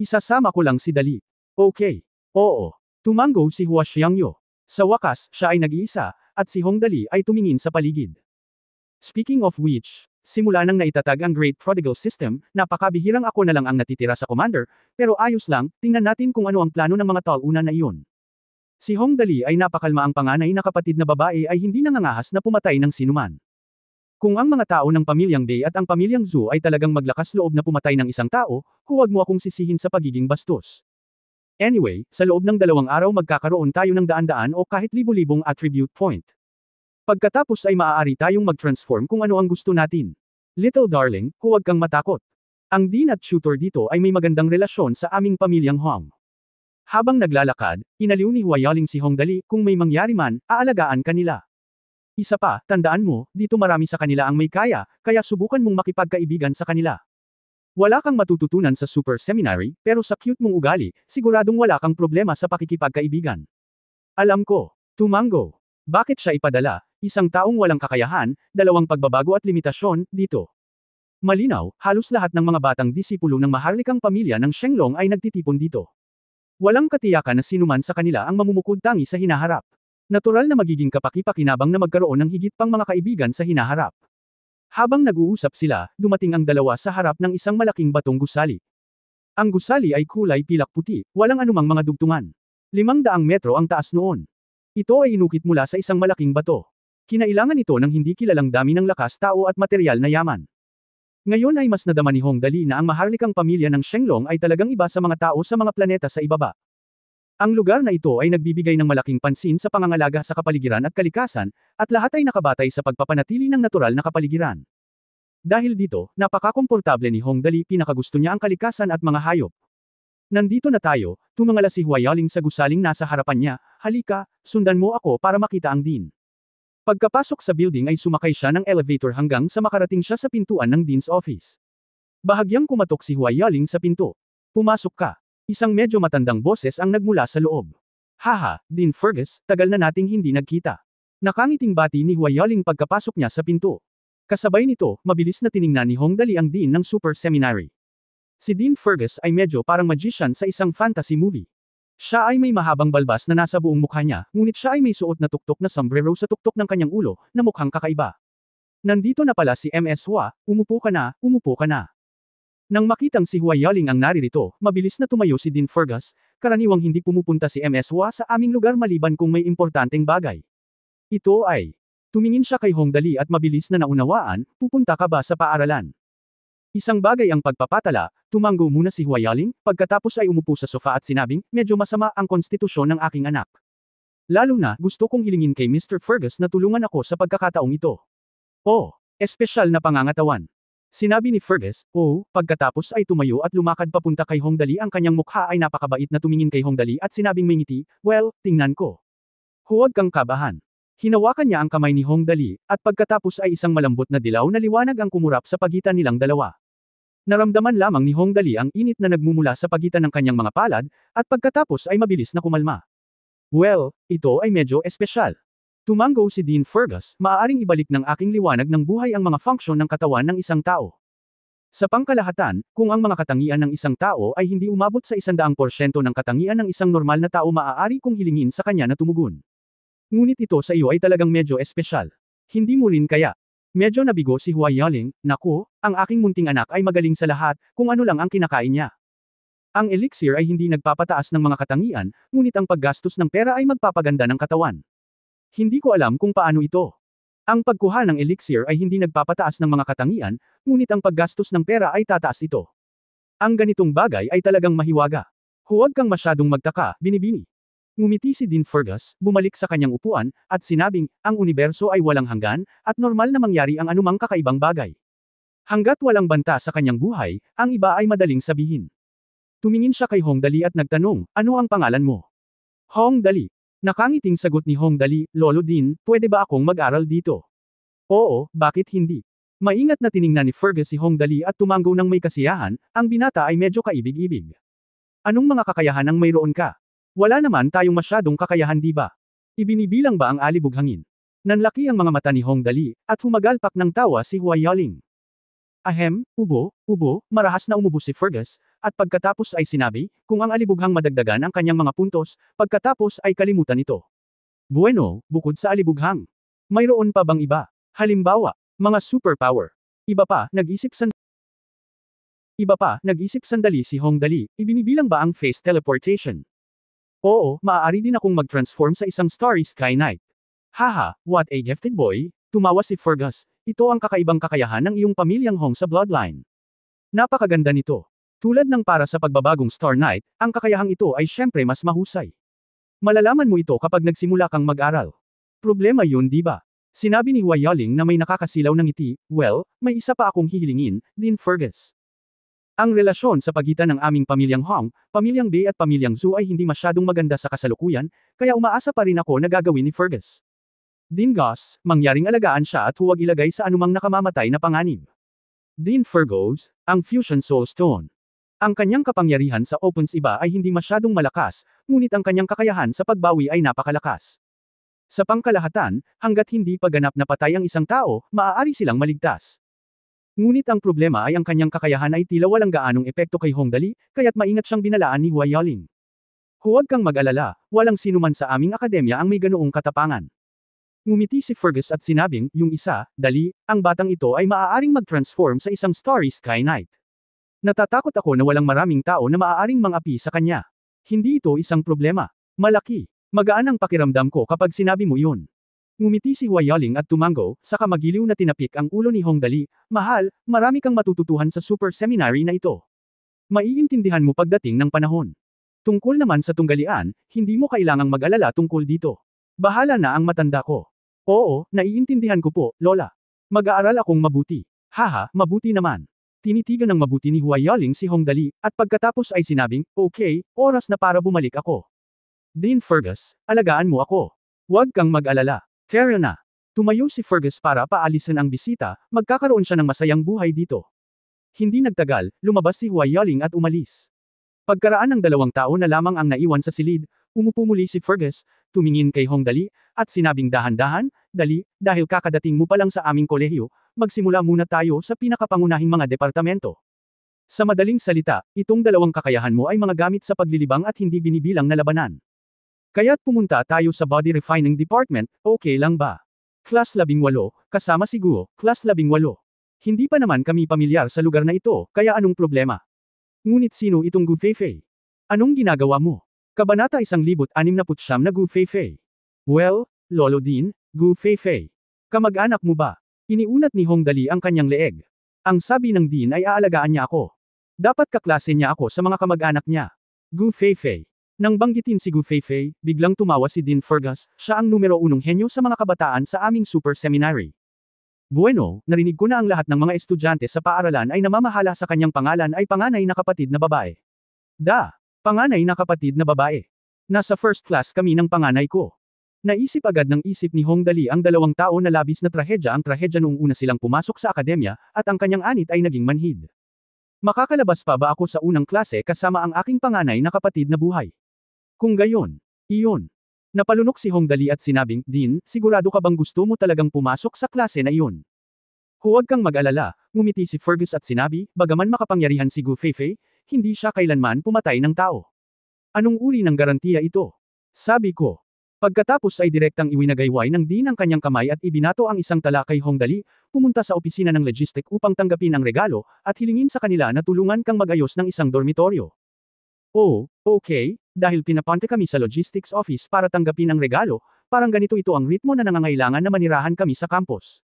Isasama ko lang si Dali. Okay. Oo. Tumango si Hua Xiangyu. Sa wakas, siya ay nag-iisa, at si Hong Dali ay tumingin sa paligid. Speaking of which, simula nang naitatag ang Great Prodigal System, napakabihirang ako na lang ang natitira sa commander, pero ayos lang, tingnan natin kung ano ang plano ng mga talunan na iyon. Si Hong Dali ay napakalma, ang panganay na kapatid na babae ay hindi nangangahas na pumatay ng sinuman. Kung ang mga tao ng pamilyang Bei at ang pamilyang Zhu ay talagang maglakas loob na pumatay ng isang tao, huwag mo akong sisihin sa pagiging bastos. Anyway, sa loob ng 2 araw magkakaroon tayo ng daan-daan o kahit libu-libong attribute point. Pagkatapos ay maaari tayong mag-transform kung ano ang gusto natin. Little darling, huwag kang matakot. Ang dean at tutor dito ay may magandang relasyon sa aming pamilyang Hong. Habang naglalakad, inaliw ni Hua Yaling si Hong Dali, kung may mangyari man, aalagaan kanila. Isa pa, tandaan mo, dito marami sa kanila ang may kaya subukan mong makipagkaibigan sa kanila. Wala kang matututunan sa super seminary, pero sa cute mong ugali, siguradong wala kang problema sa pakikipagkaibigan. Alam ko. Tumango. Bakit siya ipadala? Isang taong walang kakayahan, 2 pagbabago at limitasyon, dito. Malinaw, halos lahat ng mga batang disipulo ng maharlikang pamilya ng Shenglong ay nagtitipon dito. Walang katiyakan na sinuman sa kanila ang mamumukod tangi sa hinaharap. Natural na magiging kapaki-pakinabang na magkaroon ng higit pang mga kaibigan sa hinaharap. Habang nag-uusap sila, dumating ang dalawa sa harap ng isang malaking batong gusali. Ang gusali ay kulay pilak puti, walang anumang mga dugtungan. 500 metro ang taas noon. Ito ay inukit mula sa isang malaking bato. Kinailangan ito ng hindi kilalang dami ng lakas tao at materyal na yaman. Ngayon ay mas nadama ni Hong Dali na ang maharlikang pamilya ng Shenglong ay talagang iba sa mga tao sa mga planeta sa ibaba. Ang lugar na ito ay nagbibigay ng malaking pansin sa pangangalaga sa kapaligiran at kalikasan, at lahat ay nakabatay sa pagpapanatili ng natural na kapaligiran. Dahil dito, napakakomportable ni Hong Dali, pinakagusto niya ang kalikasan at mga hayop. Nandito na tayo, tumangala si Hua Yaling sa gusaling nasa harapan niya, halika, sundan mo ako para makita ang dean. Pagkapasok sa building ay sumakay siya ng elevator hanggang sa makarating siya sa pintuan ng dean's office. Bahagyang kumatok si Hua Yaling sa pinto. Pumasok ka. Isang medyo matandang boses ang nagmula sa loob. Haha, Dean Fergus, tagal na nating hindi nagkita. Nakangiting bati ni Hua Yaling pagkapasok niya sa pinto. Kasabay nito, mabilis na tiningnan ni Hong Dali ang dean ng super seminary. Si Dean Fergus ay medyo parang magician sa isang fantasy movie. Siya ay may mahabang balbas na nasa buong mukha niya, ngunit siya ay may suot na tuktok na sombrero sa tuktok ng kanyang ulo, na mukhang kakaiba. Nandito na pala si Ms. Hua, umupo ka na, umupo ka na. Nang makitang si Hua Yaling ang naririto, mabilis na tumayo si Dean Fergus, karaniwang hindi pumupunta si Ms. Hua sa aming lugar maliban kung may importanteng bagay. Ito ay. Tumingin siya kay Hong Dali at mabilis na naunawaan, pupunta ka ba sa paaralan? Isang bagay ang pagpapatala, tumango muna si Hua Yaling, pagkatapos ay umupo sa sofa at sinabing, medyo masama ang konstitusyon ng aking anak. Lalo na, gusto kong hilingin kay Mr. Fergus na tulungan ako sa pagkakataong ito. Oh, espesyal na pangangatawan. Sinabi ni Fergus, pagkatapos ay tumayo at lumakad papunta kay Hongdali. Ang kanyang mukha ay napakabait na tumingin kay Hongdali at sinabing may ngiti, well, tingnan ko. Huwag kang kabahan. Hinawakan niya ang kamay ni Hongdali, at pagkatapos ay isang malambot na dilaw na liwanag ang kumurap sa pagitan nilang dalawa. Naramdaman lamang ni Hongdali ang init na nagmumula sa pagitan ng kanyang mga palad, at pagkatapos ay mabilis na kumalma. Well, ito ay medyo espesyal. Tumango si Dean Fergus, maaaring ibalik ng aking liwanag ng buhay ang mga function ng katawan ng isang tao. Sa pangkalahatan, kung ang mga katangian ng isang tao ay hindi umabot sa 100% ng katangian ng isang normal na tao, maaari kong hilingin sa kanya na tumugon. Ngunit ito sa iyo ay talagang medyo espesyal. Hindi mo rin kaya? Medyo nabigo si Hua Yaling, naku, ang aking munting anak ay magaling sa lahat, kung ano lang ang kinakain niya. Ang elixir ay hindi nagpapataas ng mga katangian, ngunit ang paggastos ng pera ay magpapaganda ng katawan. Hindi ko alam kung paano ito. Ang pagkuha ng elixir ay hindi nagpapataas ng mga katangian, ngunit ang paggastos ng pera ay tataas ito. Ang ganitong bagay ay talagang mahiwaga. Huwag kang masyadong magtaka, binibini. Ngumiti si Dean Fergus, bumalik sa kanyang upuan, at sinabing, ang universo ay walang hanggan, at normal na mangyari ang anumang kakaibang bagay. Hanggat walang banta sa kanyang buhay, ang iba ay madaling sabihin. Tumingin siya kay Hongdali at nagtanong, ano ang pangalan mo? Hongdali. Nakangiting sagot ni Hongdali, Lolo Dean, pwede ba akong mag-aral dito? Oo, bakit hindi? Maingat na tiningnan ni Fergus si Hongdali at tumango ng may kasiyahan, ang binata ay medyo kaibig-ibig. Anong mga kakayahan ang mayroon ka? Wala naman tayong masyadong kakayahan, di ba? Ibinibilang ba ang alibughangin? Nanlaki ang mga mata ni Hongdali, at humagalpak ng tawa si Hua Yaling. Ahem, ubo, marahas na umubo si Fergus, at pagkatapos ay sinabi, kung ang alibughang madagdagan ang kanyang mga puntos, pagkatapos ay kalimutan ito. Bueno, bukod sa alibughang. Mayroon pa bang iba? Halimbawa, mga superpower. Iba pa, nag-isip sandali si Hongdali, ibinibilang ba ang face teleportation? Oo, maaari din akong mag-transform sa isang starry sky knight. Haha, what a gifted boy, tumawa si Fergus. Ito ang kakaibang kakayahan ng iyong pamilyang Hong sa bloodline. Napakaganda nito. Tulad ng para sa pagbabagong Star Knight, ang kakayahang ito ay syempre mas mahusay. Malalaman mo ito kapag nagsimula kang mag-aral. Problema yun, di ba? Sinabi ni Hua Yaling na may nakakasilaw ng ngiti, well, may isa pa akong hihilingin, Dean Fergus. Ang relasyon sa pagitan ng aming pamilyang Hong, pamilyang Bei at pamilyang Zhu ay hindi masyadong maganda sa kasalukuyan, kaya umaasa pa rin ako na gagawin ni Fergus. Dean Goss, mangyaring alagaan siya at huwag ilagay sa anumang nakamamatay na panganib. Dean Fergus, ang Fusion Soul Stone. Ang kanyang kapangyarihan sa opens iba ay hindi masyadong malakas, ngunit ang kanyang kakayahan sa pagbawi ay napakalakas. Sa pangkalahatan, hanggat hindi pa ganap na patay ang isang tao, maaari silang maligtas. Ngunit ang problema ay ang kanyang kakayahan ay tila walang gaanong epekto kay Hongdali, kaya't maingat siyang binalaan ni Hua Yaling. Huwag kang mag-alala, walang sinuman sa aming akademya ang may ganoong katapangan. Ngumiti si Fergus at sinabing, yung isa, dali, ang batang ito ay maaaring mag-transform sa isang starry sky knight. Natatakot ako na walang maraming tao na maaaring mangapi sa kanya. Hindi ito isang problema. Malaki. Magaan ang pakiramdam ko kapag sinabi mo yun. Ngumiti si Hua Yaling at tumango, saka magiliw na tinapik ang ulo ni Hongdali, mahal, marami kang matututuhan sa super seminary na ito. Maiintindihan mo pagdating ng panahon. Tungkol naman sa tunggalian, hindi mo kailangang mag-alala tungkol dito. Bahala na ang matanda ko. Oo, naiintindihan ko po, Lola. Mag-aaral akong mabuti. Haha, mabuti naman. Tinitigan ng mabuti ni Hua Yaling si Hongdali, at pagkatapos ay sinabing, okay, oras na para bumalik ako. Dean Fergus, alagaan mo ako. Huwag kang mag-alala. Tara na. Tumayo si Fergus para paalisin ang bisita, magkakaroon siya ng masayang buhay dito. Hindi nagtagal, lumabas si Hua Yaling at umalis. Pagkaraan ng 2 taon na lamang ang naiwan sa silid, umupo muli si Fergus, tumingin kay Hongdali, at sinabing dahan-dahan, dali, dahil kakadating mo pa lang sa aming kolehiyo, magsimula muna tayo sa pinakapangunahing mga departamento. Sa madaling salita, itong 2 kakayahan mo ay mga gamit sa paglilibang at hindi binibilang na labanan. Kaya't pumunta tayo sa Body Refining Department, okay lang ba? Class 18, kasama si Guo, Class 18. Hindi pa naman kami pamilyar sa lugar na ito, kaya anong problema? Ngunit sino itong Gu Feifei? Anong ginagawa mo? Kabanata 1069 na Gu Feifei. Well, Lolo Dean, Gu Feifei. Kamag-anak mo ba? Iniunat ni Hongdali ang kanyang leeg. Ang sabi ng Dean ay aalagaan niya ako. Dapat kaklase niya ako sa mga kamag-anak niya. Gu Feifei. Nang banggitin si Gu Feifei, biglang tumawa si Dean Fergus, siya ang numero 1 henyo sa mga kabataan sa aming super seminary. Bueno, narinig ko na ang lahat ng mga estudyante sa paaralan ay namamahala sa kanyang pangalan ay panganay na kapatid na babae. Panganay na kapatid na babae. Nasa first class kami ng panganay ko. Naisip agad ng isip ni Hong Dali ang 2 tao na labis na trahedya ang trahedya noong una silang pumasok sa akademya, at ang kanyang anit ay naging manhid. Makakalabas pa ba ako sa unang klase kasama ang aking panganay na kapatid na buhay? Kung gayon, iyon. Napalunok si Hong Dali at sinabing, Dean, sigurado ka bang gusto mo talagang pumasok sa klase na iyon? Huwag kang mag-alala, ngumiti si Fergus at sinabi, bagaman makapangyarihan si Gu Feifei, hindi siya kailanman pumatay ng tao. Anong uri ng garantiya ito? Sabi ko. Pagkatapos ay direktang iwinagayway ng Dean ang kanyang kamay at ibinato ang isang tala kay Hong Dali, pumunta sa opisina ng logistic upang tanggapin ang regalo, at hilingin sa kanila na tulungan kang mag-ayos ng isang dormitoryo. Oh, okay, dahil pinapante kami sa logistics office para tanggapin ang regalo, parang ganito ito ang ritmo na nangangailangan na manirahan kami sa campus.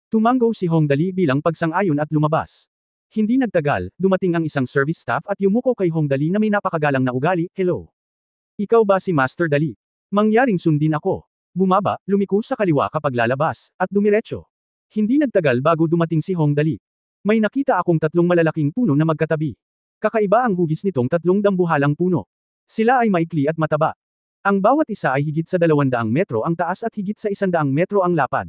Tumango si Hong Dali bilang pagsang-ayon at lumabas. Hindi nagtagal, dumating ang isang service staff at yumuko kay Hong Dali na may napakagalang na ugali, hello. Ikaw ba si Master Dali? Mangyaring sundin ako. Bumaba, lumiko sa kaliwa kapag lalabas, at dumiretso. Hindi nagtagal bago dumating si Hong Dali. May nakita akong 3 malalaking puno na magkatabi. Kakaiba ang hugis nitong 3 dambuhalang puno. Sila ay maikli at mataba. Ang bawat isa ay higit sa 200 metro ang taas at higit sa 100 metro ang lapad.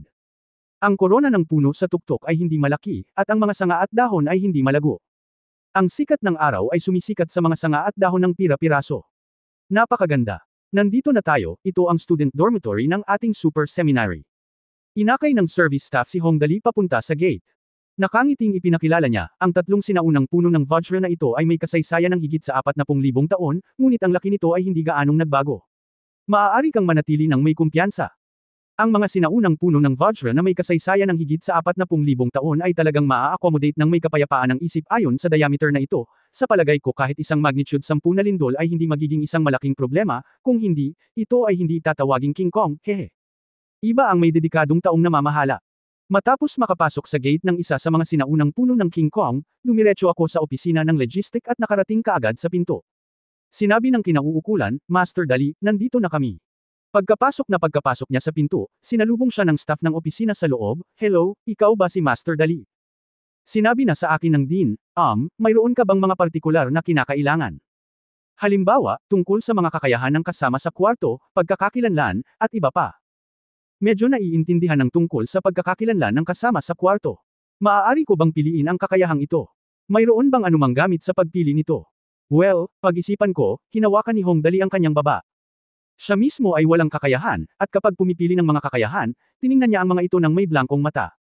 Ang korona ng puno sa tuktok ay hindi malaki, at ang mga sanga at dahon ay hindi malago. Ang sikat ng araw ay sumisikat sa mga sanga at dahon ng pira-piraso. Napakaganda. Nandito na tayo, ito ang student dormitory ng ating super seminary. Inakay ng service staff si Hong Dali papunta sa gate. Nakangiting ipinakilala niya, ang 3 sinaunang puno ng Vajra na ito ay may kasaysayan ng higit sa 40,000 taon, ngunit ang laki nito ay hindi gaanong nagbago. Maaari kang manatili ng may kumpiyansa. Ang mga sinaunang puno ng Vajra na may kasaysayan ng higit sa 40,000 taon ay talagang maa-accommodate ng may kapayapaan ng isip ayon sa diameter na ito. Sa palagay ko kahit isang magnitude 10 na lindol ay hindi magiging isang malaking problema, kung hindi, ito ay hindi tatawaging King Kong, hehe. Iba ang may dedikadong taong namamahala. Matapos makapasok sa gate ng isa sa mga sinaunang puno ng King Kong, dumiretso ako sa opisina ng logistic at nakarating kaagad sa pinto. Sinabi ng kinauukulan, Master Dali, nandito na kami. Pagkapasok niya sa pinto, sinalubong siya ng staff ng opisina sa loob, hello, ikaw ba si Master Dali? Sinabi na sa akin ng Dean, mayroon ka bang mga partikular na kinakailangan? Halimbawa, tungkol sa mga kakayahan ng kasama sa kwarto, pagkakakilanlan, at iba pa. Medyo naiintindihan ng tungkol sa pagkakakilanlan ng kasama sa kwarto. Maaari ko bang piliin ang kakayahang ito? Mayroon bang anumang gamit sa pagpili nito? Well, pag-isipan ko, hinawakan ni Hong Dali ang kanyang baba. Siya mismo ay walang kakayahan, at kapag pumipili ng mga kakayahan, tiningnan niya ang mga ito ng may blankong mata.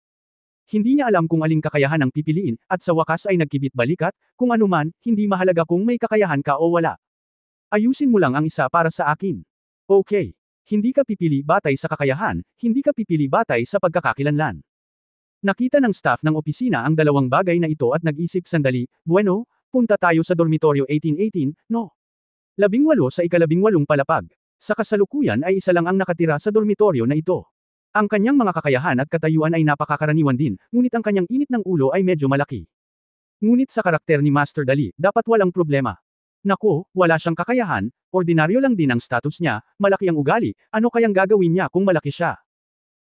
Hindi niya alam kung aling kakayahan ang pipiliin, at sa wakas ay nagkibit balikat, kung anuman, hindi mahalaga kung may kakayahan ka o wala. Ayusin mo lang ang isa para sa akin. Okay. Hindi ka pipili batay sa kakayahan, hindi ka pipili batay sa pagkakakilanlan. Nakita ng staff ng opisina ang 2 bagay na ito at nag-isip sandali, bueno, punta tayo sa dormitoryo 1818, no? 18 sa ika-18 palapag. Sa kasalukuyan ay isa lang ang nakatira sa dormitoryo na ito. Ang kanyang mga kakayahan at katayuan ay napakakaraniwan din, ngunit ang kanyang init ng ulo ay medyo malaki. Ngunit sa karakter ni Master Dali, dapat walang problema. Naku, wala siyang kakayahan, ordinaryo lang din ang status niya, malaki ang ugali, ano kayang gagawin niya kung malaki siya?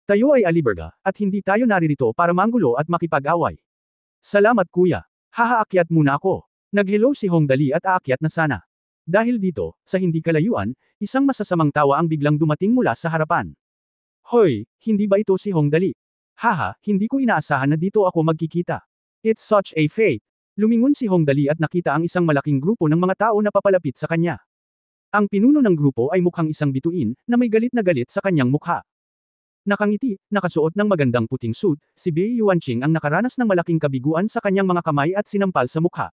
Tayo ay aliberga, at hindi tayo naririto para manggulo at makipag-away. Salamat kuya. Hahaakyat muna ako. Nag-hello si Hong Dali at aakyat na sana. Dahil dito, sa hindi kalayuan, isang masasamang tawa ang biglang dumating mula sa harapan. Hoy, hindi ba ito si Hong Dali? Haha, hindi ko inaasahan na dito ako magkikita. It's such a fate. Lumingon si Hong Dali at nakita ang isang malaking grupo ng mga tao na papalapit sa kanya. Ang pinuno ng grupo ay mukhang isang bituin, na may galit na galit sa kanyang mukha. Nakangiti, nakasuot ng magandang puting suit, si Bei Yuanqing ang nakaranas ng malaking kabiguan sa kanyang mga kamay at sinampal sa mukha.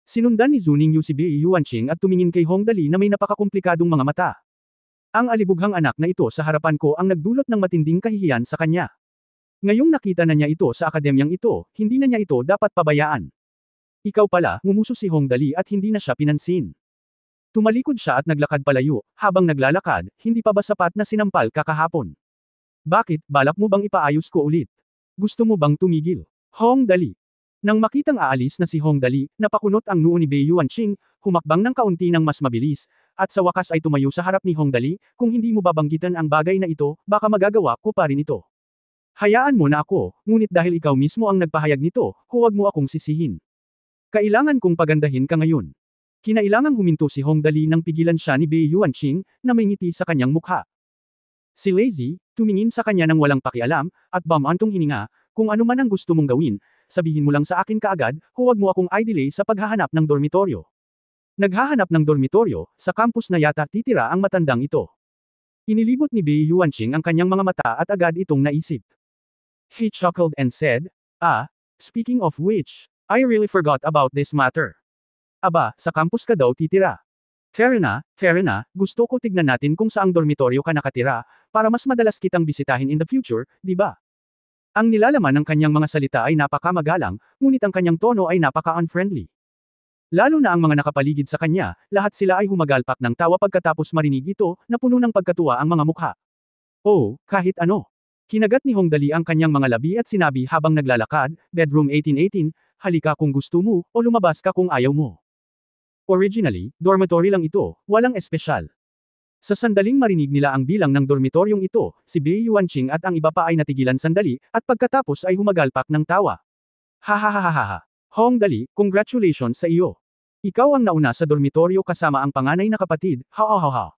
Sinundan ni Zuning Yu si Bei Yuanqing at tumingin kay Hong Dali na may napakakomplikadong mga mata. Ang alibughang anak na ito sa harapan ko ang nagdulot ng matinding kahihiyan sa kanya. Ngayong nakita na niya ito sa akademyang ito, hindi na niya ito dapat pabayaan. Ikaw pala, ngumuso si Hong Dali at hindi na siya pinansin. Tumalikod siya at naglakad palayo, habang naglalakad, hindi pa ba sapat na sinampal ka kahapon? Bakit, balak mo bang ipaayos ko ulit? Gusto mo bang tumigil? Hong Dali. Nang makitang aalis na si Hong Dali, napakunot ang noo ni Bei Yuanqing, humakbang ng kaunti ng mas mabilis, at sa wakas ay tumayo sa harap ni Hong Dali, kung hindi mo babanggitan ang bagay na ito, baka magagawa ko pa rin ito. Hayaan mo na ako, ngunit dahil ikaw mismo ang nagpahayag nito, huwag mo akong sisihin. Kailangan kong pagandahin ka ngayon. Kinailangang huminto si Hong Dali nang pigilan siya ni Bei Yuanqing, na may ngiti sa kanyang mukha. Si Lazy, tumingin sa kanya ng walang pakialam, at bumantong hininga, kung ano man ang gusto mong gawin, sabihin mo lang sa akin kaagad, huwag mo akong i-delay sa paghahanap ng dormitoryo. Naghahanap ng dormitoryo, sa campus na yata titira ang matandang ito. Inilibot ni Bei Yuanqing ang kanyang mga mata at agad itong naisip. He chuckled and said, speaking of which, I really forgot about this matter. Aba, sa campus ka daw titira. Fair na, gusto ko tignan natin kung saang dormitoryo ka nakatira, para mas madalas kitang bisitahin in the future, di ba? Ang nilalaman ng kanyang mga salita ay napakamagalang, ngunit ang kanyang tono ay napaka-unfriendly. Lalo na ang mga nakapaligid sa kanya, lahat sila ay humagalpak ng tawa pagkatapos marinig ito, na puno ng pagkatuwa ang mga mukha. Oh, kahit ano. Kinagat ni Hong Dali ang kanyang mga labi at sinabi habang naglalakad, bedroom 1818, halika kung gusto mo, o lumabas ka kung ayaw mo. Originally, dormitory lang ito, walang espesyal. Sa sandaling marinig nila ang bilang ng dormitoryong ito, si Bei Yuanqing at ang iba pa ay natigilan sandali, at pagkatapos ay humagalpak ng tawa. Hahaha. Hong Dali, congratulations sa iyo. Ikaw ang nauna sa dormitoryo kasama ang panganay na kapatid, ha.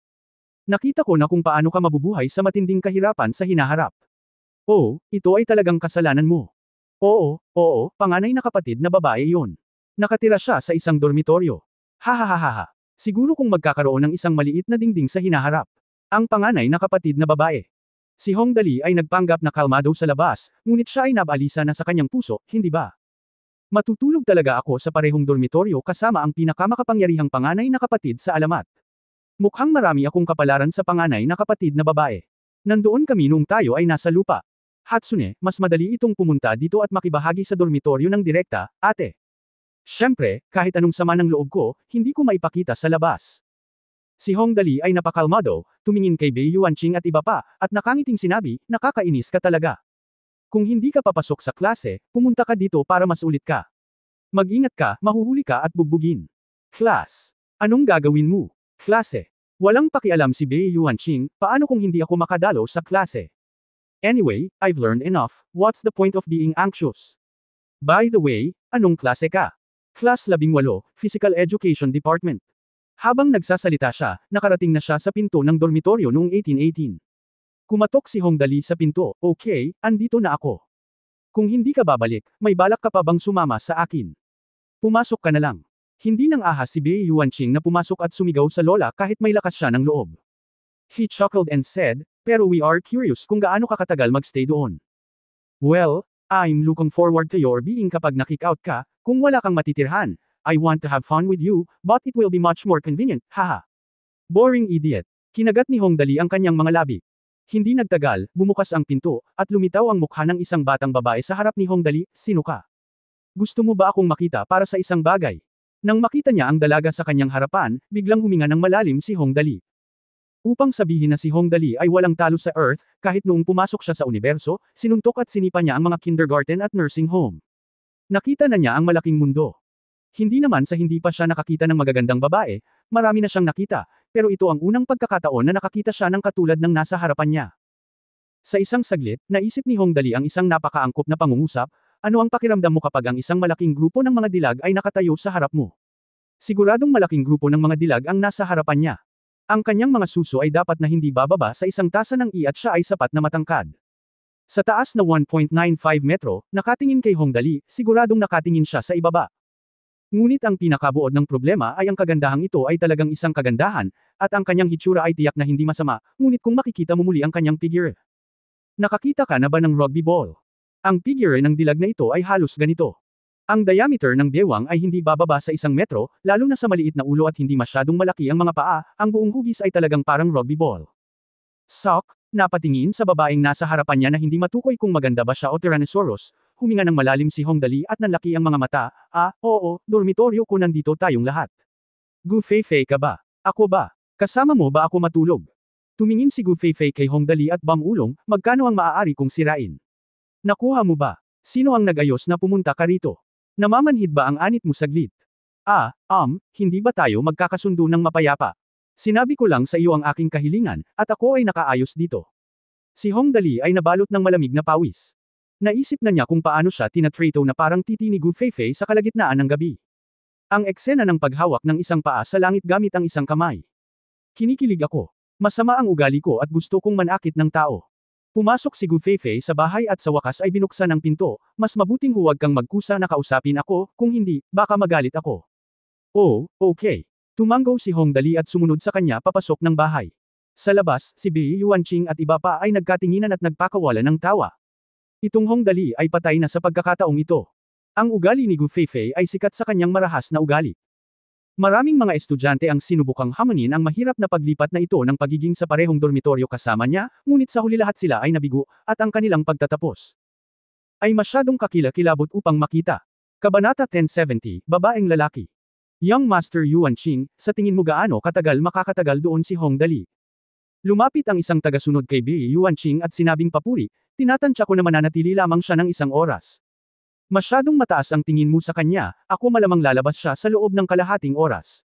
Nakita ko na kung paano ka mabubuhay sa matinding kahirapan sa hinaharap. Oh, ito ay talagang kasalanan mo. Oo, panganay na kapatid na babae iyon. Nakatira siya sa isang dormitoryo. Hahaha. Siguro kung magkakaroon ng isang maliit na dingding sa hinaharap. Ang panganay na kapatid na babae. Si Hong Dali ay nagpanggap na kalmado sa labas, ngunit siya ay nabalisa na sa kanyang puso, hindi ba? Matutulog talaga ako sa parehong dormitoryo kasama ang pinakamakapangyarihang panganay na kapatid sa alamat. Mukhang marami akong kapalaran sa panganay na kapatid na babae. Nandoon kami noong tayo ay nasa lupa. Hatsune, mas madali itong pumunta dito at makibahagi sa dormitoryo ng direkta, ate. Siyempre, kahit anong sama ng loob ko, hindi ko maipakita sa labas. Si Hong Dali ay napakalmado, tumingin kay Bei Yuanqing at iba pa, at nakangiting sinabi, nakakainis ka talaga. Kung hindi ka papasok sa klase, pumunta ka dito para mas ulit ka. Mag-ingat ka, mahuhuli ka at bugbugin. Class. Anong gagawin mo? Klase. Walang pakialam si Bei Yuanqing, paano kung hindi ako makadalo sa klase? Anyway, I've learned enough, what's the point of being anxious? By the way, anong klase ka? Class 18, Physical Education Department. Habang nagsasalita siya, nakarating na siya sa pinto ng dormitoryo noong 1818. Kumatok si Hong Dali sa pinto, okay, andito na ako. Kung hindi ka babalik, may balak ka pa bang sumama sa akin? Pumasok ka na lang. Hindi nang ahas si Bei Yuanqing na pumasok at sumigaw sa lola kahit may lakas siya ng loob. He chuckled and said, pero we are curious kung gaano ka katagal magstay doon. Well, I'm looking forward to your being kapag na-kick out ka, kung wala kang matitirhan. I want to have fun with you, but it will be much more convenient, haha. Boring idiot. Kinagat ni Hong Dali ang kanyang mga labi. Hindi nagtagal, bumukas ang pinto, at lumitaw ang mukha ng isang batang babae sa harap ni Hong Dali, sino ka? Gusto mo ba akong makita para sa isang bagay? Nang makita niya ang dalaga sa kanyang harapan, biglang huminga ng malalim si Hong Dali. Upang sabihin na si Hong Dali ay walang talo sa Earth, kahit noong pumasok siya sa universo, sinuntok at sinipa niya ang mga kindergarten at nursing home. Nakita na niya ang malaking mundo. Hindi naman sa hindi pa siya nakakita ng magagandang babae, marami na siyang nakita, pero ito ang unang pagkakataon na nakakita siya ng katulad ng nasa harapan niya. Sa isang saglit, naisip ni Hong Dali ang isang napakaangkop na pangungusap, ano ang pakiramdam mo kapag ang isang malaking grupo ng mga dilag ay nakatayo sa harap mo? Siguradong malaking grupo ng mga dilag ang nasa harapan niya. Ang kanyang mga suso ay dapat na hindi bababa sa isang tasa ng at siya ay sapat na matangkad. Sa taas na 1.95 metro, nakatingin kay Hong Dali, siguradong nakatingin siya sa ibaba. Ngunit ang pinakabuod ng problema ay ang kagandahang ito ay talagang isang kagandahan, at ang kanyang hitsura ay tiyak na hindi masama, ngunit kung makikita mo muli ang kanyang figure. Nakakita ka na ba ng rugby ball? Ang figure ng dilag na ito ay halos ganito. Ang diameter ng bewang ay hindi bababa sa 1 metro, lalo na sa maliit na ulo at hindi masyadong malaki ang mga paa, ang buong hugis ay talagang parang rugby ball. Sok, napatingin sa babaeng nasa harapan niya na hindi matukoy kung maganda ba siya o Tyrannosaurus, huminga ng malalim si Hong Dali at nanlaki ang mga mata, oo, dormitoryo ko nandito tayong lahat. Gu Feifei ka ba? Ako ba? Kasama mo ba ako matulog? Tumingin si Gu Feifei kay Hong Dali at bamulong, magkano ang maaari kong sirain? Nakuha mo ba? Sino ang nag-ayos na pumunta ka rito? Namamanhid ba ang anit mo saglit? Hindi ba tayo magkakasundo ng mapayapa? Sinabi ko lang sa iyo ang aking kahilingan, at ako ay nakaayos dito. Si Hong Dali ay nabalot ng malamig na pawis. Naisip na niya kung paano siya tinatrato na parang titi ni Gu Feifei sa kalagitnaan ng gabi. Ang eksena ng paghawak ng isang paa sa langit gamit ang isang kamay. Kinikilig ako. Masama ang ugali ko at gusto kong manakit ng tao. Pumasok si Gu Feifei sa bahay at sa wakas ay binuksan ang pinto, mas mabuting huwag kang magkusa na kausapin ako, kung hindi, baka magalit ako. Oh, okay. Tumanggo si Hong Dali at sumunod sa kanya papasok ng bahay. Sa labas, si Bei Yuanqing at iba pa ay nagkatinginan at nagpakawalan ng tawa. Itong Hong Dali ay patay na sa pagkakataong ito. Ang ugali ni Gu Feifei ay sikat sa kanyang marahas na ugali. Maraming mga estudyante ang sinubukang hamanin ang mahirap na paglipat na ito ng pagiging sa parehong dormitoryo kasama niya, ngunit sa huli lahat sila ay nabigo, at ang kanilang pagtatapos ay masyadong kakilakilabot upang makita. Kabanata 1070, Babaeng Lalaki. Young Master Yuanqing, sa tingin mo gaano katagal makakatagal doon si Hong Dali? Lumapit ang isang tagasunod kay Bei Yuanqing at sinabing papuri, tinatansya ko na mananatili lamang siya ng 1 oras. Masyadong mataas ang tingin mo sa kanya, ako malamang lalabas siya sa loob ng kalahating oras.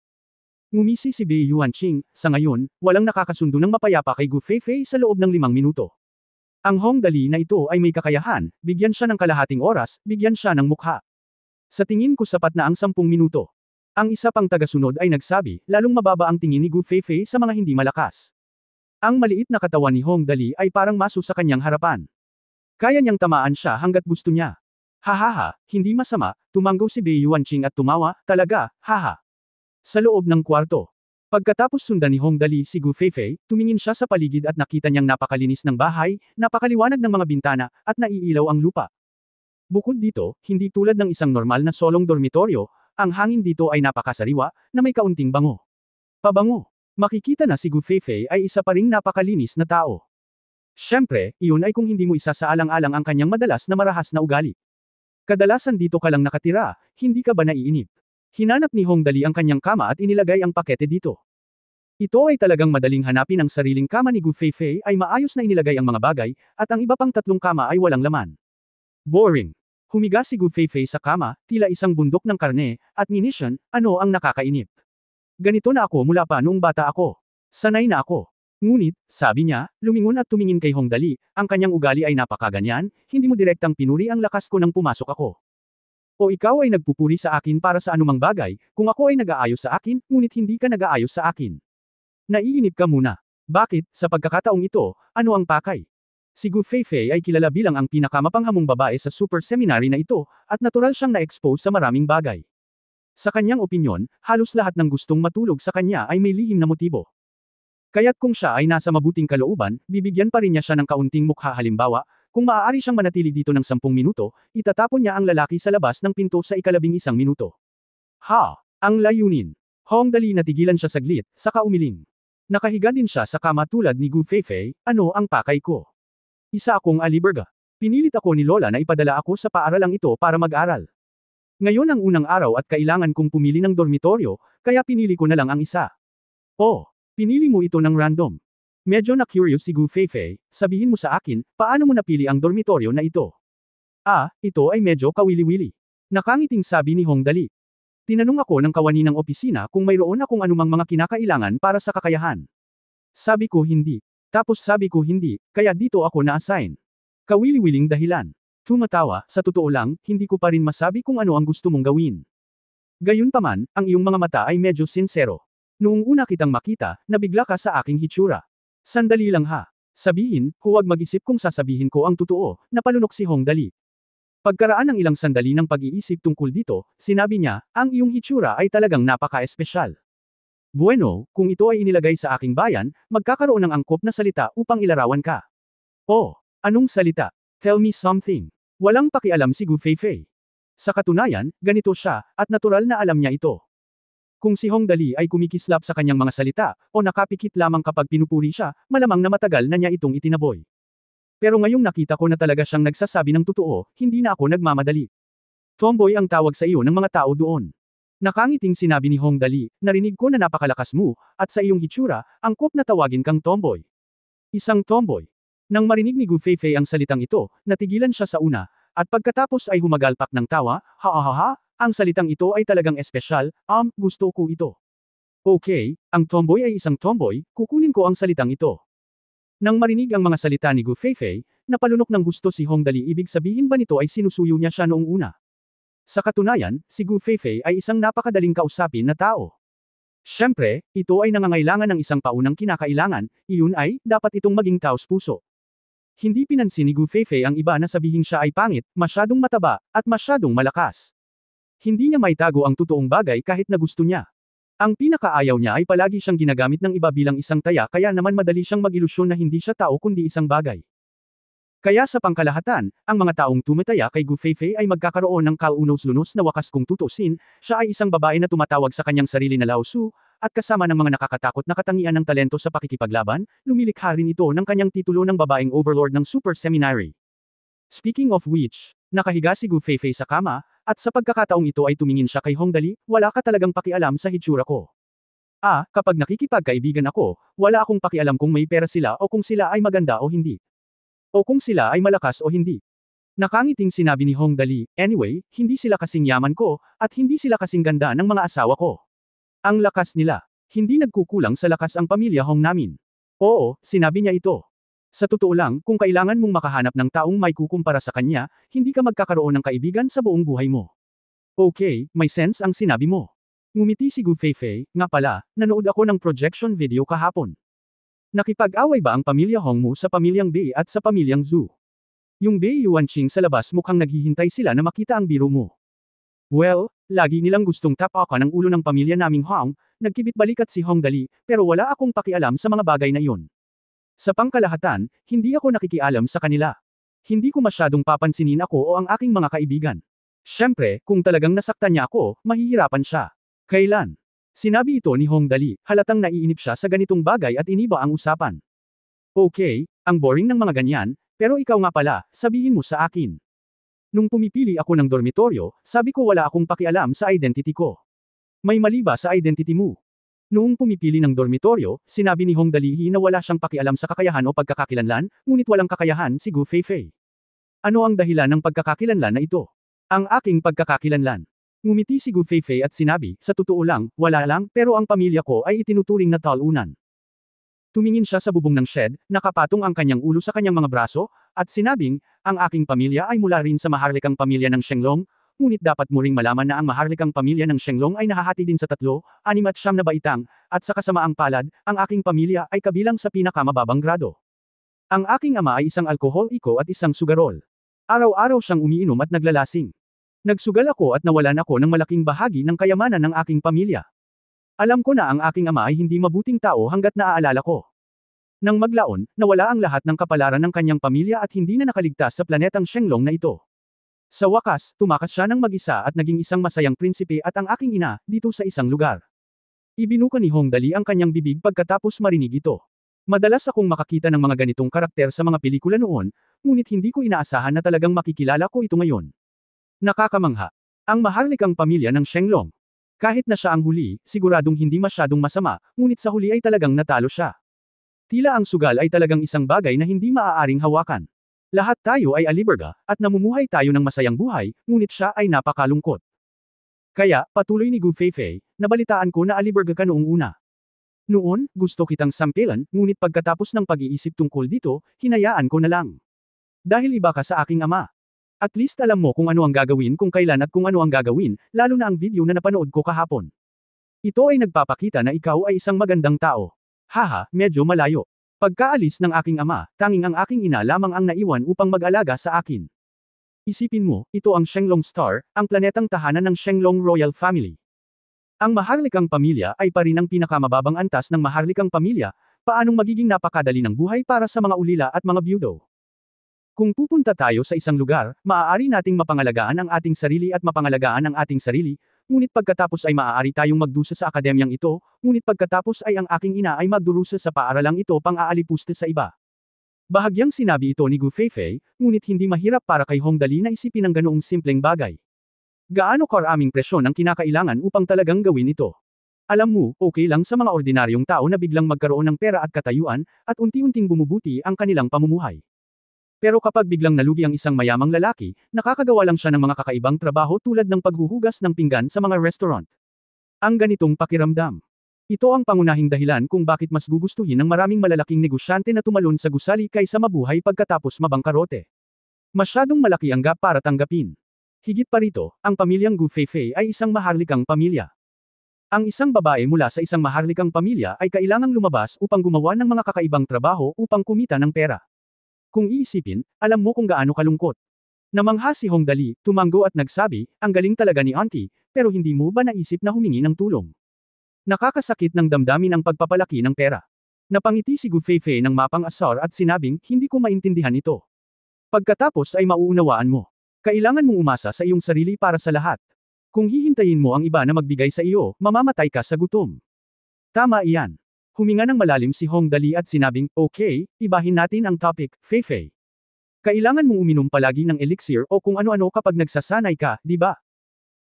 Ngumisi si Bei Yuanqing, sa ngayon, walang nakakasundo ng mapayapa kay Gu Feifei sa loob ng 5 minuto. Ang Hong Dali na ito ay may kakayahan, bigyan siya ng kalahating oras, bigyan siya ng mukha. Sa tingin ko sapat na ang 10 minuto. Ang isa pang tagasunod ay nagsabi, lalong mababa ang tingin ni Gu Feifei sa mga hindi malakas. Ang maliit na katawan ni Hong Dali ay parang maso sa kanyang harapan. Kaya niyang tamaan siya hanggat gusto niya. Hahaha, hindi masama, tumanggo si Bei Yuanqing at tumawa, talaga, haha. Sa loob ng kwarto. Pagkatapos sundan ni Hong Dali si Gu Feifei, tumingin siya sa paligid at nakita niyang napakalinis ng bahay, napakaliwanag ng mga bintana, at naiilaw ang lupa. Bukod dito, hindi tulad ng isang normal na solong dormitoryo, ang hangin dito ay napakasariwa, na may kaunting bango. Pabango. Makikita na si Gu Feifei ay isa pa ring napakalinis na tao. Siyempre, iyon ay kung hindi mo isasaalang-alang ang kanyang madalas na marahas na ugali. Kadalasan dito ka lang nakatira, hindi ka ba naiinip? Hinanap ni Hong Dali ang kanyang kama at inilagay ang pakete dito. Ito ay talagang madaling hanapin, ang sariling kama ni Gu Feifei ay maayos na inilagay ang mga bagay, at ang iba pang 3 kama ay walang laman. Boring. Humiga si Gu Feifei sa kama, tila isang bundok ng karne, at munition, ano ang nakakainip. Ganito na ako mula pa noong bata ako. Sanay na ako. Ngunit, sabi niya, lumingon at tumingin kay Hong Dali, ang kanyang ugali ay napakaganyan, hindi mo direktang pinuri ang lakas ko nang pumasok ako. O ikaw ay nagpupuri sa akin para sa anumang bagay, kung ako ay nag-aayos sa akin, ngunit hindi ka nag-aayos sa akin. Naiinip ka muna. Bakit, sa pagkakataong ito, ano ang pakay? Si Gu Feifei ay kilala bilang ang pinakamapanghamong babae sa super seminary na ito, at natural siyang na-expose sa maraming bagay. Sa kanyang opinyon, halos lahat ng gustong matulog sa kanya ay may lihim na motibo. Kaya't kung siya ay nasa mabuting kalooban, bibigyan pa rin niya siya ng kaunting mukha. Halimbawa, kung maaari siyang manatili dito ng 10 minuto, itatapon niya ang lalaki sa labas ng pinto sa 11 minuto. Ang layunin. Hong Dali natigilan siya saglit, saka umiling. Nakahiga din siya sa kama tulad ni Gu Feifei, ano ang pakay ko? Isa akong aliberga. Pinilit ako ni Lola na ipadala ako sa paaralang ito para mag-aral. Ngayon ang unang araw at kailangan kong pumili ng dormitoryo, kaya pinili ko na lang ang isa. Oh, pinili mo ito ng random. Medyo na-curious si Gu Feifei, sabihin mo sa akin, paano mo napili ang dormitoryo na ito? Ito ay medyo kawili-wili. Nakangiting sabi ni Hong Dali. Tinanong ako ng kawani ng opisina kung mayroon akong anumang mga kinakailangan para sa kakayahan. Sabi ko hindi. Tapos sabi ko hindi, kaya dito ako na-assign. Kawili-wiling dahilan. Tumatawa, sa totoo lang, hindi ko pa rin masabi kung ano ang gusto mong gawin. Gayunpaman, ang iyong mga mata ay medyo sincero. Noong una kitang makita, nabigla ka sa aking hitsura. Sandali lang ha. Sabihin, huwag mag-isip kung sasabihin ko ang totoo, napalunok si Hong Dali. Pagkaraan ng ilang sandali ng pag-iisip tungkol dito, sinabi niya, ang iyong hitsura ay talagang napaka-espesyal. Bueno, kung ito ay inilagay sa aking bayan, magkakaroon ng angkop na salita upang ilarawan ka. Oh, anong salita? Tell me something. Walang pakialam si Gu Feifei. Sa katunayan, ganito siya, at natural na alam niya ito. Kung si Hong Dali ay kumikislap sa kanyang mga salita, o nakapikit lamang kapag pinupuri siya, malamang na matagal na niya itong itinaboy. Pero ngayong nakita ko na talaga siyang nagsasabi ng totoo, hindi na ako nagmamadali. Tomboy ang tawag sa iyo ng mga tao doon. Nakangiting sinabi ni Hong Dali, narinig ko na napakalakas mo, at sa iyong hitsura, angkop na tawagin kang tomboy. Isang tomboy. Nang marinig ni Gu Feifei ang salitang ito, natigilan siya sa una, At pagkatapos ay humagalpak ng tawa, ha ha ha ha, ang salitang ito ay talagang espesyal, gusto ko ito. Okay, ang tomboy ay isang tomboy, kukunin ko ang salitang ito. Nang marinig ang mga salita ni Gu Feifei, napalunok ng gusto si Hong Dali, ibig sabihin ba nito ay sinusuyo niya siya noong una? Sa katunayan, si Gu Feifei ay isang napakadaling kausapin na tao. Siyempre, ito ay nangangailangan ng isang paunang kinakailangan, iyon ay, dapat itong maging taos-puso. Hindi pinansin ni Gu Feifei ang iba na sabihin siya ay pangit, masyadong mataba, at masyadong malakas. Hindi niya maitago ang totoong bagay kahit na gusto niya. Ang pinakaayaw niya ay palagi siyang ginagamit ng iba bilang isang taya, kaya naman madali siyang mag-ilusyon na hindi siya tao kundi isang bagay. Kaya sa pangkalahatan, ang mga taong tumataya kay Gu Feifei ay magkakaroon ng kaunos-lunos na wakas kung tutusin, siya ay isang babae na tumatawag sa kanyang sarili na Lao Su, at kasama ng mga nakakatakot na katangian ng talento sa pakikipaglaban, lumilikha rin ito ng kanyang titulo ng babaeng overlord ng Super Seminary. Speaking of which, nakahiga si Gu Feifei sa kama, at sa pagkakataong ito ay tumingin siya kay Hong Dali, wala ka talagang pakialam sa hitsura ko. Kapag nakikipagkaibigan ako, wala akong pakialam kung may pera sila o kung sila ay maganda o hindi. O kung sila ay malakas o hindi. Nakangiting sinabi ni Hong Dali, anyway, hindi sila kasing yaman ko, at hindi sila kasing ganda ng mga asawa ko. Ang lakas nila. Hindi nagkukulang sa lakas ang pamilya Hong namin. Oo, sinabi niya ito. Sa totoo lang, kung kailangan mong makahanap ng taong may kukumpara sa kanya, hindi ka magkakaroon ng kaibigan sa buong buhay mo. Okay, may sense ang sinabi mo. Ngumiti si Gu Feifei, nga pala, nanood ako ng projection video kahapon. Nakipag-away ba ang pamilya Hong mo sa pamilyang Bei at sa pamilyang Zhu? Yung Bei Yuanqing sa labas mukhang naghihintay sila na makita ang biro mo. Well, lagi nilang gustong tapakan ang ulo ng pamilya naming Hong, nagkibit balikat si Hong Dali, pero wala akong pakialam sa mga bagay na iyon. Sa pangkalahatan, hindi ako nakikialam sa kanila. Hindi ko masyadong papansinin ako o ang aking mga kaibigan. Siyempre, kung talagang nasaktan niya ako, mahihirapan siya. Kailan? Sinabi ito ni Hong Dali, halatang naiinip siya sa ganitong bagay at iniba ang usapan. Okay, ang boring ng mga ganyan, pero ikaw nga pala, sabihin mo sa akin. Nung pumipili ako ng dormitoryo, sabi ko wala akong pakialam sa identity ko. May mali ba sa identity mo? Noong pumipili ng dormitoryo, sinabi ni Hong Dalihi na wala siyang pakialam sa kakayahan o pagkakakilanlan, ngunit walang kakayahan si Gu Feifei. Ano ang dahilan ng pagkakakilanlan na ito? Ang aking pagkakakilanlan. Ngumiti si Gu Feifei at sinabi, sa totoo lang, wala lang, pero ang pamilya ko ay itinuturing na talunan. Tumingin siya sa bubong ng shed, nakapatong ang kanyang ulo sa kanyang mga braso, at sinabing, ang aking pamilya ay mula rin sa maharlikang pamilya ng Shenglong, ngunit dapat mo ring malaman na ang maharlikang pamilya ng Shenglong ay nahahati din sa 3, 6 at 9 na baitang, at sa kasamaang palad, ang aking pamilya ay kabilang sa pinakamababang grado. Ang aking ama ay isang alkoholiko at isang sugarol. Araw-araw siyang umiinom at naglalasing. Nagsugal ako at nawalan ako ng malaking bahagi ng kayamanan ng aking pamilya. Alam ko na ang aking ama ay hindi mabuting tao hanggat naaalala ko. Nang maglaon, nawala ang lahat ng kapalaran ng kanyang pamilya at hindi na nakaligtas sa planetang Shenglong na ito. Sa wakas, tumakas siya ng mag-isa at naging isang masayang prinsipe at ang aking ina, dito sa isang lugar. Ibinuka ni Hong Dali ang kanyang bibig pagkatapos marinig ito. Madalas akong makakita ng mga ganitong karakter sa mga pelikula noon, ngunit hindi ko inaasahan na talagang makikilala ko ito ngayon. Nakakamangha. Ang maharlikang pamilya ng Shenglong. Kahit na siya ang huli, siguradong hindi masyadong masama, ngunit sa huli ay talagang natalo siya. Tila ang sugal ay talagang isang bagay na hindi maaaring hawakan. Lahat tayo ay aliberga, at namumuhay tayo ng masayang buhay, ngunit siya ay napakalungkot. Kaya, patuloy ni Gu Feifei, nabalitaan ko na aliberga ka noong una. Noon, gusto kitang sampilan, ngunit pagkatapos ng pag-iisip tungkol dito, hinayaan ko na lang. Dahil iba ka sa aking ama. At least alam mo kung ano ang gagawin kung kailan at kung ano ang gagawin, lalo na ang video na napanood ko kahapon. Ito ay nagpapakita na ikaw ay isang magandang tao. Haha, medyo malayo. Pagkaalis ng aking ama, tanging ang aking ina lamang ang naiwan upang mag-alaga sa akin. Isipin mo, ito ang Shenglong Star, ang planetang tahanan ng Shenglong Royal Family. Ang maharlikang pamilya ay pa rin ang pinakamababang antas ng maharlikang pamilya, paanong magiging napakadali ng buhay para sa mga ulila at mga byudo. Kung pupunta tayo sa isang lugar, maaari nating mapangalagaan ang ating sarili at mapangalagaan ang ating sarili, ngunit pagkatapos ay maaari tayong magdusa sa akademyang ito, ngunit pagkatapos ay ang aking ina ay magdurusa sa paaralang ito pang-aalipuste sa iba. Bahagyang sinabi ito ni Gu Feifei, ngunit hindi mahirap para kay Hong Dali na isipin ang ganoong simpleng bagay. Gaano karaming presyon ang kinakailangan upang talagang gawin ito? Alam mo, okay lang sa mga ordinaryong tao na biglang magkaroon ng pera at katayuan, at unti-unting bumubuti ang kanilang pamumuhay. Pero kapag biglang nalugi ang isang mayamang lalaki, nakakagawa lang siya ng mga kakaibang trabaho tulad ng paghuhugas ng pinggan sa mga restaurant. Ang ganitong pakiramdam. Ito ang pangunahing dahilan kung bakit mas gugustuhin ng maraming malalaking negosyante na tumalon sa gusali kaysa mabuhay pagkatapos mabangkarote. Masyadong malaki ang gap para tanggapin. Higit pa rito, ang pamilyang Gu Feifei ay isang maharlikang pamilya. Ang isang babae mula sa isang maharlikang pamilya ay kailangang lumabas upang gumawa ng mga kakaibang trabaho upang kumita ng pera. Kung iisipin, alam mo kung gaano kalungkot. Namangha si Hong Dali, tumango at nagsabi, ang galing talaga ni Auntie, pero hindi mo ba naisip na humingi ng tulong? Nakakasakit ng damdamin ang pagpapalaki ng pera. Napangiti si Gu Feifei ng mapang-asar at sinabing, hindi ko maintindihan ito. Pagkatapos ay mauunawaan mo. Kailangan mong umasa sa iyong sarili para sa lahat. Kung hihintayin mo ang iba na magbigay sa iyo, mamamatay ka sa gutom. Tama iyan. Huminga ng malalim si Hong Dali at sinabing, okay, ibahin natin ang topic, Feifei. Kailangan mong uminom palagi ng elixir o kung ano-ano kapag nagsasanay ka, di ba?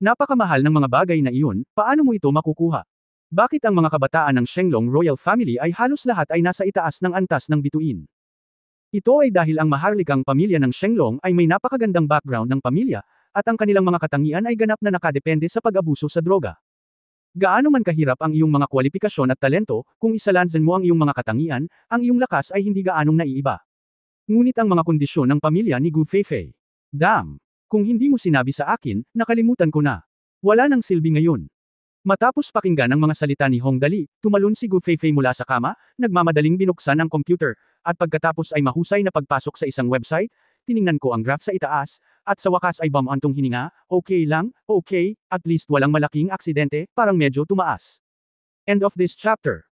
Napakamahal ng mga bagay na iyon, paano mo ito makukuha? Bakit ang mga kabataan ng Shenglong Royal Family ay halos lahat ay nasa itaas ng antas ng bituin? Ito ay dahil ang maharlikang pamilya ng Shenglong ay may napakagandang background ng pamilya, at ang kanilang mga katangian ay ganap na nakadepende sa pag-abuso sa droga. Gaano man kahirap ang iyong mga kwalifikasyon at talento, kung isalansan mo ang iyong mga katangian, ang iyong lakas ay hindi gaanong naiiba. Ngunit ang mga kondisyon ng pamilya ni Gu Feifei. Damn! Kung hindi mo sinabi sa akin, nakalimutan ko na. Wala nang silbi ngayon. Matapos pakinggan ang mga salita ni Hong Dali, tumalon si Gu Feifei mula sa kama, nagmamadaling binuksan ang computer, at pagkatapos ay mahusay na pagpasok sa isang website, tiningnan ko ang graph sa itaas, at sa wakas ay bumantong hininga, okay lang, okay, at least walang malaking aksidente, parang medyo tumaas. End of this chapter.